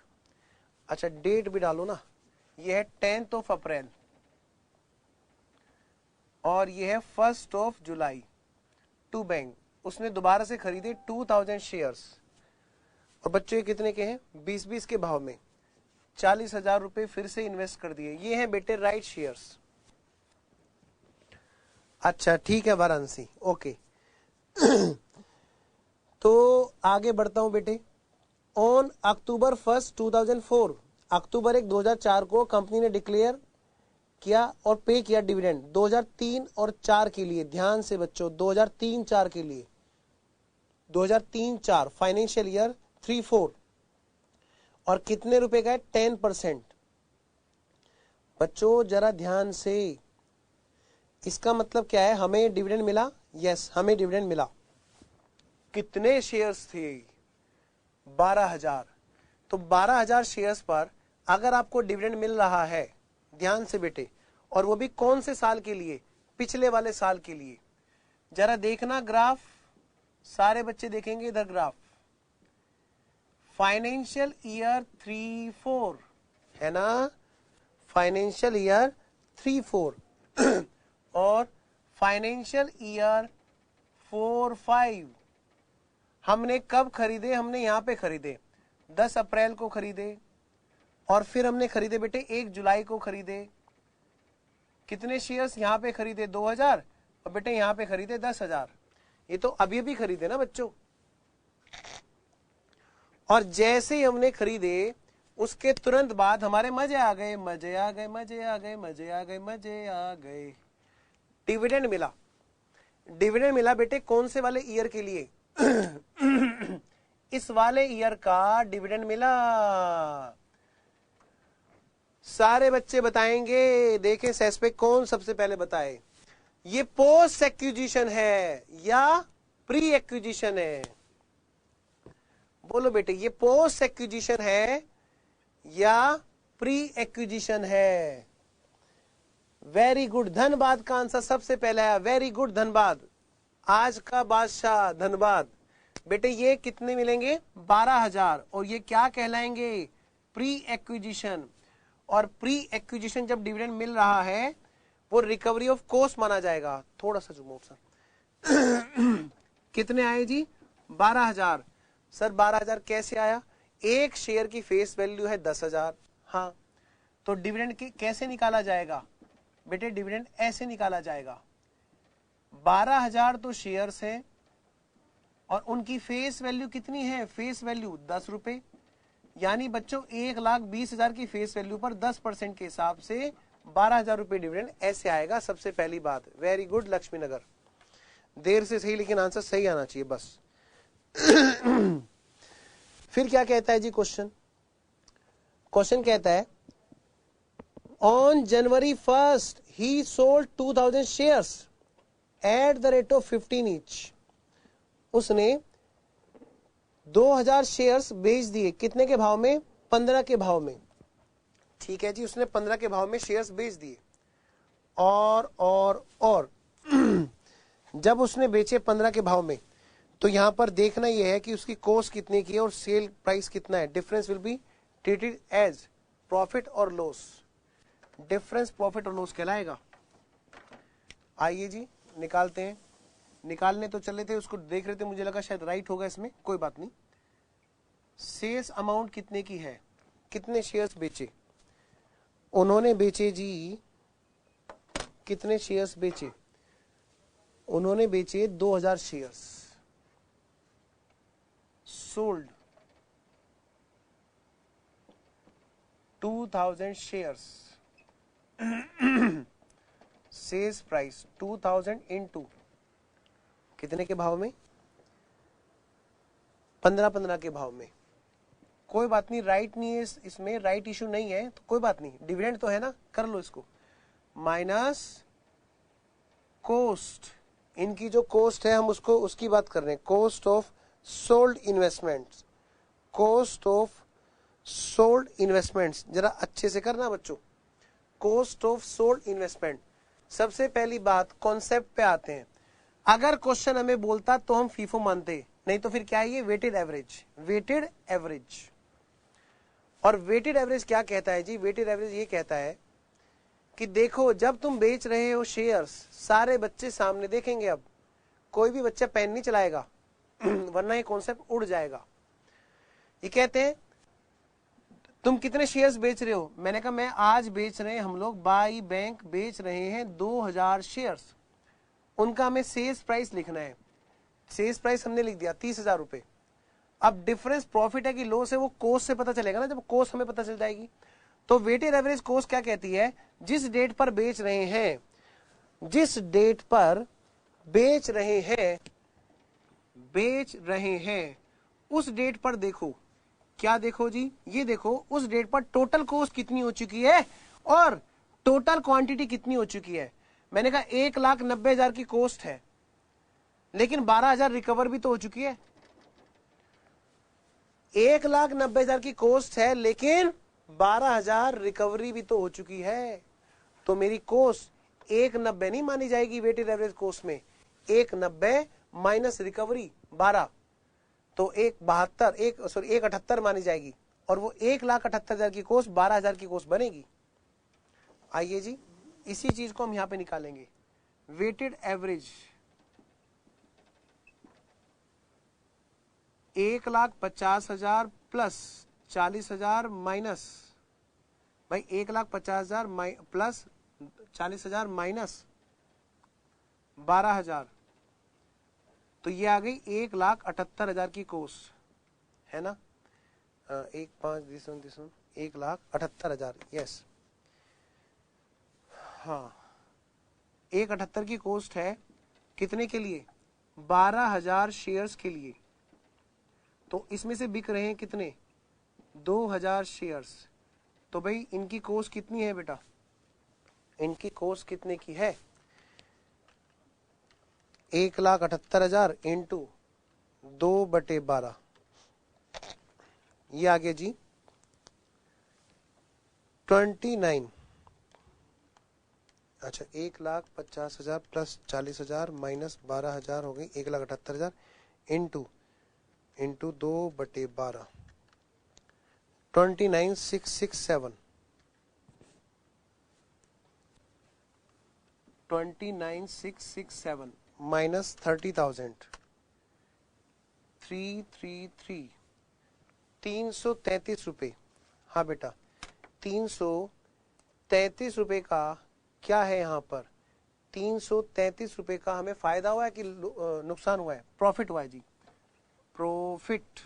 Speaker 1: अच्छा डेट भी डालो ना, यह है 10 अप्रैल और यह है 1 जुलाई। टू बैंक उसने दोबारा से खरीदे 2,000 शेयर्स और बच्चों ये कितने के हैं? 20-20 के भाव में 40,000 रुपए फिर से इन्वेस्ट कर दिए। ये हैं बेटे राइट शेयर्स। अच्छा ठीक है वाराणसी, ओके। तो आगे बढ़ता हूं बेटे। ऑन अक्टूबर 1, 2004 अक्टूबर 1, 2004 को कंपनी ने डिक्लेयर किया और पे किया डिविडेंड 2003 और 4 के लिए। ध्यान से बच्चों 2003-4 के लिए, 2003-4 फाइनेंशियल ईयर 3-4 और कितने रुपए का है? 10%। बच्चों जरा ध्यान से, इसका मतलब क्या है? हमें डिविडेंड मिला। यस हमें डिविडेंड मिला। कितने शेयर्स थे? 12,000। तो 12,000 शेयर्स पर अगर आपको डिविडेंड मिल रहा है, ध्यान से बेटे, और वो भी कौन से साल के लिए? पिछले वाले साल के लिए। जरा देखना ग्राफ, सारे बच्चे देखेंगे इधर ग्राफ। फाइनेंशियल ईयर 3-4 है ना, फाइनेंशियल ईयर 3-4 और फाइनेंशियल ईयर 4-5 हमने कब खरीदे? हमने यहां पे खरीदे 10 अप्रैल को खरीदे और फिर हमने खरीदे बेटे 1 जुलाई को खरीदे। कितने शेयर्स यहां पे खरीदे? 2,000 और बेटे यहां पे खरीदे 10,000। ये तो अभी अभी खरीदे ना बच्चों। और जैसे ही हमने खरीदे उसके तुरंत बाद हमारे मजे आ गए, मजे आ गए, मजे आ गए, मजे आ गए, मजे आ गए। डिविडेंड मिला। डिविडेंड मिला बेटे कौन से वाले ईयर के लिए? इस वाले ईयर का डिविडेंड मिला। सारे बच्चे बताएंगे, देखें सेस पे कौन सबसे पहले बताए। ये पोस्ट एक्विजिशन है या प्री एक्विजिशन है? बोलो बेटे ये पोस्ट एक्विजिशन है या प्री एक्विजिशन है? वेरी गुड, धनबाद का आंसर सबसे पहले आया। वेरी गुड धनबाद, आज का बादशाह धनबाद। बेटे ये कितने मिलेंगे? 12,000 और ये क्या कहलाएंगे? Pre acquisition. और प्री एक्विजिशन जब डिविडेंड मिल रहा है वो रिकवरी ऑफ कॉस्ट माना जाएगा। थोड़ा सा जूम आउट सर। कितने आए जी? 12,000। सर 12,000 कैसे आया? एक शेयर की फेस वैल्यू है 10,000। हाँ तो डिविडेंड कैसे निकाला जाएगा बेटे? डिविडेंड ऐसे निकाला जाएगा, 12,000 तो शेयर्स है और उनकी फेस वैल्यू कितनी है? फेस वैल्यू 10 रुपए, यानी बच्चों 1,20,000 की फेस वैल्यू पर 10% के हिसाब से 12,000 रुपए डिविडेंड ऐसे आएगा। सबसे पहली बात, वेरी गुड लक्ष्मी नगर, देर से सही लेकिन आंसर सही आना चाहिए बस। फिर क्या कहता है जी क्वेश्चन? क्वेश्चन कहता है on January 1 he sold 2,000 shares at the rate of 15 each. उसने 2,000 शेयर्स बेच दिए, कितने के भाव में? 15 के भाव में। ठीक है जी, उसने 15 के भाव में शेयर्स बेच दिए। और जब उसने बेचे 15 के भाव में, तो यहां पर देखना यह है कि उसकी कॉस्ट कितने की है और सेल प्राइस कितना है। Difference will be treated as profit और लॉस। डिफरेंस प्रॉफिट और लॉस कहलाएगा। आइए जी निकालते हैं। निकालने तो चले थे, उसको देख रहे थे, मुझे लगा शायद राइट होगा इसमें, कोई बात नहीं। सेल्स अमाउंट कितने की है? कितने शेयर्स बेचे उन्होंने? बेचे जी, कितने शेयर्स बेचे उन्होंने? बेचे 2,000 shares. Sold 2,000 shares. Sales price 2,000 into कितने के भाव में? 15 के भाव में। कोई बात नहीं, राइट नहीं है इसमें, राइट इशू नहीं है तो कोई बात नहीं, डिविडेंड तो है ना, कर लो इसको। माइनस कोस्ट, इनकी जो कोस्ट है हम उसको उसकी बात कर रहे हैं, cost of sold investments. Cost of sold investments, जरा अच्छे से करना बच्चों। Cost of sold investment. सबसे पहली बात, कॉन्सेप्ट पे आते हैं। अगर क्वेश्चन हमें बोलता तो हम फीफो मानते, नहीं तो फिर क्या है ये? Weighted average. Weighted average. और वेटेड एवरेज क्या कहता है जी? वेटेड एवरेज ये कहता है कि देखो, जब तुम बेच रहे हो शेयर्स, सारे बच्चे सामने देखेंगे, अब कोई भी बच्चा पेन नहीं चलाएगा वरना ये कॉन्सेप्ट उड़ जाएगा। ये कहते हैं तुम कितने शेयर्स बेच रहे हो? मैंने कहा मैं आज बेच रहे हैं, हम लोग बाई बैंक बेच रहे हैं 2,000 शेयर्स। उनका हमें सेल्स प्राइस लिखना है। सेल्स प्राइस हमने लिख दिया 30,000 रुपए। अब डिफरेंस प्रॉफिट है कि लॉस है वो कोस्ट से पता चलेगा ना, जब कोस्ट हमें पता चल जाएगी। तो वेटेड एवरेज कोस्ट क्या कहती है? जिस डेट पर बेच रहे हैं, जिस डेट पर बेच रहे हैं उस डेट पर देखो, क्या देखो जी? ये देखो उस डेट पर टोटल कॉस्ट कितनी हो चुकी है और टोटल क्वांटिटी कितनी हो चुकी है। मैंने कहा 1,90,000 की कॉस्ट है, लेकिन 12,000 रिकवर भी तो हो चुकी है। 1,90,000 की कॉस्ट है लेकिन 12,000 रिकवरी भी तो हो चुकी है। तो मेरी कॉस्ट 1,90 नहीं मानी जाएगी वेटेड एवरेज कॉस्ट में। 1,90 माइनस रिकवरी 12, तो 1,78 मानी जाएगी, और वो 1,78,000 की कॉस्ट 12,000 की कॉस्ट बनेगी। आइए जी, इसी चीज को हम यहां पे निकालेंगे। वेटेड एवरेज 1,50,000 प्लस 40,000 माइनस, भाई 1,50,000 प्लस 40,000 माइनस 12,000, तो ये आ गई 1,78,000 की कॉस्ट, है ना? 1,78,000, यस, हाँ 1,78 की कॉस्ट है। कितने के लिए? 12,000 शेयर्स के लिए। तो इसमें से बिक रहे हैं कितने? 2,000 शेयर्स। तो भाई इनकी कॉस्ट कितनी है बेटा? इनकी कॉस्ट कितने की है? 1,78,000 इंटू 2/12, ये आ गया जी 29। अच्छा, 1,50,000 प्लस 40,000 माइनस 12,000 हो गई 1,78,000 इंटू 2/12, 29,667, 29,667 माइनस 30,000, 333 रुपए। हाँ बेटा, 333 333 रुपए का क्या है यहाँ पर, 333 रुपए का हमें फायदा हुआ है कि नुकसान हुआ है, प्रॉफिट हुआ है जी, profit,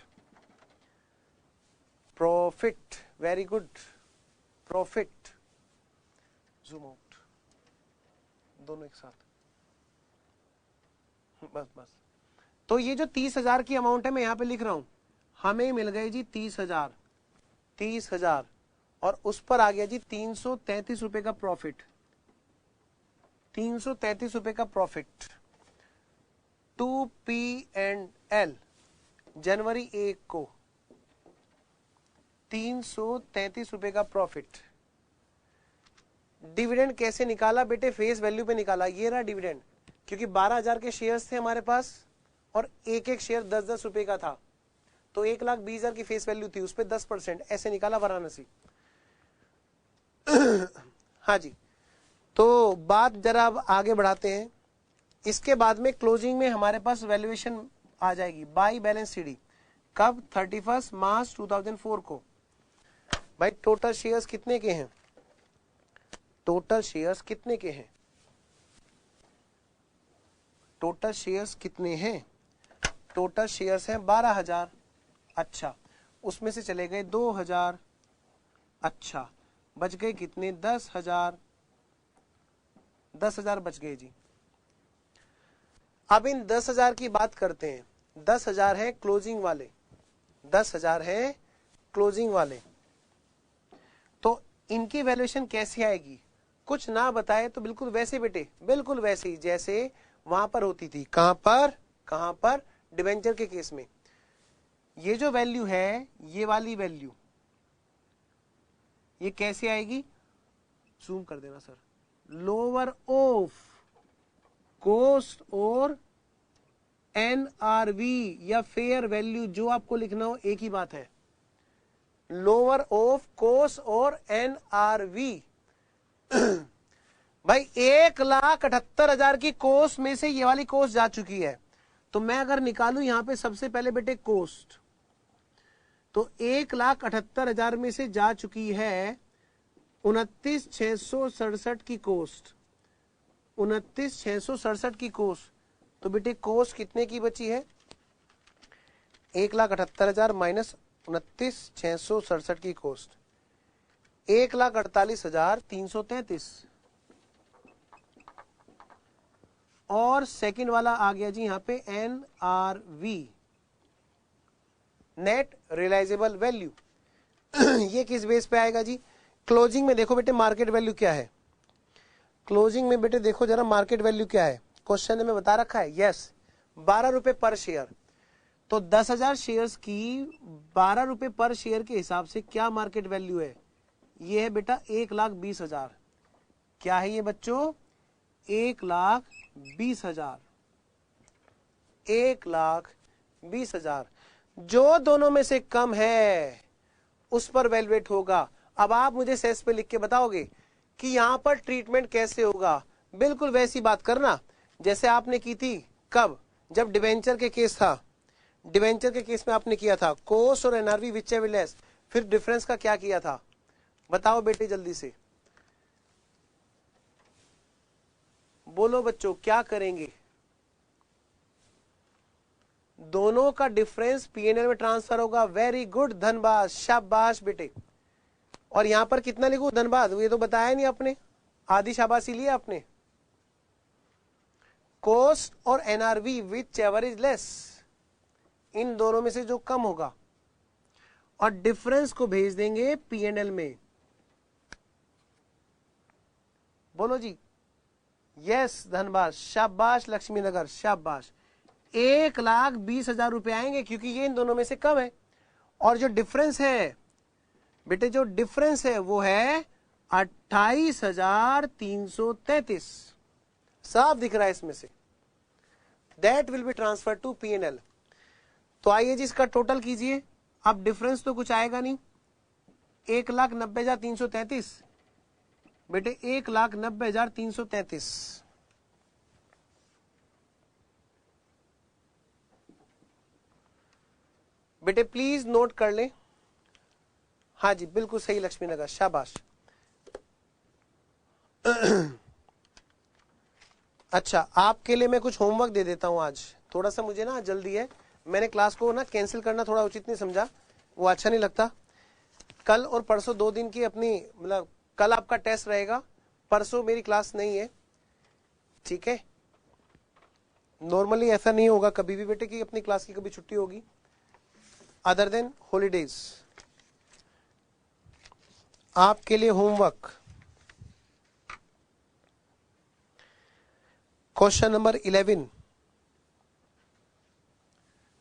Speaker 1: profit, very good, profit, zoom out, दोनों एक साथ, बस बस। तो ये जो 30,000 की अमाउंट है मैं यहाँ पे लिख रहा हूं, हमें मिल गए जी 30,000, 30,000, और उस पर आ गया जी 333 रुपए का प्रॉफिट, 333 रुपए का प्रॉफिट। 2P&L जनवरी 1 को 333 रुपए का प्रॉफिट। डिविडेंड कैसे निकाला बेटे, फेस वैल्यू पे निकाला, ये रहा डिविडेंड, क्योंकि 12,000 के शेयर्स थे हमारे पास और एक एक शेयर 10-10 रुपए का था, तो 1,20,000 की फेस वैल्यू थी, उस पर 10%, ऐसे निकाला वाराणसी। हाँ जी, तो बात जरा अब आगे बढ़ाते हैं। इसके बाद में क्लोजिंग में हमारे पास वैल्यूएशन आ जाएगी बाय बैलेंस सीडी, कब, 31 मार्च 2004 को। भाई टोटल शेयर्स कितने के हैं, टोटल शेयर्स कितने के हैं, टोटल शेयर्स कितने हैं, टोटल शेयर्स हैं 12,000, अच्छा, उसमें से चले गए 2,000, अच्छा, बच गए कितने, 10,000, 10,000 बच गए जी। अब इन 10,000 की बात करते हैं, 10,000 है क्लोजिंग वाले, 10,000 है क्लोजिंग वाले, तो इनकी वैल्यूएशन कैसे आएगी, कुछ ना बताए तो बिल्कुल वैसे बेटे, बिल्कुल वैसे ही जैसे वहां पर होती थी, कहां पर, कहां पर, डिबेंचर के केस में। ये जो वैल्यू है, ये वाली वैल्यू, ये कैसे आएगी, जूम कर देना सर, लोअर ऑफ कॉस्ट और एनआरवी या फेयर वैल्यू, जो आपको लिखना हो एक ही बात है, लोअर ऑफ कॉस्ट और एनआरवी। भाई 1,78,000 की कोस्ट में से ये वाली कोस्ट जा चुकी है, तो मैं अगर निकालू यहां पे सबसे पहले बेटे कोस्ट, तो 1,78,000 में से जा चुकी है 29,667 की कोस्ट, 29,667 की कोस्ट, तो बेटे कोस्ट कितने की बची है, 1,78,000 माइनस 29,667 की कोस्ट, 1,48,333, और सेकंड वाला आ गया जी यहाँ पे एनआरवी, नेट रियलाइजेबल वैल्यू। ये किस बेस पे आएगा जी, क्लोजिंग में देखो बेटे मार्केट वैल्यू क्या है, क्लोजिंग में बेटे देखो जरा मार्केट वैल्यू क्या है, क्वेश्चन में बता रखा है, यस 12 रुपए पर शेयर, तो 10,000 शेयर्स की 12 रुपए पर शेयर के हिसाब से क्या मार्केट वैल्यू है, ये है बेटा 1,20,000, क्या है ये बच्चों, 1,20,000, 1,20,000, जो दोनों में से कम है उस पर वैल्यूएट होगा। अब आप मुझे सेस पे लिख के बताओगे कि यहां पर ट्रीटमेंट कैसे होगा, बिल्कुल वैसी बात करना जैसे आपने की थी, कब, जब डिवेंचर के केस था, डिवेंचर के केस में आपने किया था कोस्ट और एनआरवी विच एवर लेस, फिर डिफरेंस का क्या किया था, बताओ बेटे जल्दी से बोलो बच्चों, क्या करेंगे, दोनों का डिफरेंस पीएनएल में ट्रांसफर होगा, वेरी गुड धनबाद, शाबाश बेटे। और यहां पर कितना लिखूं धनबाद, ये तो बताया नहीं आपने, आधी शाबाशी लिया आपने, कोस्ट और NRV whichever is less, इन दोनों में से जो कम होगा, और डिफरेंस को भेज देंगे पीएनएल में, बोलो जी, यस धनबाद, शाबाश लक्ष्मी नगर, शाबाश, 1,20,000 रुपए आएंगे क्योंकि ये इन दोनों में से कम है, और जो डिफरेंस है बेटे, जो डिफरेंस है वो है 28,333, साफ दिख रहा है इसमें से, that will be transfer to PNL. तो आइए जी इसका टोटल कीजिए, अब डिफरेंस तो कुछ आएगा नहीं, 1,90,333 बेटे, 1,90,333, बेटे प्लीज नोट कर ले, हाँ जी बिल्कुल सही लक्ष्मी नगर, शाबाश, अच्छा, आपके लिए मैं कुछ होमवर्क दे देता हूं आज, थोड़ा सा मुझे ना जल्दी है, मैंने क्लास को ना कैंसिल करना थोड़ा उचित नहीं समझा, वो अच्छा नहीं लगता। कल और परसों 2 दिन की अपनी, मतलब कल आपका टेस्ट रहेगा, परसों मेरी क्लास नहीं है, ठीक है। नॉर्मली ऐसा नहीं होगा कभी भी बेटे कि अपनी क्लास की कभी छुट्टी होगी अदर देन हॉलीडेज। आपके लिए homework question number 11।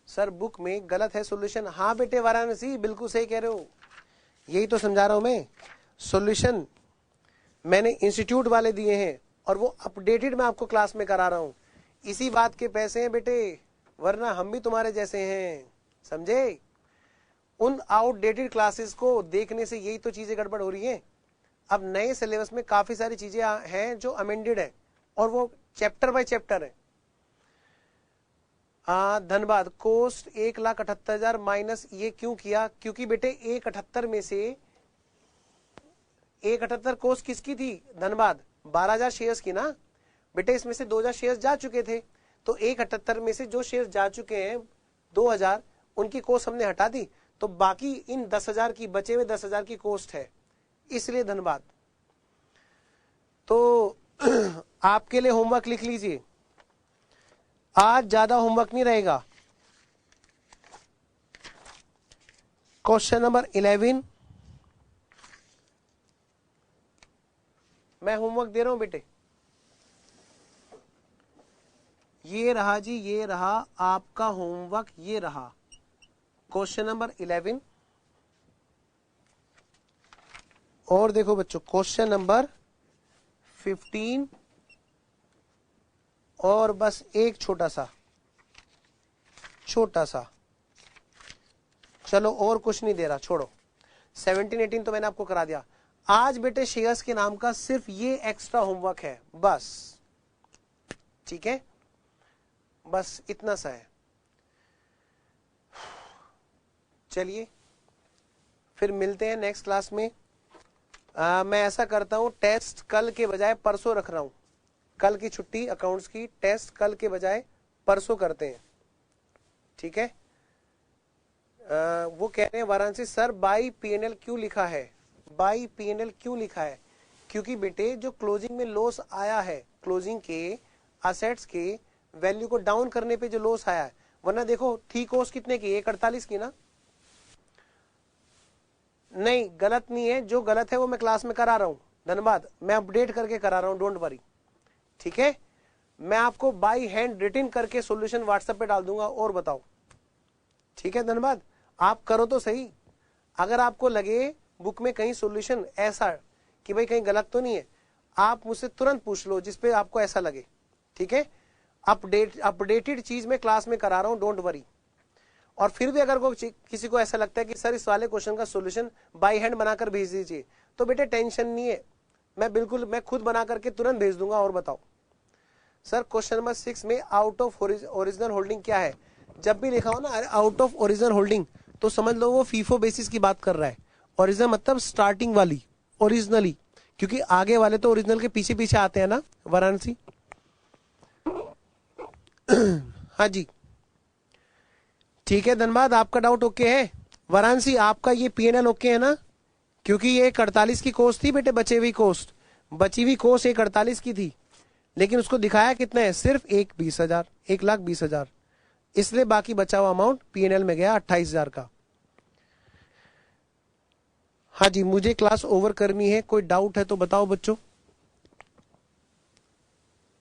Speaker 1: Sir book में गलत है सॉल्यूशन। हाँ बेटे वाराणसी, बिल्कुल सही कह रहे हो, यही तो समझा रहा हूं मैं। सॉल्यूशन मैंने इंस्टीट्यूट वाले दिए हैं और वो अपडेटेड मैं आपको क्लास में करा रहा हूं, इसी बात के पैसे हैं बेटे, वरना हम भी तुम्हारे जैसे हैं, समझे। उन आउटडेटेड क्लासेस को देखने से यही तो चीजें गड़बड़ हो रही हैं। अब नए सिलेबस में काफी सारी चीजें हैं जो अमेंडेड है और वो चैप्टर बाय चैप्टर है। धन्यवाद। कोस्ट 1,78,000 माइनस ये क्यों किया? क्योंकि बेटे 1,78 में से 1,78 कोस्ट किसकी थी? धन्यवाद, 12,000 शेयर्स की ना बेटे, इसमें से 2,000 शेयर्स जा चुके थे, तो 1,78 में से जो शेयर्स जा चुके हैं 2,000, उनकी कोस्ट हमने हटा दी, तो बाकी इन 10,000 की, बचे हुए 10,000 की कोस्ट है, इसलिए धन्यवाद। तो आपके लिए होमवर्क लिख लीजिए, आज ज्यादा होमवर्क नहीं रहेगा। क्वेश्चन नंबर 11 मैं होमवर्क दे रहा हूं बेटे, ये रहा जी, ये रहा आपका होमवर्क, ये रहा क्वेश्चन नंबर 11। और देखो बच्चों क्वेश्चन नंबर 15 और बस एक छोटा सा, चलो और कुछ नहीं दे रहा, छोड़ो। 17, 18 तो मैंने आपको करा दिया। आज बेटे शेयर्स के नाम का सिर्फ ये एक्स्ट्रा होमवर्क है बस, ठीक है, बस इतना सा है। चलिए फिर मिलते हैं नेक्स्ट क्लास में। मैं ऐसा करता हूं, टेस्ट कल के बजाय परसों रख रहा हूं, कल की छुट्टी अकाउंट्स की, टेस्ट कल के बजाय परसों करते हैं, ठीक है। वो कह रहे हैं वाराणसी सर बाई पीएनएल क्यों लिखा है? बाई पीएनएल क्यों लिखा है? क्योंकि बेटे जो क्लोजिंग में लॉस आया है, क्लोजिंग के असेट्स के वैल्यू को डाउन करने पे जो लॉस आया है, वरना देखो थी कॉस्ट कितने की? 1,48 की ना। नहीं गलत नहीं है, जो गलत है वो मैं क्लास में करा रहा हूं, धन्यवाद, मैं अपडेट करके करा रहा हूं, डोंट वरी, ठीक है। मैं आपको बाई हैंड रिटन करके सॉल्यूशन व्हाट्सएप पे डाल दूंगा, और बताओ, ठीक है, धन्यवाद। आप करो तो सही, अगर आपको लगे बुक में कहीं सॉल्यूशन ऐसा कि भाई कहीं गलत तो नहीं है, आप मुझसे तुरंत पूछ लो जिसपे आपको ऐसा लगे, ठीक है। अपडेटेड चीज में क्लास में करा रहा हूं, डोंट वरी। और फिर भी अगर किसी को ऐसा लगता है कि सर इस वाले क्वेश्चन का सॉल्यूशन बाई हैंड बनाकर भेज दीजिए, तो बेटे टेंशन नहीं है, मैं खुद बना करके तुरंत भेज दूंगा। और बताओ सर क्वेश्चन नंबर 6 में आउट ऑफ ओरिजिनल होल्डिंग क्या है? जब भी लिखा हो ना आउट ऑफ ओरिजिनल होल्डिंग, तो समझ लो वो फीफो बेसिस की बात कर रहा है। ओरिजिनल मतलब स्टार्टिंग वाली, ओरिजिनली, क्योंकि आगे वाले तो ओरिजिनल के पीछे पीछे आते हैं ना वाराणसी। हाँ जी ठीक है, धन्यवाद, आपका डाउट ओके है। वाराणसी आपका ये पीएनएल ओके है ना? क्योंकि ये 1,48 की कोस्ट थी बेटे, बची हुई कोस्ट 1,48 की थी, लेकिन उसको दिखाया कितना है? सिर्फ 1,20,000, इसलिए बाकी बचा हुआ अमाउंट पीएनएल में गया 28,000 का। हाँ जी, मुझे क्लास ओवर करनी है, कोई डाउट है तो बताओ बच्चों।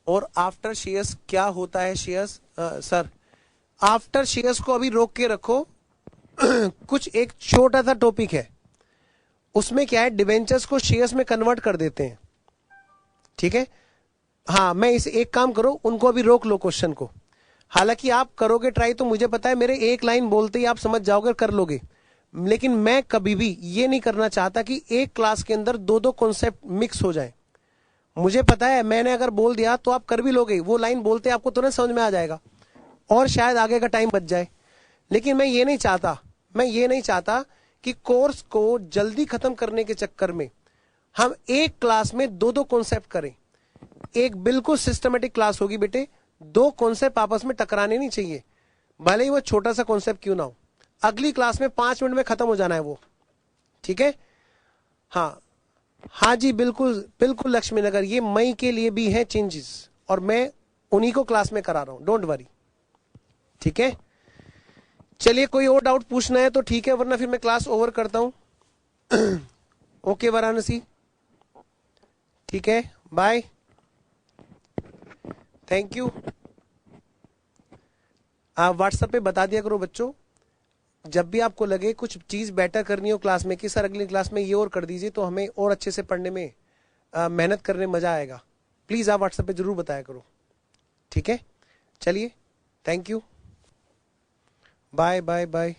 Speaker 1: और आफ्टर शेयर्स क्या होता है? शेयर्स सर आफ्टर शेयर्स को अभी रोक के रखो। कुछ एक छोटा सा टॉपिक है, उसमें क्या है, डिवेंचर्स को शेयर्स में कन्वर्ट कर देते हैं, ठीक है। हाँ, मैं इस एक काम करो, उनको अभी रोक लो क्वेश्चन को। हालांकि आप करोगे ट्राई तो मुझे पता है, मेरे एक लाइन बोलते ही आप समझ जाओगे, कर लोगे, लेकिन मैं कभी भी ये नहीं करना चाहता कि एक क्लास के अंदर दो कॉन्सेप्ट मिक्स हो जाए। मुझे पता है मैंने अगर बोल दिया तो आप कर भी लोगे, वो लाइन बोलते आपको तुरंत समझ में आ जाएगा और शायद आगे का टाइम बच जाए। लेकिन मैं ये नहीं चाहता कि कोर्स को जल्दी खत्म करने के चक्कर में हम एक क्लास में दो दो कॉन्सेप्ट करें, एक बिल्कुल सिस्टमेटिक क्लास होगी बेटे, दो कॉन्सेप्ट आपस में टकराने नहीं चाहिए, भले ही वो छोटा सा कॉन्सेप्ट क्यों ना हो। अगली क्लास में 5 मिनट में खत्म हो जाना है वो, ठीक है। हाँ हाँ जी बिल्कुल बिल्कुल लक्ष्मी नगर, ये मई के लिए भी है चेंजेस और मैं उन्हीं को क्लास में करा रहा हूं, डोंट वरी, ठीक है। चलिए कोई और डाउट पूछना है तो ठीक है, वरना फिर मैं क्लास ओवर करता हूं। ओके वाराणसी, ठीक है, बाय, थैंक यू। आप व्हाट्सएप पे बता दिया करो बच्चों, जब भी आपको लगे कुछ चीज बेटर करनी हो क्लास में कि सर अगली क्लास में ये और कर दीजिए, तो हमें और अच्छे से पढ़ने में मेहनत करने में मजा आएगा, प्लीज आप व्हाट्सएप पे जरूर बताया करो, ठीक है। चलिए thank you, bye bye bye.